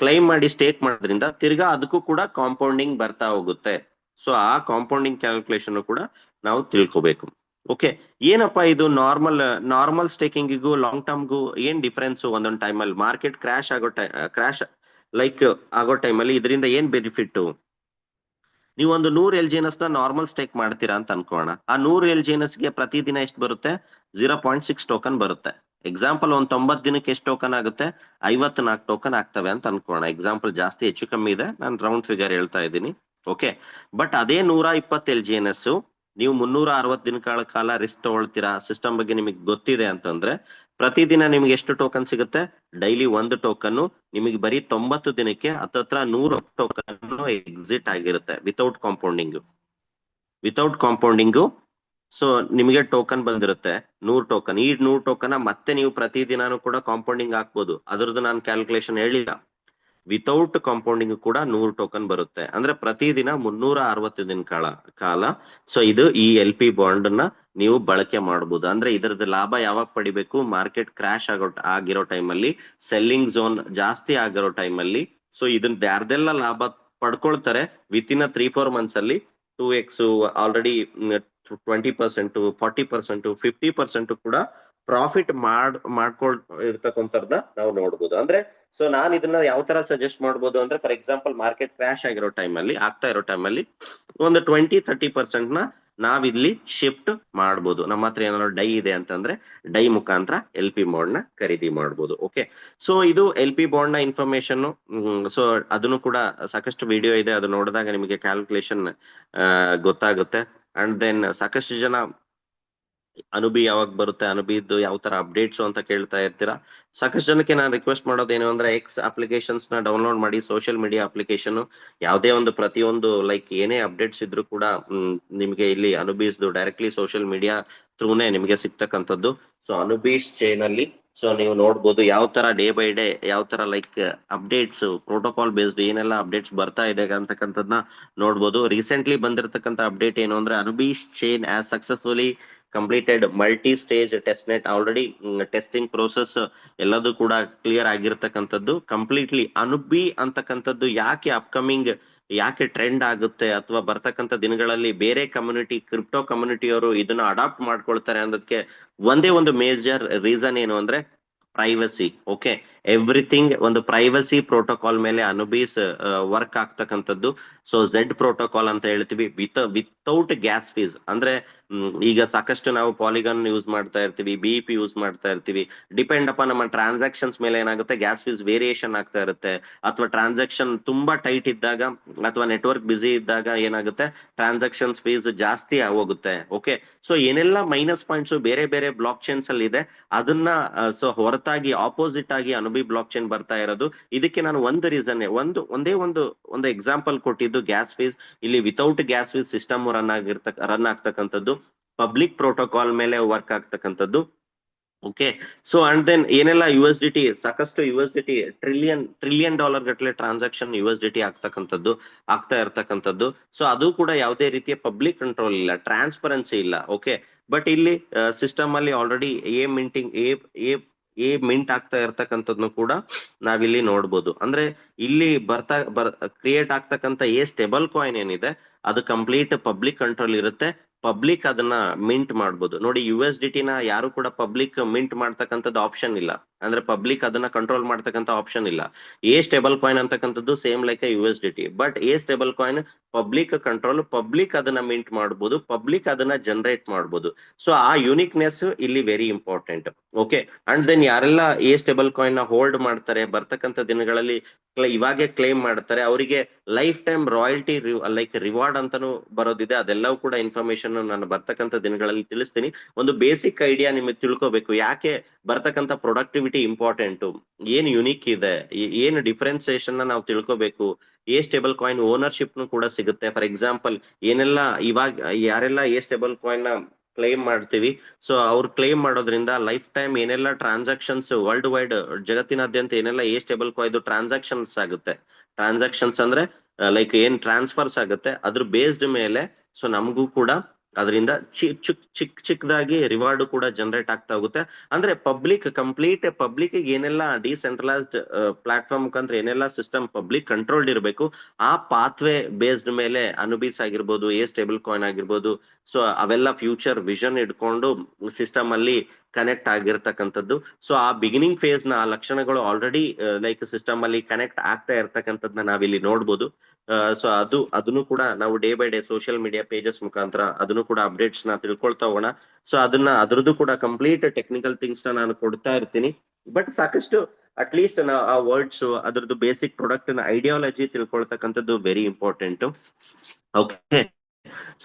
ಕ್ಲೈಮ್ ಮಾಡಿ ಸ್ಟೇಕ್ ಮಾಡೋದ್ರಿಂದ ತಿರ್ಗಾ ಅದಕ್ಕೂ ಕೂಡ ಕಾಂಪೌಂಡಿಂಗ್ ಬರ್ತಾ ಹೋಗುತ್ತೆ. ಸೊ ಆ ಕಾಂಪೌಂಡಿಂಗ್ ಕ್ಯಾಲ್ಕುಲೇಷನ್ ಕೂಡ ನಾವು ತಿಳ್ಕೊಬೇಕು. ಓಕೆ, ಏನಪ್ಪಾ ಇದು ನಾರ್ಮಲ್ ಸ್ಟೇಕಿಂಗಿಗೂ ಲಾಂಗ್ ಟರ್ಮ್ಗೂ ಏನ್ ಡಿಫರೆನ್ಸ್? ಒಂದೊಂದು ಟೈಮಲ್ಲಿ ಮಾರ್ಕೆಟ್ ಕ್ರಾಶ್ ಆಗೋ ಟೈಮಲ್ಲಿ ಇದರಿಂದ ಏನ್ ಬೆನಿಫಿಟ್? ನೀವು ಒಂದು 100 LGNS ನ ನಾರ್ಮಲ್ ಸ್ಟೇಕ್ ಮಾಡ್ತೀರಾ ಅಂತ ಅನ್ಕೋಣ. ಆ 100 LGNS ಗೆ ಪ್ರತಿದಿನ ಎಷ್ಟು ಬರುತ್ತೆ? 0.6 ಟೋಕನ್ ಬರುತ್ತೆ. ಎಕ್ಸಾಂಪಲ್ ಒಂದ್ 90 ದಿನಕ್ಕೆ ಎಷ್ಟು ಟೋಕನ್ ಆಗುತ್ತೆ? 54 ಟೋಕನ್ ಆಗ್ತವೆ ಅಂತ ಅನ್ಕೋಣ. ಎಕ್ಸಾಂಪಲ್ ಜಾಸ್ತಿ ಹೆಚ್ಚು ಕಮ್ಮಿ ಇದೆ, ನಾನು ರೌಂಡ್ ಫಿಗರ್ ಹೇಳ್ತಾ ಇದ್ದೀನಿ. ಓಕೆ, ಬಟ್ ಅದೇ 120 LGNS ನೀವು 360 ದಿನಗಳ ಕಾಲ ರಿಸ್ಕ್ ತಗೊಳ್ತೀರಾ, ಸಿಸ್ಟಮ್ ಬಗ್ಗೆ ನಿಮಗೆ ಗೊತ್ತಿದೆ ಅಂತಂದ್ರೆ ಪ್ರತಿದಿನ ನಿಮ್ಗೆ ಎಷ್ಟು ಟೋಕನ್ ಸಿಗುತ್ತೆ? ಡೈಲಿ ಒಂದು ಟೋಕನ್. ನಿಮಗೆ ಬರೀ 90 ದಿನಕ್ಕೆ ಹತ್ತತ್ರ 100 ಟೋಕನ್ ಎಕ್ಸಿಟ್ ಆಗಿರುತ್ತೆ ವಿತೌಟ್ ಕಾಂಪೌಂಡಿಂಗು. ಸೊ ನಿಮಗೆ ಟೋಕನ್ ಬಂದಿರುತ್ತೆ 100 ಟೋಕನ್. ಈ 100 ಟೋಕನ್ ಮತ್ತೆ ನೀವು ಪ್ರತಿದಿನಾನು ಕೂಡ ಕಾಂಪೌಂಡಿಂಗ್ ಹಾಕ್ಬೋದು. ಅದ್ರದ್ದು ನಾನು ಕ್ಯಾಲ್ಕುಲೇಷನ್ ಹೇಳಿಲ್ಲ. ವಿತೌಟ್ ಕಾಂಪೌಂಡಿಂಗ್ ಕೂಡ 100 ಟೋಕನ್ ಬರುತ್ತೆ. ಅಂದ್ರೆ ಪ್ರತಿದಿನ 360 ದಿನ ಕಾಲ. ಸೊ ಇದು ಈ ಎಲ್ ಪಿ ಬಾಂಡ್ ನ ನೀವು ಬಳಕೆ ಮಾಡಬಹುದು. ಅಂದ್ರೆ ಇದರದ ಲಾಭ ಯಾವಾಗ ಪಡಿಬೇಕು? ಮಾರ್ಕೆಟ್ ಕ್ರಾಶ್ ಆಗಿರೋ ಟೈಮಲ್ಲಿ, ಸೆಲ್ಲಿಂಗ್ ಝೋನ್ ಜಾಸ್ತಿ ಆಗಿರೋ ಟೈಮಲ್ಲಿ. ಸೊ ಇದನ್ನ ಯಾರ್ದೆಲ್ಲ ಲಾಭ ಪಡ್ಕೊಳ್ತಾರೆ ವಿತಿನ್ 3-4 ಮಂತ್ಸ್ ಅಲ್ಲಿ 2x ಆಲ್ರೆಡಿ 20%, 40%, 50% ಕೂಡ ಪ್ರಾಫಿಟ್ ಮಾಡ್ಕೊಂಡಿರ್ತಕ್ಕಂಥದ್ದನ್ನ ನಾವು ನೋಡ್ಬೋದು. ಅಂದ್ರೆ ಸೊ ನಾನು ಇದನ್ನ ಯಾವ ತರ ಸಜೆಸ್ಟ್ ಮಾಡ್ಬೋದು ಅಂದ್ರೆ, ಫಾರ್ ಎಕ್ಸಾಂಪಲ್ ಮಾರ್ಕೆಟ್ ಕ್ರಾಶ್ ಆಗ್ತಾ ಇರೋ ಟೈಮಲ್ಲಿ ಒಂದು 20-30% ನಾವಿಲ್ಲಿ ಶಿಫ್ಟ್ ಮಾಡ್ಬೋದು. ನಮ್ಮ ಹತ್ರ ಏನಾದ್ರು ಡೈ ಇದೆ ಅಂತಂದ್ರೆ ಡೈ ಮುಖಾಂತರ ಎಲ್ ಪಿ ಬಾಂಡ್ ನ ಖರೀದಿ ಮಾಡ್ಬೋದು. ಓಕೆ, ಸೊ ಇದು ಎಲ್ ಪಿ ಬಾಂಡ್ ನ ಇನ್ಫಾರ್ಮೇಶನ್. ಸೊ ಅದನ್ನು ಕೂಡ ಸಾಕಷ್ಟು ವಿಡಿಯೋ ಇದೆ, ಅದು ನೋಡಿದಾಗ ನಿಮಗೆ ಕ್ಯಾಲ್ಕುಲೇಷನ್ ಗೊತ್ತಾಗುತ್ತೆ. ಅಂಡ್ ದೆನ್ ಸಾಕಷ್ಟು ಜನ ಅನುಬಿ ಯಾವಾಗ ಬರುತ್ತೆ, ಅನುಬಿದ್ದು ಯಾವ ತರ ಅಪ್ಡೇಟ್ಸ್ ಅಂತ ಕೇಳ್ತಾ ಇರ್ತೀರಾ. ಸಾಕಷ್ಟು ಜನಕ್ಕೆ ನಾನು ರಿಕ್ವೆಸ್ಟ್ ಮಾಡೋದೇನು ಅಂದ್ರೆ, ಎಕ್ಸ್ ಅಪ್ಲಿಕೇಶನ್ಸ್ ನ ಡೌನ್ಲೋಡ್ ಮಾಡಿ. ಸೋಷಿಯಲ್ ಮೀಡಿಯಾ ಅಪ್ಲಿಕೇಶನ್ ಯಾವುದೇ ಒಂದು ಪ್ರತಿಯೊಂದು ಏನೇ ಅಪ್ಡೇಟ್ಸ್ ಇದ್ರೂ ಕೂಡ ನಿಮಗೆ ಇಲ್ಲಿ ಅನುಬೀಸ್ದು ಡೈರೆಕ್ಟ್ಲಿ ಸೋಷಿಯಲ್ ಮೀಡಿಯಾ ಥ್ರೂನೇ ನಿಮಗೆ ಸಿಗ್ತಕ್ಕಂಥದ್ದು. ಸೊ ಅನುಬೀಸ್ ಚೈನ್ ಅಲ್ಲಿ ಸೊ ನೀವು ನೋಡ್ಬೋದು ಯಾವ ತರ ಡೇ ಬೈ ಡೇ ಯಾವ ತರ ಅಪ್ಡೇಟ್ಸ್, ಪ್ರೋಟೋಕಾಲ್ ಬೇಸ್ಡ್ ಏನೆಲ್ಲ ಅಪ್ಡೇಟ್ಸ್ ಬರ್ತಾ ಇದೆ ಅಂತಕ್ಕಂಥದ್ನ ನೋಡ್ಬೋದು. ರೀಸೆಂಟ್ಲಿ ಬಂದಿರತಕ್ಕಂಥ ಅಪ್ಡೇಟ್ ಏನು ಅಂದ್ರೆ, Anubis chain has successfully completed multi stage testnet. Already testing process ಎಲ್ಲದೂ ಕೂಡ ಕ್ಲಿಯರ್ ಆಗಿರ್ತಕ್ಕಂಥದ್ದು ಕಂಪ್ಲೀಟ್ಲಿ. ಅನುಬಿ ಅಂತಕ್ಕಂಥದ್ದು ಯಾಕೆ ಟ್ರೆಂಡ್ ಆಗುತ್ತೆ ಅಥವಾ ಬರ್ತಕ್ಕಂಥ ದಿನಗಳಲ್ಲಿ ಬೇರೆ ಕಮ್ಯುನಿಟಿ, ಕ್ರಿಪ್ಟೋ ಕಮ್ಯುನಿಟಿಯವರು ಇದನ್ನ ಅಡಾಪ್ಟ್ ಮಾಡ್ಕೊಳ್ತಾರೆ ಅನ್ನೋದಕ್ಕೆ ಒಂದೇ ಒಂದು ಮೇಜರ್ ರೀಸನ್ ಏನು ಅಂದ್ರೆ ಪ್ರೈವಸಿ. ಓಕೆ, ಎವ್ರಿಥಿಂಗ್ ಒಂದು ಪ್ರೈವಸಿ ಪ್ರೋಟೋಕಾಲ್ ಮೇಲೆ ಅನುಬೀಸ್ ವರ್ಕ್ ಆಗ್ತಕ್ಕಂಥದ್ದು. ಸೊ ಝೆಡ್ ಪ್ರೋಟೋಕಾಲ್ ಅಂತ ಹೇಳ್ತೀವಿ, ವಿತೌಟ್ ಗ್ಯಾಸ್ ಫೀಸ್. ಅಂದ್ರೆ ಈಗ ಸಾಕಷ್ಟು ನಾವು ಪಾಲಿಗಾನ್ ಯೂಸ್ ಮಾಡ್ತಾ ಇರ್ತೀವಿ, BEP ಯೂಸ್ ಮಾಡ್ತಾ ಇರ್ತೀವಿ. ಡಿಪೆಂಡ್ ಅಪ್ ನಮ್ಮ ಟ್ರಾನ್ಸಾಕ್ಷನ್ಸ್ ಮೇಲೆ ಏನಾಗುತ್ತೆ, ಗ್ಯಾಸ್ ಫೀಸ್ ವೇರಿಯೇಷನ್ ಆಗ್ತಾ ಇರುತ್ತೆ. ಅಥವಾ ಟ್ರಾನ್ಸಾಕ್ಷನ್ ತುಂಬಾ ಟೈಟ್ ಇದ್ದಾಗ ಅಥವಾ ನೆಟ್ವರ್ಕ್ ಬಿಸಿ ಇದ್ದಾಗ ಏನಾಗುತ್ತೆ, ಟ್ರಾನ್ಸಾಕ್ಷನ್ಸ್ ಫೀಸ್ ಜಾಸ್ತಿ ಹೋಗುತ್ತೆ. ಓಕೆ, ಸೊ ಏನೆಲ್ಲ ಮೈನಸ್ ಪಾಯಿಂಟ್ಸ್ ಬೇರೆ ಬೇರೆ ಬ್ಲಾಕ್ ಚೈನ್ಸ್ ಅಲ್ಲಿ ಇದೆ, ಅದನ್ನ ಸೊ ಹೊರತಾಗಿ ಆಪೋಸಿಟ್ ಆಗಿ ಅನುಬಿ ಬ್ಲಾಕ್ ಚೈನ್ ಬರ್ತಾ ಇರೋದು. ಇದಕ್ಕೆ ನಾನು ಒಂದು ರೀಸನ್, ಒಂದೇ ಒಂದು ಎಕ್ಸಾಂಪಲ್ ಕೊಟ್ಟಿದ್ದು ಗ್ಯಾಸ್ ಫೀಸ್. ಇಲ್ಲಿ without gas fees system run ಆಗ್ತಕ್ಕಂಥದ್ದು, ಪಬ್ಲಿಕ್ ಪ್ರೋಟೋಕಾಲ್ ಮೇಲೆ ವರ್ಕ್ ಆಗ್ತಕ್ಕಂಥದ್ದು. ಓಕೆ, ಸೊ ಅಂಡ್ ದೆನ್ ಏನೆಲ್ಲ USDT, ಸಾಕಷ್ಟು USDT ಟ್ರಿಲಿಯನ್ ಡಾಲರ್ ಗಟ್ಟಲೆ ಟ್ರಾನ್ಸಾಕ್ಷನ್ USDT ಆಗ್ತಾ ಇರ್ತಕ್ಕಂಥದ್ದು. ಸೊ ಅದು ಕೂಡ ಯಾವುದೇ ರೀತಿಯ ಪಬ್ಲಿಕ್ ಕಂಟ್ರೋಲ್ ಇಲ್ಲ, ಟ್ರಾನ್ಸ್ಪರೆನ್ಸಿ ಇಲ್ಲ. ಓಕೆ, ಬಟ್ ಇಲ್ಲಿ ಸಿಸ್ಟಮ್ ಅಲ್ಲಿ ಆಲ್ರೆಡಿ ಮಿಂಟ್ ಆಗ್ತಾ ಇರ್ತಕ್ಕಂಥದ್ನು ಕೂಡ ನಾವಿಲ್ಲಿ ನೋಡ್ಬೋದು. ಅಂದ್ರೆ ಇಲ್ಲಿ ಕ್ರಿಯೇಟ್ ಆಗ್ತಕ್ಕಂಥ ಸ್ಟೇಬಲ್ ಕಾಯಿನ್ ಏನಿದೆ ಅದು ಕಂಪ್ಲೀಟ್ ಪಬ್ಲಿಕ್ ಕಂಟ್ರೋಲ್ ಇರುತ್ತೆ. ಪಬ್ಲಿಕ್ ಅದನ್ನ ಮಿಂಟ್ ಮಾಡ್ಬೋದು. ನೋಡಿ, USDT ನ ಯಾರು ಕೂಡ ಪಬ್ಲಿಕ್ ಮಿಂಟ್ ಮಾಡ್ತಕ್ಕಂಥದ್ದು ಆಪ್ಷನ್ ಇಲ್ಲ. ಅಂದ್ರೆ ಪಬ್ಲಿಕ್ ಅದನ್ನ ಕಂಟ್ರೋಲ್ ಮಾಡ್ತಕ್ಕಂಥ ಆಪ್ಷನ್ ಇಲ್ಲ. ಎ ಸ್ಟೇಬಲ್ ಕಾಯಿನ್ ಅಂತಕ್ಕಂಥದ್ದು same like USDT, but a stable coin public control, public ಅದನ್ನ ಮಿಂಟ್ ಮಾಡ್ಬೋದು, ಪಬ್ಲಿಕ್ ಅದನ್ನ ಜನರೇಟ್ ಮಾಡ್ಬೋದು. ಸೊ ಆ ಯುನಿಕ್ನೆಸ್ ಇಲ್ಲಿ very important. Okay, and then ಯಾರೆಲ್ಲ ಎ ಸ್ಟೇಬಲ್ ಕಾಯಿನ್ ನ ಹೋಲ್ಡ್ ಮಾಡ್ತಾರೆ, ಬರ್ತಕ್ಕಂಥ ದಿನಗಳಲ್ಲಿ ಇವಾಗೆ ಕ್ಲೇಮ್ ಮಾಡ್ತಾರೆ, ಅವರಿಗೆ lifetime royalty like reward ಅಂತಾನು ಬರೋದಿದೆ. ಅದೆಲ್ಲವೂ ಕೂಡ ಇನ್ಫಾರ್ಮೇಶನ್ ನಾನು ಬರ್ತಕ್ಕಂಥ ದಿನಗಳಲ್ಲಿ ತಿಳಿಸ್ತೀನಿ. ಒಂದು ಬೇಸಿಕ್ ಐಡಿಯಾ ನಿಮಗೆ ತಿಳ್ಕೋಬೇಕು, ಯಾಕೆ ಬರ್ತಕ್ಕಂಥ ಪ್ರೊಡಕ್ಟಿವಿಟಿ ಇಂಪಾರ್ಟೆಂಟ್, ಏನ್ ಯುನಿಕ್ ಇದೆ, ಏನ್ ಡಿಫ್ರೆನ್ಸಿಯೇಷನ್ ನಾವು ತಿಳ್ಕೋಬೇಕು. ಎ ಸ್ಟೇಬಲ್ ಕಾಯಿನ್ ಓನರ್ಶಿಪ್ ಕೂಡ ಸಿಗುತ್ತೆ. ಫಾರ್ ಎಕ್ಸಾಂಪಲ್, ಏನೆಲ್ಲ ಇವಾಗ ಯಾರೆಲ್ಲ ಎ ಸ್ಟೇಬಲ್ ಕಾಯಿನ್ ನ ಕ್ಲೈಮ್ ಮಾಡ್ತೀವಿ, ಸೊ ಅವ್ರು ಕ್ಲೈಮ್ ಮಾಡೋದ್ರಿಂದ ಲೈಫ್ ಟೈಮ್ ಏನೆಲ್ಲ ಟ್ರಾನ್ಸಾಕ್ಷನ್ಸ್ ವರ್ಲ್ಡ್ ವೈಡ್ ಜಗತ್ತಿನಾದ್ಯಂತ ಏನೆಲ್ಲ ಎ ಸ್ಟೇಬಲ್ ಕಾಯಿನ್ ಟ್ರಾನ್ಸಾಕ್ಷನ್ಸ್ ಆಗುತ್ತೆ, ಟ್ರಾನ್ಸಾಕ್ಷನ್ಸ್ ಅಂದ್ರೆ ಲೈಕ್ ಏನ್ ಟ್ರಾನ್ಸ್ಫರ್ಸ್ ಆಗುತ್ತೆ, ಅದ್ರ ಬೇಸ್ಡ್ ಮೇಲೆ ಸೊ ನಮಗೂ ಕೂಡ ಅದರಿಂದ ಚಿಕ್ಕದಾಗಿ ರಿವಾರ್ಡ್ ಕೂಡ ಜನರೇಟ್ ಆಗ್ತಾ ಹೋಗುತ್ತೆ. ಅಂದ್ರೆ ಕಂಪ್ಲೀಟ್ ಪಬ್ಲಿಕ್ ಏನೆಲ್ಲ ಡಿಸೆಂಟ್ರಲೈಸ್ಡ್ ಪ್ಲಾಟ್ಫಾರ್ಮ್ ಮುಖಾಂತರ ಏನೆಲ್ಲ ಸಿಸ್ಟಮ್ ಪಬ್ಲಿಕ್ ಕಂಟ್ರೋಲ್ಡ್ ಇರಬೇಕು, ಆ ಪಾತ್ವೇ ಬೇಸ್ಡ್ ಮೇಲೆ ಅನುಬೀಸ್ ಆಗಿರ್ಬೋದು, ಎ ಸ್ಟೇಬಲ್ ಕಾಯಿನ್ ಆಗಿರ್ಬೋದು, ಸೊ ಅವೆಲ್ಲ ಫ್ಯೂಚರ್ ವಿಷನ್ ಇಟ್ಕೊಂಡು ಸಿಸ್ಟಮ್ ಅಲ್ಲಿ ಕನೆಕ್ಟ್ ಆಗಿರ್ತಕ್ಕಂಥದ್ದು. ಸೊ ಆ ಬಿಗಿನಿಂಗ್ ಫೇಸ್ ನ ಲಕ್ಷಣಗಳು ಆಲ್ರೆಡಿ ಲೈಕ್ ಸಿಸ್ಟಮ್ ಅಲ್ಲಿ ಕನೆಕ್ಟ್ ಆಗ್ತಾ ಇರ್ತಕ್ಕಂಥದ್ದನ್ನ ನಾವಿಲ್ಲಿ ನೋಡ್ಬೋದು. ಸೊ ಅದನ್ನು ಕೂಡ ನಾವು day by day social media pages ಮುಖಾಂತರ ಅದನ್ನು ಕೂಡ ಅಪ್ಡೇಟ್ಸ್ ನ ತಿಳ್ಕೊಳ್ತಾ ಹೋಗೋಣ. ಸೊ ಅದ್ರದ್ದು ಕೂಡ ಕಂಪ್ಲೀಟ್ ಟೆಕ್ನಿಕಲ್ ಥಿಂಗ್ಸ್ ನ ನಾನು ಕೊಡ್ತಾ ಇರ್ತೀನಿ. ಬಟ್ ಸಾಕಷ್ಟು ಅಟ್ಲೀಸ್ಟ್ ಆ ವರ್ಡ್ಸ್, ಅದ್ರದ್ದು ಬೇಸಿಕ್ ಪ್ರಾಡಕ್ಟ್ ನ ಐಡಿಯಾಲಜಿ ತಿಳ್ಕೊಳ್ತಕ್ಕಂಥದ್ದು ವೆರಿ ಇಂಪಾರ್ಟೆಂಟ್. ಓಕೆ,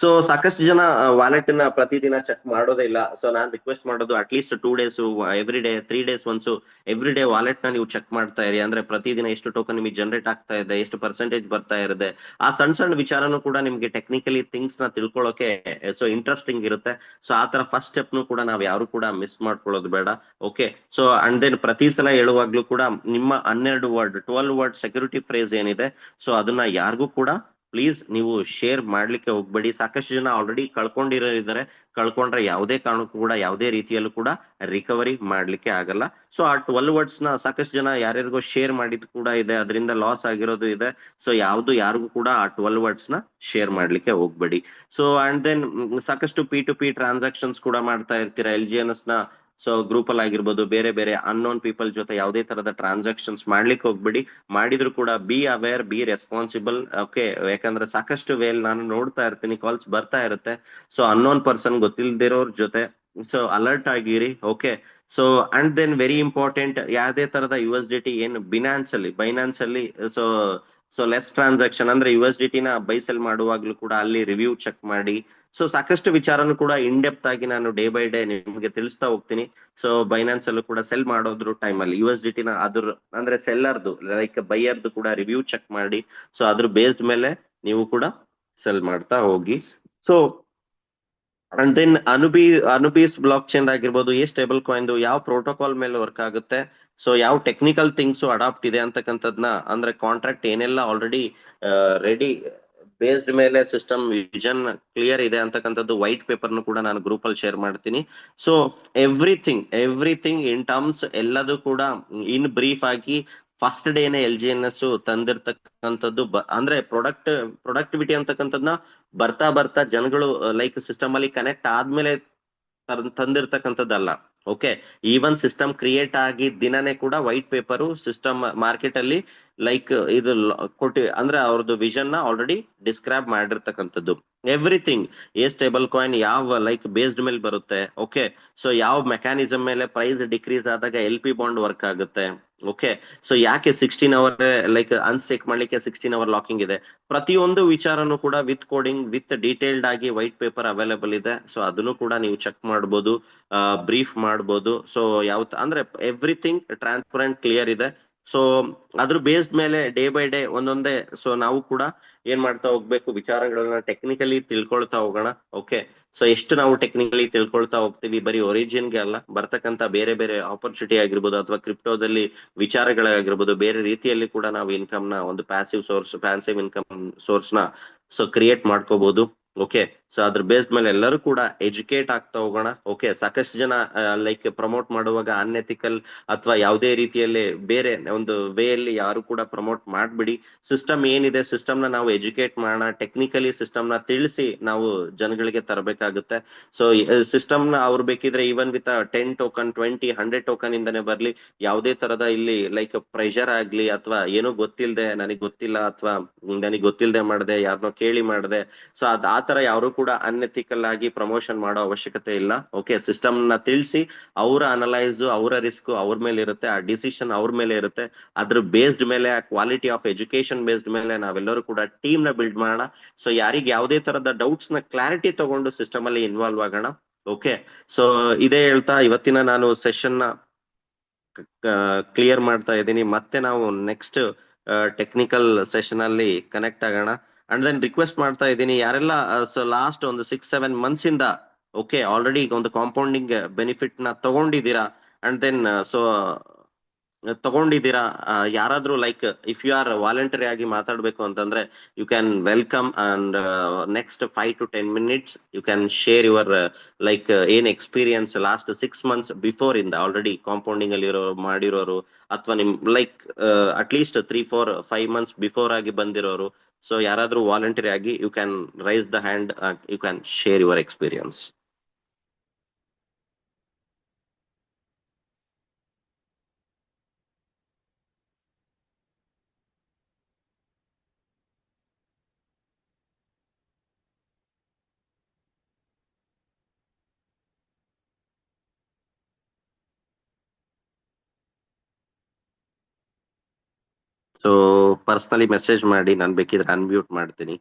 ಸೊ ಸಾಕಷ್ಟು ಜನ ವಾಲೆಟ್ ನ ಪ್ರತಿದಿನ ಚೆಕ್ ಮಾಡೋದೇ ಇಲ್ಲ. ಸೊ ನಾನ್ ರಿಕ್ವೆಸ್ಟ್ ಮಾಡೋದು at least 2 days, every day 3 days once every day wallet ನ ನೀವು ಚೆಕ್ ಮಾಡ್ತಾ ಇರಿ. ಅಂದ್ರೆ ಪ್ರತಿದಿನ ಎಷ್ಟು ಟೋಕನ್ ನಿಮಗೆ ಜನರೇಟ್ ಆಗ್ತಾ ಇದೆ, ಎಷ್ಟು ಪರ್ಸೆಂಟೇಜ್ ಬರ್ತಾ ಇರುತ್ತೆ, ಆ ಸಣ್ಣ ಸಣ್ಣ ವಿಚಾರನೂ ಕೂಡ ನಿಮ್ಗೆ ಟೆಕ್ನಿಕಲಿ ಥಿಂಗ್ಸ್ ನ ತಿಳ್ಕೊಳ್ಳೋಕೆ ಸೊ ಇಂಟ್ರೆಸ್ಟಿಂಗ್ ಇರುತ್ತೆ. ಸೊ ಆ ತರ ಫಸ್ಟ್ ಸ್ಟೆಪ್ ನು ಕೂಡ ನಾವ್ ಯಾರು ಕೂಡ ಮಿಸ್ ಮಾಡ್ಕೊಳ್ಳೋದು ಬೇಡ. ಓಕೆ, ಸೊ ಅಂಡ್ ದೆನ್ ಪ್ರತಿ ಸಲ ಹೇಳುವಾಗ್ಲೂ ಕೂಡ ನಿಮ್ಮ 12 ವರ್ಡ್ ಸೆಕ್ಯೂರಿಟಿ ಫ್ರೇಸ್ ಏನಿದೆ, ಸೊ ಅದನ್ನ ಯಾರಿಗೂ ಕೂಡ ಪ್ಲೀಸ್ ನೀವು ಶೇರ್ ಮಾಡ್ಲಿಕ್ಕೆ ಹೋಗ್ಬೇಡಿ. ಸಾಕಷ್ಟು ಜನ ಆಲ್ರೆಡಿ ಕಳ್ಕೊಂಡಿದ್ದಾರೆ, ಕಳ್ಕೊಂಡ್ರೆ ಯಾವುದೇ ಕಾರಣಕ್ಕೂ ಕೂಡ ಯಾವುದೇ ರೀತಿಯಲ್ಲೂ ಕೂಡ ರಿಕವರಿ ಮಾಡ್ಲಿಕ್ಕೆ ಆಗಲ್ಲ. ಸೊ ಆ 12 ವರ್ಡ್ಸ್ ನ ಸಾಕಷ್ಟು ಜನ ಯಾರ್ಯಾರಿಗೋ ಶೇರ್ ಮಾಡಿದ್ ಕೂಡ ಇದೆ, ಅದರಿಂದ ಲಾಸ್ ಆಗಿರೋದು ಇದೆ. ಸೊ ಯಾರಿಗೂ ಕೂಡ ಆ 12 ವರ್ಡ್ಸ್ ನ ಶೇರ್ ಮಾಡ್ಲಿಕ್ಕೆ ಹೋಗ್ಬೇಡಿ. ಸೊ ಅಂಡ್ ದೆನ್ ಸಾಕಷ್ಟು P2P ಟ್ರಾನ್ಸಾಕ್ಷನ್ಸ್ ಕೂಡ ಮಾಡ್ತಾ ಇರ್ತೀರಾ LGNS ನ. ಸೊ ಗ್ರೂಪ್ ಅಲ್ಲಿ ಆಗಿರ್ಬೋದು, ಬೇರೆ ಬೇರೆ ಅನ್ನೋನ್ ಪೀಪಲ್ ಜೊತೆ ಯಾವುದೇ ತರದ ಟ್ರಾನ್ಸಾಕ್ಷನ್ಸ್ ಮಾಡ್ಲಿಕ್ಕೆ ಹೋಗ್ಬೇಡಿ. ಮಾಡಿದ್ರು ಕೂಡ be aware, B responsible. Okay, ಯಾಕಂದ್ರೆ ಸಾಕಷ್ಟು ವೇಲ್ ನಾನು ನೋಡ್ತಾ ಇರ್ತೀನಿ, ಕಾಲ್ಸ್ ಬರ್ತಾ ಇರುತ್ತೆ. ಸೊ ಅನ್ನೋನ್ ಪರ್ಸನ್, ಗೊತ್ತಿಲ್ದಿರೋರ್ ಜೊತೆ ಸೊ ಅಲರ್ಟ್ ಆಗಿರಿ. Okay, so and then very important, ಯಾವುದೇ ತರದ USDT ಏನು ಬೈನಾನ್ಸ್ ಅಲ್ಲಿ ಸೊ ಲೆಸ್ ಟ್ರಾನ್ಸಾಕ್ಷನ್ ಅಂದ್ರೆ USDT ನ ಬೈ ಸೆಲ್ ಮಾಡುವಾಗ್ಲೂ ಕೂಡ ಅಲ್ಲಿ ರಿವ್ಯೂ ಚೆಕ್ ಮಾಡಿ. ಸೊ ಸಾಕಷ್ಟು ವಿಚಾರನು ಕೂಡ ಇನ್ ಡೆಪ್ತ್ ಆಗಿ ನಾನು ಡೇ ಬೈ ಡೇ ನಿಮ್ಗೆ ತಿಳಿಸ್ತಾ ಹೋಗ್ತೀನಿ. ಸೊ ಬೈನಾನ್ಸ್ ಅಲ್ಲೂ ಕೂಡ ಸೆಲ್ ಮಾಡೋದ್ರ ಟೈಮ್ ಅಲ್ಲಿ USDT ನ ಅದ್ರ ಅಂದ್ರೆ ಸೆಲ್ಲರ್ದು ಲೈಕ್ ಬೈಯರ್ದು ಕೂಡ ರಿವ್ಯೂ ಚೆಕ್ ಮಾಡಿ. ಸೊ ಅದ್ರ ಬೇಸ್ಡ್ ಮೇಲೆ ನೀವು ಕೂಡ ಸೆಲ್ ಮಾಡ್ತಾ ಹೋಗಿ. So and then Anubis blockchain ಆಗಿರ್ಬೋದು, ಎ ಸ್ಟೇಬಲ್ ಕಾಯಿನ್ ಯಾವ ಪ್ರೋಟೋಕಾಲ್ ಮೇಲೆ ವರ್ಕ್ ಆಗುತ್ತೆ, ಸೊ ಯಾವ ಟೆಕ್ನಿಕಲ್ ಥಿಂಗ್ಸ್ ಅಡಾಪ್ಟ್ ಇದೆ ಅಂತಕ್ಕಂಥದ್ನ, ಅಂದ್ರೆ ಕಾಂಟ್ರಾಕ್ಟ್ ಏನೆಲ್ಲ ಆಲ್ರೆಡಿ ರೆಡಿ ಬೇಸ್ಡ್ ಮೇಲೆ ಸಿಸ್ಟಮ್ ವಿಷನ್ ಕ್ಲಿಯರ್ ಇದೆ ಅಂತಕ್ಕಂಥದ್ದು ವೈಟ್ ಪೇಪರ್ ನು ಕೂಡ ನಾನು ಗ್ರೂಪ್ ಅಲ್ಲಿ ಶೇರ್ ಮಾಡ್ತೀನಿ. ಸೊ ಎವ್ರಿಥಿಂಗ್ ಇನ್ ಟರ್ಮ್ಸ್ ಎಲ್ಲದೂ ಕೂಡ ಇನ್ ಬ್ರೀಫ್ ಆಗಿ ಫಸ್ಟ್ ಡೇನೆ LGNS ತಂದಿರ್ತಕ್ಕಂಥದ್ದು. ಅಂದ್ರೆ ಪ್ರೊಡಕ್ಟಿವಿಟಿ ಅಂತಕ್ಕಂಥದ್ನ ಬರ್ತಾ ಜನಗಳು ಲೈಕ್ ಸಿಸ್ಟಮ್ ಅಲ್ಲಿ ಕನೆಕ್ಟ್ ಆದ್ಮೇಲೆ ತಂದಿರ್ತಕ್ಕಂಥದ್ದಲ್ಲ. ಓಕೆ, ಈವನ್ ಸಿಸ್ಟಮ್ ಕ್ರಿಯೇಟ್ ಆಗಿ ದಿನನೇ ಕೂಡ ವೈಟ್ ಪೇಪರ್ ಸಿಸ್ಟಮ್ ಮಾರ್ಕೆಟ್ ಅಲ್ಲಿ ಲೈಕ್ ಇದು ಅಂದ್ರೆ ಅವ್ರದ್ದು ವಿಷನ್ ನ ಆಲ್ರೆಡಿ ಡಿಸ್ಕ್ರೈಬ್ ಮಾಡಿರ್ತಕ್ಕಂಥದ್ದು. ಎವ್ರಿಥಿಂಗ್ ಎ ಸ್ಟೇಬಲ್ ಕಾಯಿನ್ ಯಾವ ಲೈಕ್ ಬೇಸ್ಡ್ ಮೇಲೆ ಬರುತ್ತೆ. ಓಕೆ, ಸೊ ಯಾವ ಮೆಕ್ಯಾನಿಸಮ್ ಮೇಲೆ ಪ್ರೈಸ್ ಡಿಕ್ರೀಸ್ ಆದಾಗ LP ಬಾಂಡ್ ವರ್ಕ್ ಆಗುತ್ತೆ. ಓಕೆ, ಸೊ ಯಾಕೆ 16 ಅವರ್ ಲೈಕ್ ಅನ್ಸ್ಟೇಕ್ ಮಾಡ್ಲಿಕ್ಕೆ 16 ಅವರ್ ಲಾಕಿಂಗ್ ಇದೆ. ಪ್ರತಿಯೊಂದು ವಿಚಾರನು ಕೂಡ ವಿತ್ ಕೋಡಿಂಗ್ ವಿತ್ ಡೀಟೇಲ್ಡ್ ಆಗಿ ವೈಟ್ ಪೇಪರ್ ಅವೈಲೇಬಲ್ ಇದೆ. ಸೊ ಅದನ್ನು ಕೂಡ ನೀವು ಚೆಕ್ ಮಾಡ್ಬೋದು, ಬ್ರೀಫ್ ಮಾಡ್ಬೋದು. ಸೊ ಅಂದ್ರೆ ಎವ್ರಿಥಿಂಗ್ ಟ್ರಾನ್ಸ್ಪರೆಂಟ್ ಕ್ಲಿಯರ್ ಇದೆ. ಸೊ ಅದ್ರ ಬೇಸ್ಡ್ ಮೇಲೆ ಡೇ ಬೈ ಡೇ ಒಂದೊಂದೇ ಸೊ ನಾವು ಕೂಡ ಏನ್ ಮಾಡ್ತಾ ಹೋಗ್ಬೇಕು, ವಿಚಾರಗಳನ್ನ ಟೆಕ್ನಿಕಲಿ ತಿಳ್ಕೊಳ್ತಾ ಹೋಗೋಣ. ಓಕೆ, ಸೊ ಎಷ್ಟು ನಾವು ಟೆಕ್ನಿಕಲಿ ತಿಳ್ಕೊಳ್ತಾ ಹೋಗ್ತೀವಿ, ಬರೀ ಒರಿಜಿನ್ಗೆ ಅಲ್ಲ, ಬರ್ತಕ್ಕಂತ ಬೇರೆ ಬೇರೆ ಆಪರ್ಚುನಿಟಿ ಆಗಿರ್ಬೋದು ಅಥವಾ ಕ್ರಿಪ್ಟೋದಲ್ಲಿ ವಿಚಾರಗಳಾಗಿರ್ಬೋದು, ಬೇರೆ ರೀತಿಯಲ್ಲಿ ಕೂಡ ನಾವು ಇನ್ಕಮ್ ನ ಒಂದು ಪ್ಯಾಸಿವ್ ಇನ್ಕಮ್ ಸೋರ್ಸ್ ನ ಸೊ ಕ್ರಿಯೇಟ್ ಮಾಡ್ಕೋಬಹುದು. ಓಕೆ, ಸೊ ಅದ್ರ ಬೇಸ್ಡ್ ಮೇಲೆ ಎಲ್ಲರೂ ಕೂಡ ಎಜುಕೇಟ್ ಆಗ್ತಾ ಹೋಗೋಣ. ಓಕೆ, ಸಾಕಷ್ಟು ಜನ ಲೈಕ್ ಪ್ರಮೋಟ್ ಮಾಡುವಾಗ ಅನ್ಎಥಿಕಲ್ ಅಥವಾ ಯಾವುದೇ ರೀತಿಯಲ್ಲಿ ಬೇರೆ ಒಂದು ವೇ ಅಲ್ಲಿ ಯಾರು ಕೂಡ ಪ್ರಮೋಟ್ ಮಾಡ್ಬಿಡಿ. ಸಿಸ್ಟಮ್ ಏನಿದೆ ಸಿಸ್ಟಮ್ ನ ನಾವು ಎಜುಕೇಟ್ ಮಾಡೋಣ, ಟೆಕ್ನಿಕಲಿ ಸಿಸ್ಟಮ್ ನ ತಿಳಿಸಿ ನಾವು ಜನಗಳಿಗೆ ತರಬೇಕಾಗುತ್ತೆ. ಸೊ ಸಿಸ್ಟಮ್ ನ ಅವ್ರು ಬೇಕಿದ್ರೆ ಈವನ್ ವಿತ್ 10 ಟೋಕನ್ 20 100 ಟೋಕನ್ ಇಂದಾನೆ ಬರ್ಲಿ, ಯಾವುದೇ ತರದ ಇಲ್ಲಿ ಲೈಕ್ ಪ್ರೆಷರ್ ಆಗ್ಲಿ ಅಥವಾ ಏನೋ ಗೊತ್ತಿಲ್ಲದೆ ನನಗೆ ಗೊತ್ತಿಲ್ಲ ಅಥವಾ ನನಗೆ ಗೊತ್ತಿಲ್ಲದೆ ಮಾಡದೆ ಯಾರನ್ನೋ ಕೇಳಿ ಮಾಡದೆ, ಸೊ ಆ ತರ ಯಾರು ಕೂಡ ಅನ್ಎಥಿಕಲ್ ಆಗಿ ಪ್ರಮೋಷನ್ ಮಾಡೋ ಅವಶ್ಯಕತೆ ಇಲ್ಲ. ಓಕೆ, ಸಿಸ್ಟಮ್ ನ ತಿಳಿಸಿ ಅವರ ಅನಲೈಸ್ ಅವರ ರಿಸ್ಕ್ ಅವ್ರ ಮೇಲೆ ಇರುತ್ತೆ, ಆ ಡಿಸಿಷನ್ ಅವ್ರ ಮೇಲೆ ಇರುತ್ತೆ. ಅದ್ರ ಬೇಸ್ಡ್ ಮೇಲೆ ಕ್ವಾಲಿಟಿ ಆಫ್ ಎಜುಕೇಶನ್ ಬೇಸ್ಡ್ ಮೇಲೆ ನಾವೆಲ್ಲರೂ ಕೂಡ ಟೀಮ್ ನ ಬಿಲ್ಡ್ ಮಾಡೋಣ. ಸೊ ಯಾರಿಗೆ ಯಾವುದೇ ತರದ ಡೌಟ್ಸ್ ನ ಕ್ಲಾರಿಟಿ ತಗೊಂಡು ಸಿಸ್ಟಮ್ ಅಲ್ಲಿ ಇನ್ವಾಲ್ವ್ ಆಗೋಣ. ಓಕೆ, ಸೊ ಇದೇ ಹೇಳ್ತಾ ಇವತ್ತಿನ ನಾನು ಸೆಷನ್ ನ ಕ್ಲಿಯರ್ ಮಾಡ್ತಾ ಇದ್ದೀನಿ. ಮತ್ತೆ ನಾವು ನೆಕ್ಸ್ಟ್ ಟೆಕ್ನಿಕಲ್ ಸೆಷನ್ ಅಲ್ಲಿ ಕನೆಕ್ಟ್ ಆಗೋಣ. ಅಂಡ್ ದೆನ್ ರಿಕ್ವೆಸ್ಟ್ ಮಾಡ್ತಾ ಇದ್ದೀನಿ, ಯಾರೆಲ್ಲ ಲಾಸ್ಟ್ ಒಂದು 6-7 ಮಂತ್ಸ್ ಇಂದ ಓಕೆ ಆಲ್ರೆಡಿ ಒಂದು ಕಾಂಪೌಂಡಿಂಗ್ ಬೆನಿಫಿಟ್ ನ ತಗೊಂಡಿದ್ದೀರಾ ಅಂಡ್ ದೆನ್ ಸೊ ತಗೊಂಡಿದ್ದೀರಾ, ಯಾರಾದ್ರೂ like if you are voluntary ಆಗಿ ಮಾತಾಡ್ಬೇಕು ಅಂತಂದ್ರೆ you can welcome and next 5 to 10 minutes you can share your like ಏನ್ ಎಕ್ಸ್ಪೀರಿಯನ್ಸ್ ಲಾಸ್ಟ್ 6 months ಬಿಫೋರ್ ಇಂದ ಆಲ್ರೆಡಿ ಕಾಂಪೌಂಡಿಂಗ್ ಅಲ್ಲಿ ಮಾಡಿರೋರು ಅಥವಾ ನಿಮ್ ಲೈಕ್ ಅಟ್ಲೀಸ್ಟ್ 3-4-5 months ಬಿಫೋರ್ ಆಗಿ ಬಂದಿರೋರು. ಸೊ ಯಾರಾದ್ರೂ ವಾಲಂಟರಿ ಆಗಿ you can raise the hand, you can share your experience. So personally message ಮಾಡಿ, ನಾನು ಬೇಕಿದ್ರೆ ಅನ್ಮ್ಯೂಟ್ ಮಾಡ್ತೀನಿ.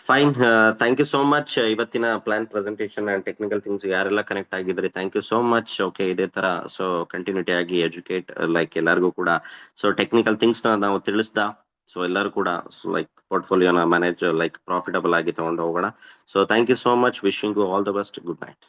Fine, thank you so much. ಇವತ್ತಿನ plan presentation and technical things ಯಾರೆಲ್ಲ ಕನೆಕ್ಟ್ ಆಗಿದ್ರಿ thank you so much. Okay, ಇದೇ ತರ ಸೊ ಕಂಟಿನ್ಯೂಟಿ ಆಗಿ ಎಜುಕೇಟ್ ಲೈಕ್ ಎಲ್ಲರಿಗೂ ಕೂಡ ಸೊ ಟೆಕ್ನಿಕಲ್ ಥಿಂಗ್ಸ್ ನ ನಾವು ತಿಳಿಸ್ದ, ಸೊ ಎಲ್ಲರೂ ಕೂಡ ಲೈಕ್ ಪೋರ್ಟ್ಫೋಲಿಯೋನ ಮ್ಯಾನೇಜ್ ಲೈಕ್ ಪ್ರಾಫಿಟಬಲ್ ಆಗಿ ತಗೊಂಡು ಹೋಗೋಣ. So thank you so much, wishing you all the best, good night.